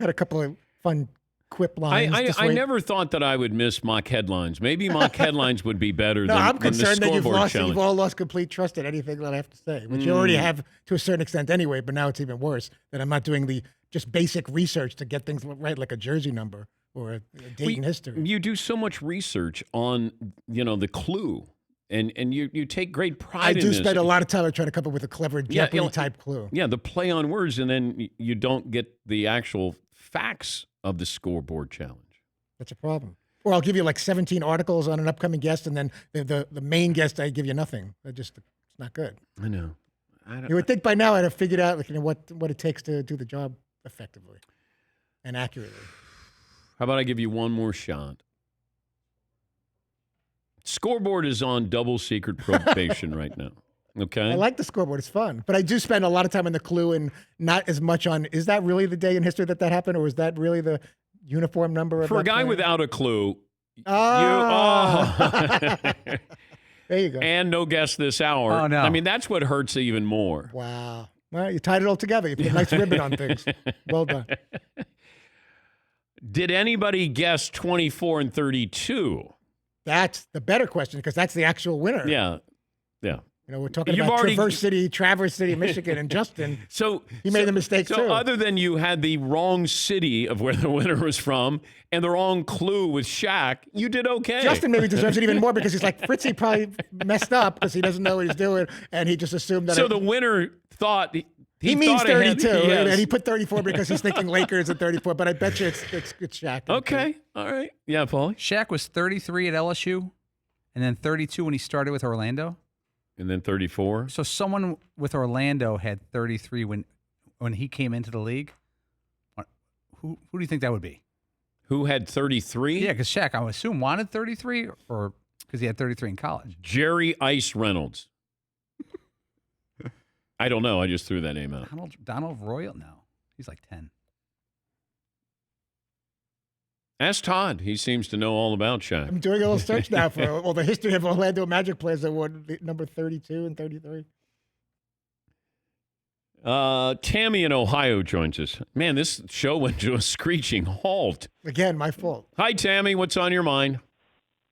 Had a couple of fun quip lines. I never thought that I would miss mock headlines. Maybe mock headlines would be better than I'm the concerned that scoreboard you've all lost complete trust in anything that I have to say, which you already have to a certain extent anyway, but now it's even worse that I'm not doing the just basic research to get things right, like a jersey number or a date in history. You do so much research on, the clue. And you take great pride in this. I do spend a lot of time trying to come up with a clever Jeopardy-type clue. Yeah, the play on words, and then you don't get the actual facts of the scoreboard challenge. That's a problem. Or I'll give you like 17 articles on an upcoming guest, and then the main guest, I give you nothing. It's not good. I know. You would think by now I'd have figured out what it takes to do the job effectively and accurately. How about I give you one more shot? Scoreboard is on double secret probation right now. Okay. I like the scoreboard. It's fun. But I do spend a lot of time on the clue and not as much on, is that really the day in history that happened, or is that really the uniform number of For a guy player? without a clue, there you go. And no guest this hour. Oh, no. I mean, that's what hurts even more. Wow. Well, you tied it all together. You put a nice ribbon on things. Well done. Did anybody guess 24 and 32? That's the better question because that's the actual winner. Yeah. We're talking about Traverse City, Michigan, and Justin. He made the mistake too. So other than you had the wrong city of where the winner was from and the wrong clue with Shaq, you did okay. Justin maybe deserves it even more because he's like, Fritzy probably messed up because he doesn't know what he's doing, and he just assumed that. So the winner thought he means thought 32, yes. and he put 34 because he's thinking Lakers at 34. But I bet you it's Shaq. Okay, all right, yeah, Paulie. Shaq was 33 at LSU, and then 32 when he started with Orlando. And then 34. So someone with Orlando had 33 when he came into the league. Who do you think that would be? Who had 33? Yeah, because Shaq, I would assume, wanted 33, or because he had 33 in college. Jerry Ice Reynolds. I don't know. I just threw that name out. Donald Royal? No. He's like 10. Ask Todd. He seems to know all about Shaq. I'm doing a little search now for all the history of Orlando Magic players that won number 32 and 33. Tammy in Ohio joins us. Man, this show went to a screeching halt. Again, my fault. Hi, Tammy. What's on your mind?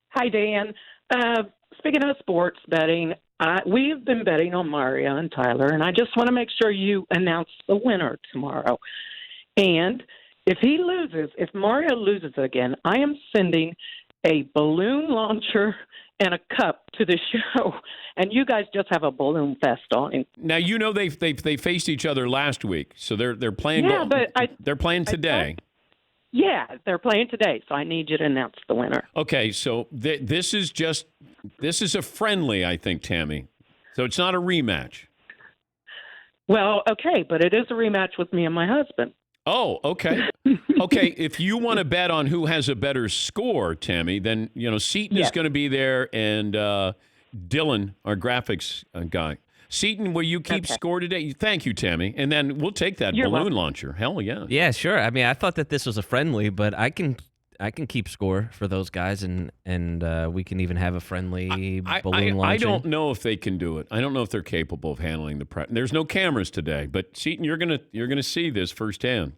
Hi, Dan. Speaking of sports betting, we have been betting on Mario and Tyler, and I just want to make sure you announce the winner tomorrow. And if Mario loses again, I am sending a balloon launcher and a cup to the show, and you guys just have a balloon fest on him. Now they faced each other last week, so they're playing. Yeah, but they're playing today. Yeah, they're playing today, so I need you to announce the winner. Okay, so this is a friendly, I think, Tammy. So it's not a rematch. Well, okay, but it is a rematch with me and my husband. Oh, okay. Okay, if you want to bet on who has a better score, Tammy, then, Seaton is going to be there and Dylan, our graphics guy. Seaton, will you keep score today? Thank you, Tammy. And then we'll take that balloon launcher. Hell yeah. Yeah, sure. I mean, I thought that this was a friendly, but I can keep score for those guys, and we can even have a friendly balloon launcher. I don't know if they can do it. I don't know if they're capable of handling the press. There's no cameras today, but Seaton, you're gonna see this firsthand.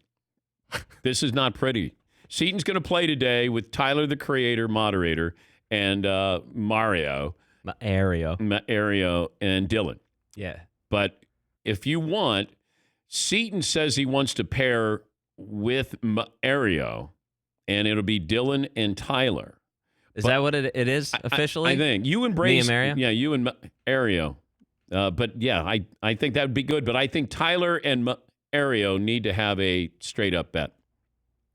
This is not pretty. Seaton's gonna play today with Tyler, the creator, moderator, and Mario, and Dylan. Yeah. But if you want, Seaton says he wants to pair with Mario. And it'll be Dylan and Tyler. Is that what it is officially? I think. You embrace. Me and Mario? Yeah, you and Mario. But yeah, I think that would be good. But I think Tyler and Mario need to have a straight up bet.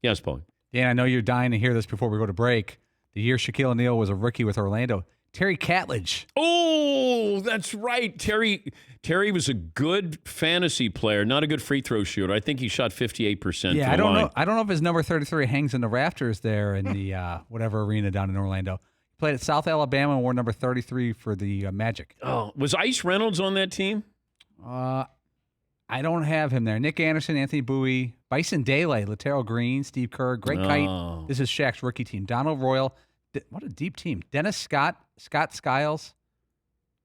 Yes, Paul. Dan, I know you're dying to hear this before we go to break. The year Shaquille O'Neal was a rookie with Orlando, Terry Catledge. Oh, that's right. Terry was a good fantasy player, not a good free throw shooter. I think he shot 58%. Yeah, I don't know if his number 33 hangs in the rafters there in the whatever arena down in Orlando. Played at South Alabama and wore number 33 for the Magic. Oh, was Ice Reynolds on that team? I don't have him there. Nick Anderson, Anthony Bowie, Bison Dele, Laterro Green, Steve Kerr, Greg Kite. This is Shaq's rookie team. Donald Royal. What a deep team. Dennis Scott, Scott Skiles.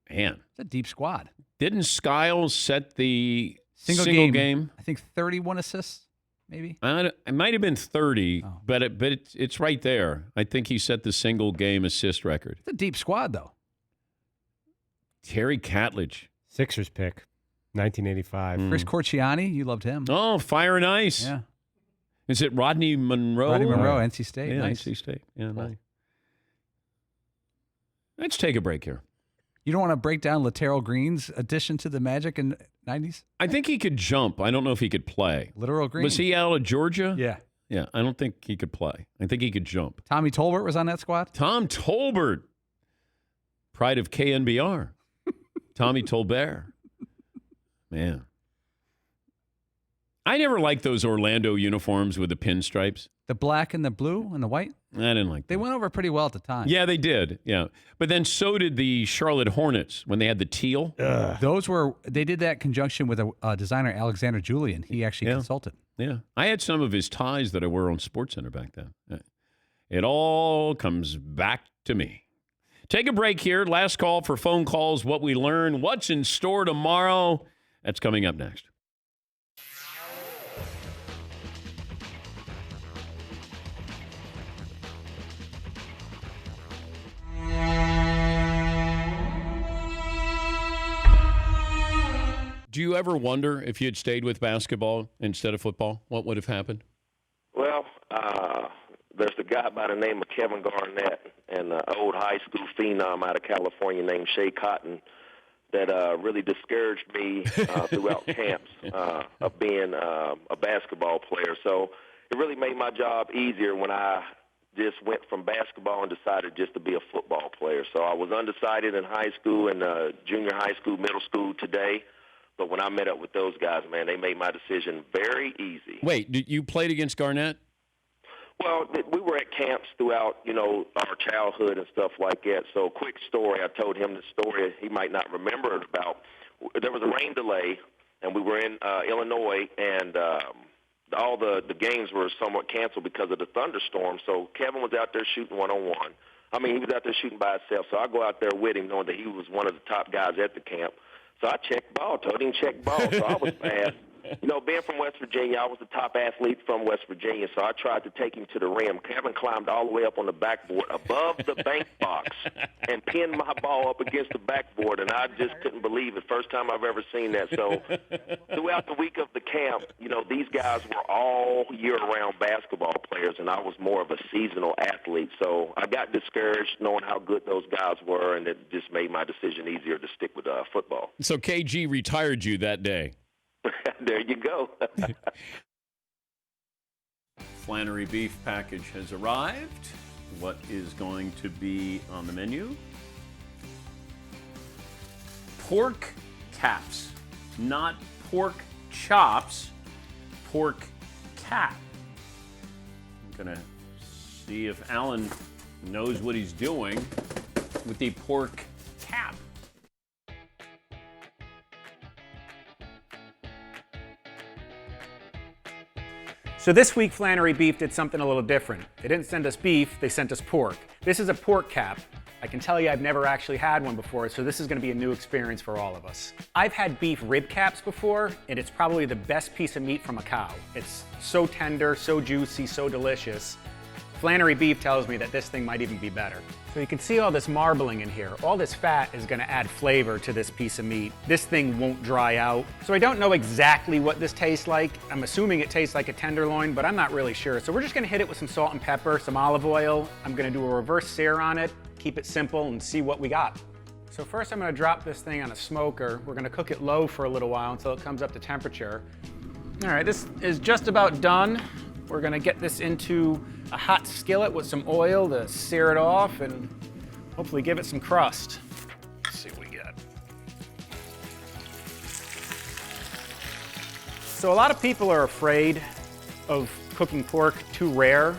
Man. It's a deep squad. Didn't Skiles set the single game? I think 31 assists, maybe. It might have been 30, but it's right there. I think he set the single game assist record. It's a deep squad, though. Terry Catledge. Sixers pick, 1985. Chris Corciani, you loved him. Oh, Fire and Ice. Yeah. Is it Rodney Monroe? Rodney Monroe, NC State. Yeah, Nice. NC State. Yeah, nice. Let's take a break here. You don't want to break down Laterro Green's addition to the Magic in the 90s? I think he could jump. I don't know if he could play. Laterro Green. Was he out of Georgia? Yeah. Yeah, I don't think he could play. I think he could jump. Tommy Tolbert was on that squad? Tom Tolbert. Pride of KNBR. Tommy Tolbert. Man. I never liked those Orlando uniforms with the pinstripes. The black and the blue and the white? I didn't like They went over pretty well at the time. Yeah, they did. Yeah. But then so did the Charlotte Hornets when they had the teal. They did that in conjunction with a designer, Alexander Julian. He actually consulted. Yeah. I had some of his ties that I wore on SportsCenter back then. It all comes back to me. Take a break here. Last call for phone calls, what we learned, what's in store tomorrow. That's coming up next. Do you ever wonder if you had stayed with basketball instead of football, what would have happened? Well, there's a guy by the name of Kevin Garnett and an old high school phenom out of California named Shea Cotton that really discouraged me throughout camps of being a basketball player. So it really made my job easier when I just went from basketball and decided just to be a football player. So I was undecided in high school and junior high school, middle school today. But when I met up with those guys, man, they made my decision very easy. Wait, you played against Garnett? Well, we were at camps throughout, our childhood and stuff like that. So quick story, I told him the story he might not remember it about. There was a rain delay, and we were in Illinois, and all the games were somewhat canceled because of the thunderstorm. So Kevin was out there shooting one-on-one. I mean, he was out there shooting by himself. So I go out there with him knowing that he was one of the top guys at the camp. So I checked ball, told him check ball. So I was fast. Being from West Virginia, I was the top athlete from West Virginia, so I tried to take him to the rim. Kevin climbed all the way up on the backboard above the bank box and pinned my ball up against the backboard, and I just couldn't believe it. First time I've ever seen that. So throughout the week of the camp, these guys were all year-round basketball players, and I was more of a seasonal athlete. So I got discouraged knowing how good those guys were, and it just made my decision easier to stick with football. So KG retired you that day. There you go. Flannery beef package has arrived. What is going to be on the menu? Pork caps, not pork chops, pork cap. I'm going to see if Alan knows what he's doing with the pork cap. So this week, Flannery Beef did something a little different. They didn't send us beef, they sent us pork. This is a pork cap. I can tell you I've never actually had one before, so this is gonna be a new experience for all of us. I've had beef rib caps before, and it's probably the best piece of meat from a cow. It's so tender, so juicy, so delicious. Flannery Beef tells me that this thing might even be better. So you can see all this marbling in here. All this fat is gonna add flavor to this piece of meat. This thing won't dry out. So I don't know exactly what this tastes like. I'm assuming it tastes like a tenderloin, but I'm not really sure. So we're just gonna hit it with some salt and pepper, some olive oil. I'm gonna do a reverse sear on it, keep it simple, and see what we got. So first I'm gonna drop this thing on a smoker. We're gonna cook it low for a little while until it comes up to temperature. All right, this is just about done. We're gonna get this into a hot skillet with some oil to sear it off and hopefully give it some crust. Let's see what we got. So a lot of people are afraid of cooking pork too rare.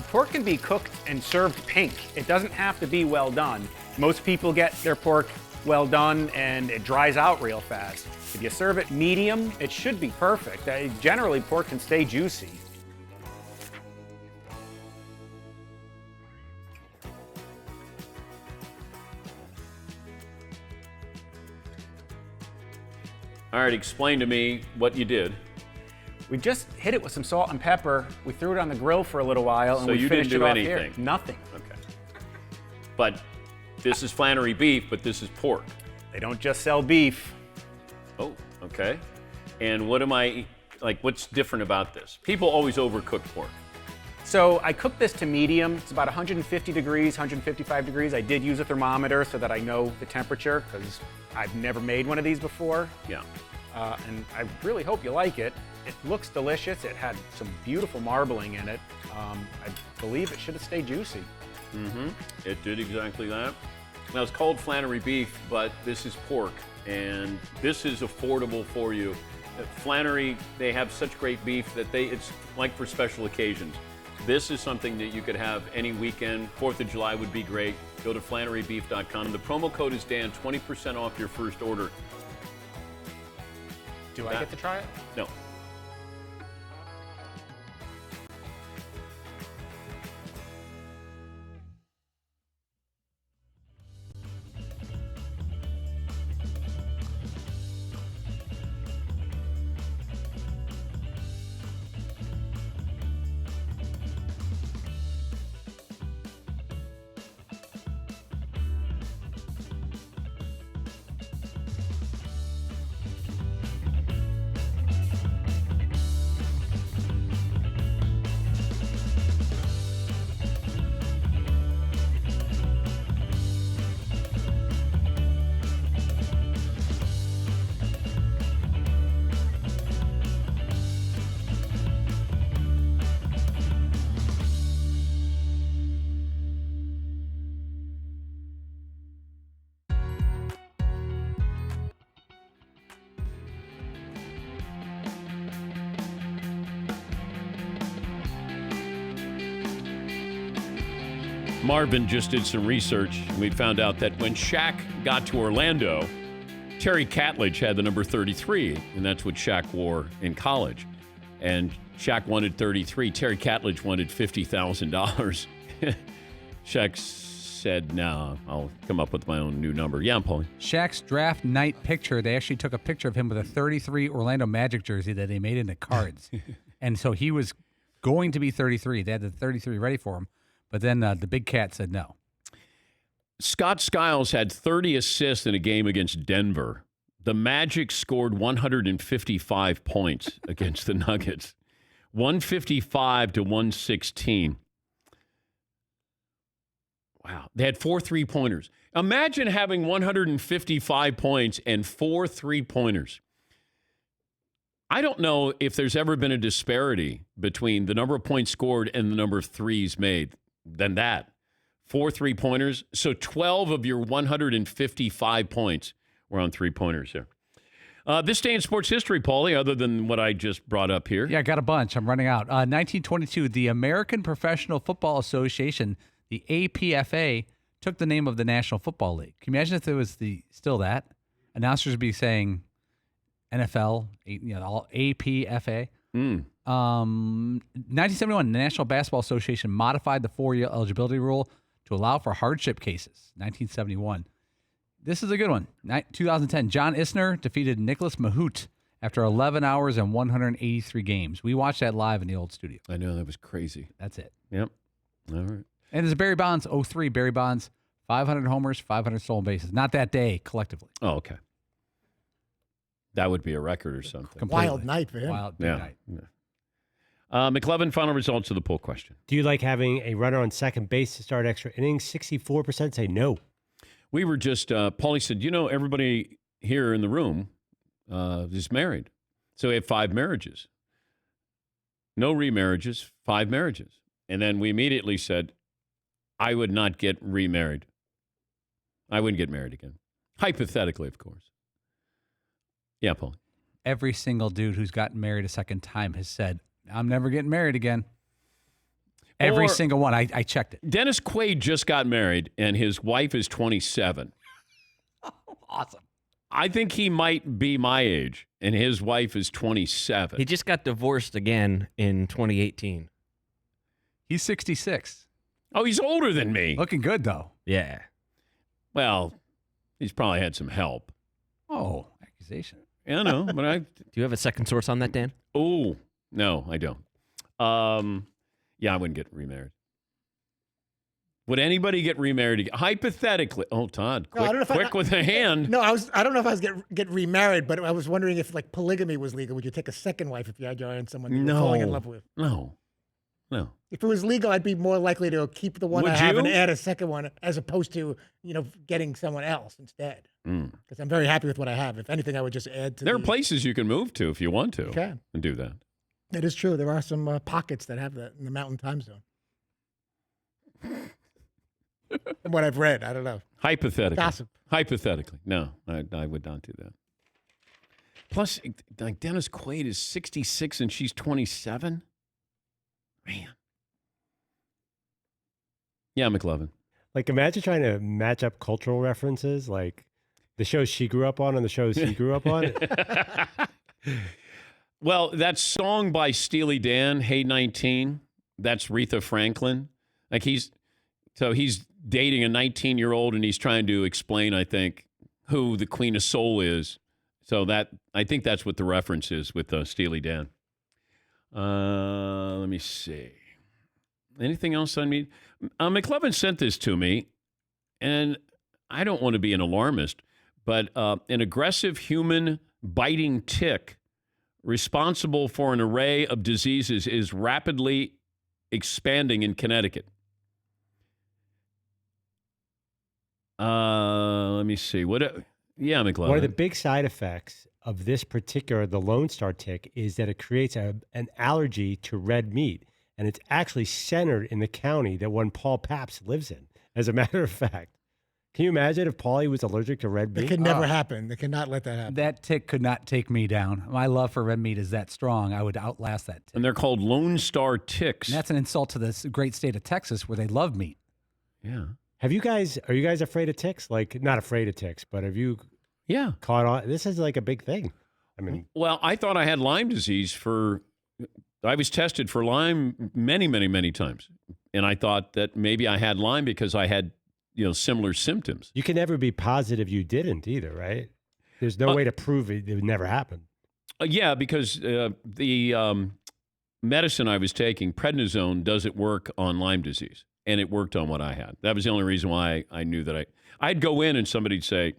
Pork can be cooked and served pink. It doesn't have to be well done. Most people get their pork well done and it dries out real fast. If you serve it medium, it should be perfect. Generally, pork can stay juicy. All right, explain to me what you did. We just hit it with some salt and pepper. We threw it on the grill for a little while, and So we you finished didn't do it off anything? here. Nothing. Okay. But this is Flannery beef, but this is pork. They don't just sell beef. Oh, okay. And what's different about this? People always overcook pork. So I cooked this to medium. It's about 150 degrees, 155 degrees. I did use a thermometer so that I know the temperature because I've never made one of these before. Yeah. And I really hope you like it. It looks delicious. It had some beautiful marbling in it. I believe it should have stayed juicy. Mm-hmm. It did exactly that. Now, it's called Flannery beef, but this is pork, and this is affordable for you. At Flannery, they have such great beef that it's like for special occasions. This is something that you could have any weekend. 4th of July would be great. Go to FlanneryBeef.com. The promo code is Dan, 20% off your first order. Do I get to try it? No. Marvin just did some research, and we found out that when Shaq got to Orlando, Terry Catledge had the number 33, and that's what Shaq wore in college. And Shaq wanted 33. Terry Catledge wanted $50,000. Shaq said, no, I'll come up with my own new number. Yeah, Paulie. Shaq's draft night picture, they actually took a picture of him with a 33 Orlando Magic jersey that they made into cards. And so he was going to be 33. They had the 33 ready for him. But then the big cat said no. Scott Skiles had 30 assists in a game against Denver. The Magic scored 155 points against the Nuggets. 155 to 116. Wow. They had 4 3-pointers. Imagine having 155 points and 4 3-pointers. I don't know if there's ever been a disparity between the number of points scored and the number of threes made than that. 4 3-pointers. So 12 of your 155 points were on 3-pointers here. This day in sports history, Paulie, other than what I just brought up here. Yeah, I got a bunch. I'm running out. 1922, the American Professional Football Association, the APFA, took the name of the National Football League. Can you imagine if it was still that? Announcers would be saying NFL, all APFA. 1971, the National Basketball Association modified the 4-year eligibility rule to allow for hardship cases. 1971. This is a good one. 2010, John Isner defeated Nicholas Mahut after 11 hours and 183 games. We watched that live in the old studio. I know, that was crazy. That's it. Yep. All right. And there's Barry Bonds, 03. Barry Bonds, 500 homers, 500 stolen bases. Not that day, collectively. Oh, okay. That would be a record or something. Completely. Wild night for him. Wild big night. Yeah. McLevin, final results of the poll question. Do you like having a runner on second base to start extra innings? 64% say no. We were just, Paulie said, everybody here in the room is married. So we have 5 marriages. No remarriages, 5 marriages. And then we immediately said, I would not get remarried. I wouldn't get married again. Hypothetically, of course. Yeah, Paulie. Every single dude who's gotten married a second time has said, I'm never getting married again. Every single one. I checked it. Dennis Quaid just got married, and his wife is 27. Awesome. I think he might be my age, and his wife is 27. He just got divorced again in 2018. He's 66. Oh, he's older than me. Looking good, though. Yeah. Well, he's probably had some help. Oh, accusation. Yeah, no, but I... Do you have a second source on that, Dan? Oh, no, I don't. Yeah, I wouldn't get remarried. Would anybody get remarried again? Hypothetically. Oh, Todd, quick with a hand. No, I don't know if I was get remarried, but I was wondering if like polygamy was legal. Would you take a second wife if you had your eye on someone you were falling in love with? No. If it was legal, I'd be more likely to keep the one I have and add a second one, as opposed to getting someone else instead. Because I'm very happy with what I have. If anything, I would just add to. There are places you can move to if you want to. You can. And do that. That is true. There are some pockets that have that in the Mountain Time Zone. From what I've read, I don't know. Hypothetically. Gossip. Hypothetically. No, I would not do that. Plus, like Dennis Quaid is 66 and she's 27. Man. Yeah, McLovin. Like, imagine trying to match up cultural references, like the shows she grew up on and the shows he grew up on. Well, that song by Steely Dan, Hey 19, that's Aretha Franklin. Like he's dating a 19-year-old and he's trying to explain, I think, who the Queen of Soul is. So I think that's what the reference is with Steely Dan. Let me see. Anything else on me? McLovin sent this to me, and I don't want to be an alarmist, but an aggressive human biting tick responsible for an array of diseases is rapidly expanding in Connecticut. Let me see. Yeah, McLovin. One of the big side effects of this particular, the Lone Star tick, is that it creates an allergy to red meat. And it's actually centered in the county that one Paul Pabst lives in, as a matter of fact. Can you imagine if Paulie was allergic to red meat? It could never happen. They cannot let that happen. That tick could not take me down. My love for red meat is that strong. I would outlast that tick. And they're called Lone Star ticks. And that's an insult to this great state of Texas where they love meat. Yeah. Are you guys afraid of ticks? Like, not afraid of ticks, but have you caught on? This is like a big thing. I mean, well, I thought I had Lyme disease I was tested for Lyme many, many, many times. And I thought that maybe I had Lyme because I had, similar symptoms. You can never be positive you didn't either, right? There's no way to prove it would never happen. Yeah, because the medicine I was taking, prednisone, doesn't work on Lyme disease. And it worked on what I had. That was the only reason why I knew that I'd go in and somebody'd say,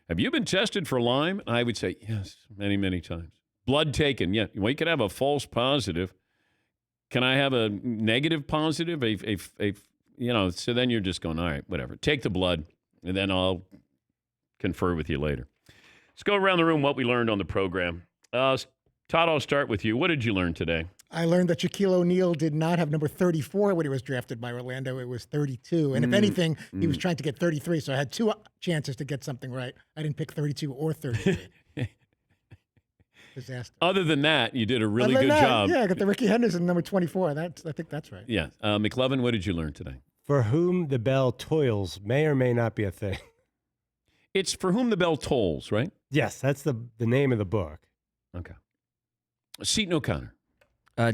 have you been tested for Lyme? And I would say, yes, many, many times. Blood taken, yeah. Well, you could have a false positive. Can I have a negative positive? So then you're just going, all right, whatever. Take the blood, and then I'll confer with you later. Let's go around the room what we learned on the program. Todd, I'll start with you. What did you learn today? I learned that Shaquille O'Neal did not have number 34 when he was drafted by Orlando. It was 32. And if anything, he was trying to get 33. So I had two chances to get something right. I didn't pick 32 or 33. Disaster. Other than that, you did a really good job. Yeah, I got the Ricky Henderson number 24. I think that's right. Yeah. McLovin, what did you learn today? For whom the bell toils may or may not be a thing. It's For Whom the Bell Tolls, right? Yes, that's the name of the book. Okay. Seton O'Connor.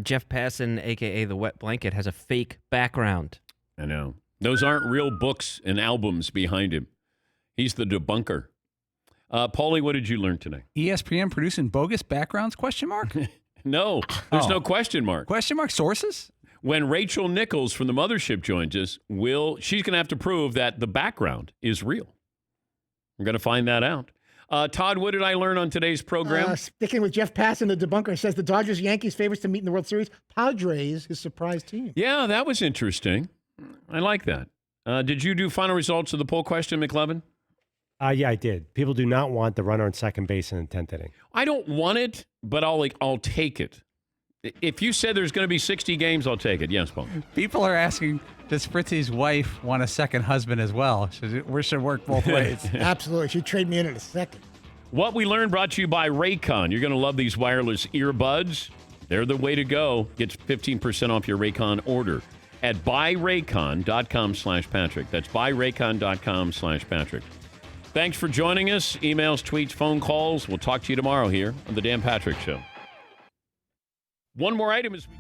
Jeff Passan, a.k.a. The Wet Blanket, has a fake background. I know. Those aren't real books and albums behind him. He's the debunker. Paulie, what did you learn today? ESPN producing bogus backgrounds, ? No, there's no question mark. Question mark sources? When Rachel Nichols from the Mothership joins us, she's going to have to prove that the background is real. We're going to find that out. Todd, what did I learn on today's program? Sticking with Jeff Passan, the debunker, says the Dodgers-Yankees favorites to meet in the World Series. Padres, his surprise team. Yeah, that was interesting. I like that. Did you do final results of the poll question, McLevin? Yeah, I did. People do not want the runner on second base in the 10th inning. I don't want it, but I'll take it. If you said there's going to be 60 games, I'll take it. Yes, Paul. People are asking, does Fritzy's wife want a second husband as well? We should work both ways. Absolutely. She'd trade me in a second. What we learned brought to you by Raycon. You're going to love these wireless earbuds. They're the way to go. Get 15% off your Raycon order. at buyraycon.com/Patrick. That's buyraycon.com/Patrick. Thanks for joining us. Emails, tweets, phone calls. We'll talk to you tomorrow here on The Dan Patrick Show. One more item as we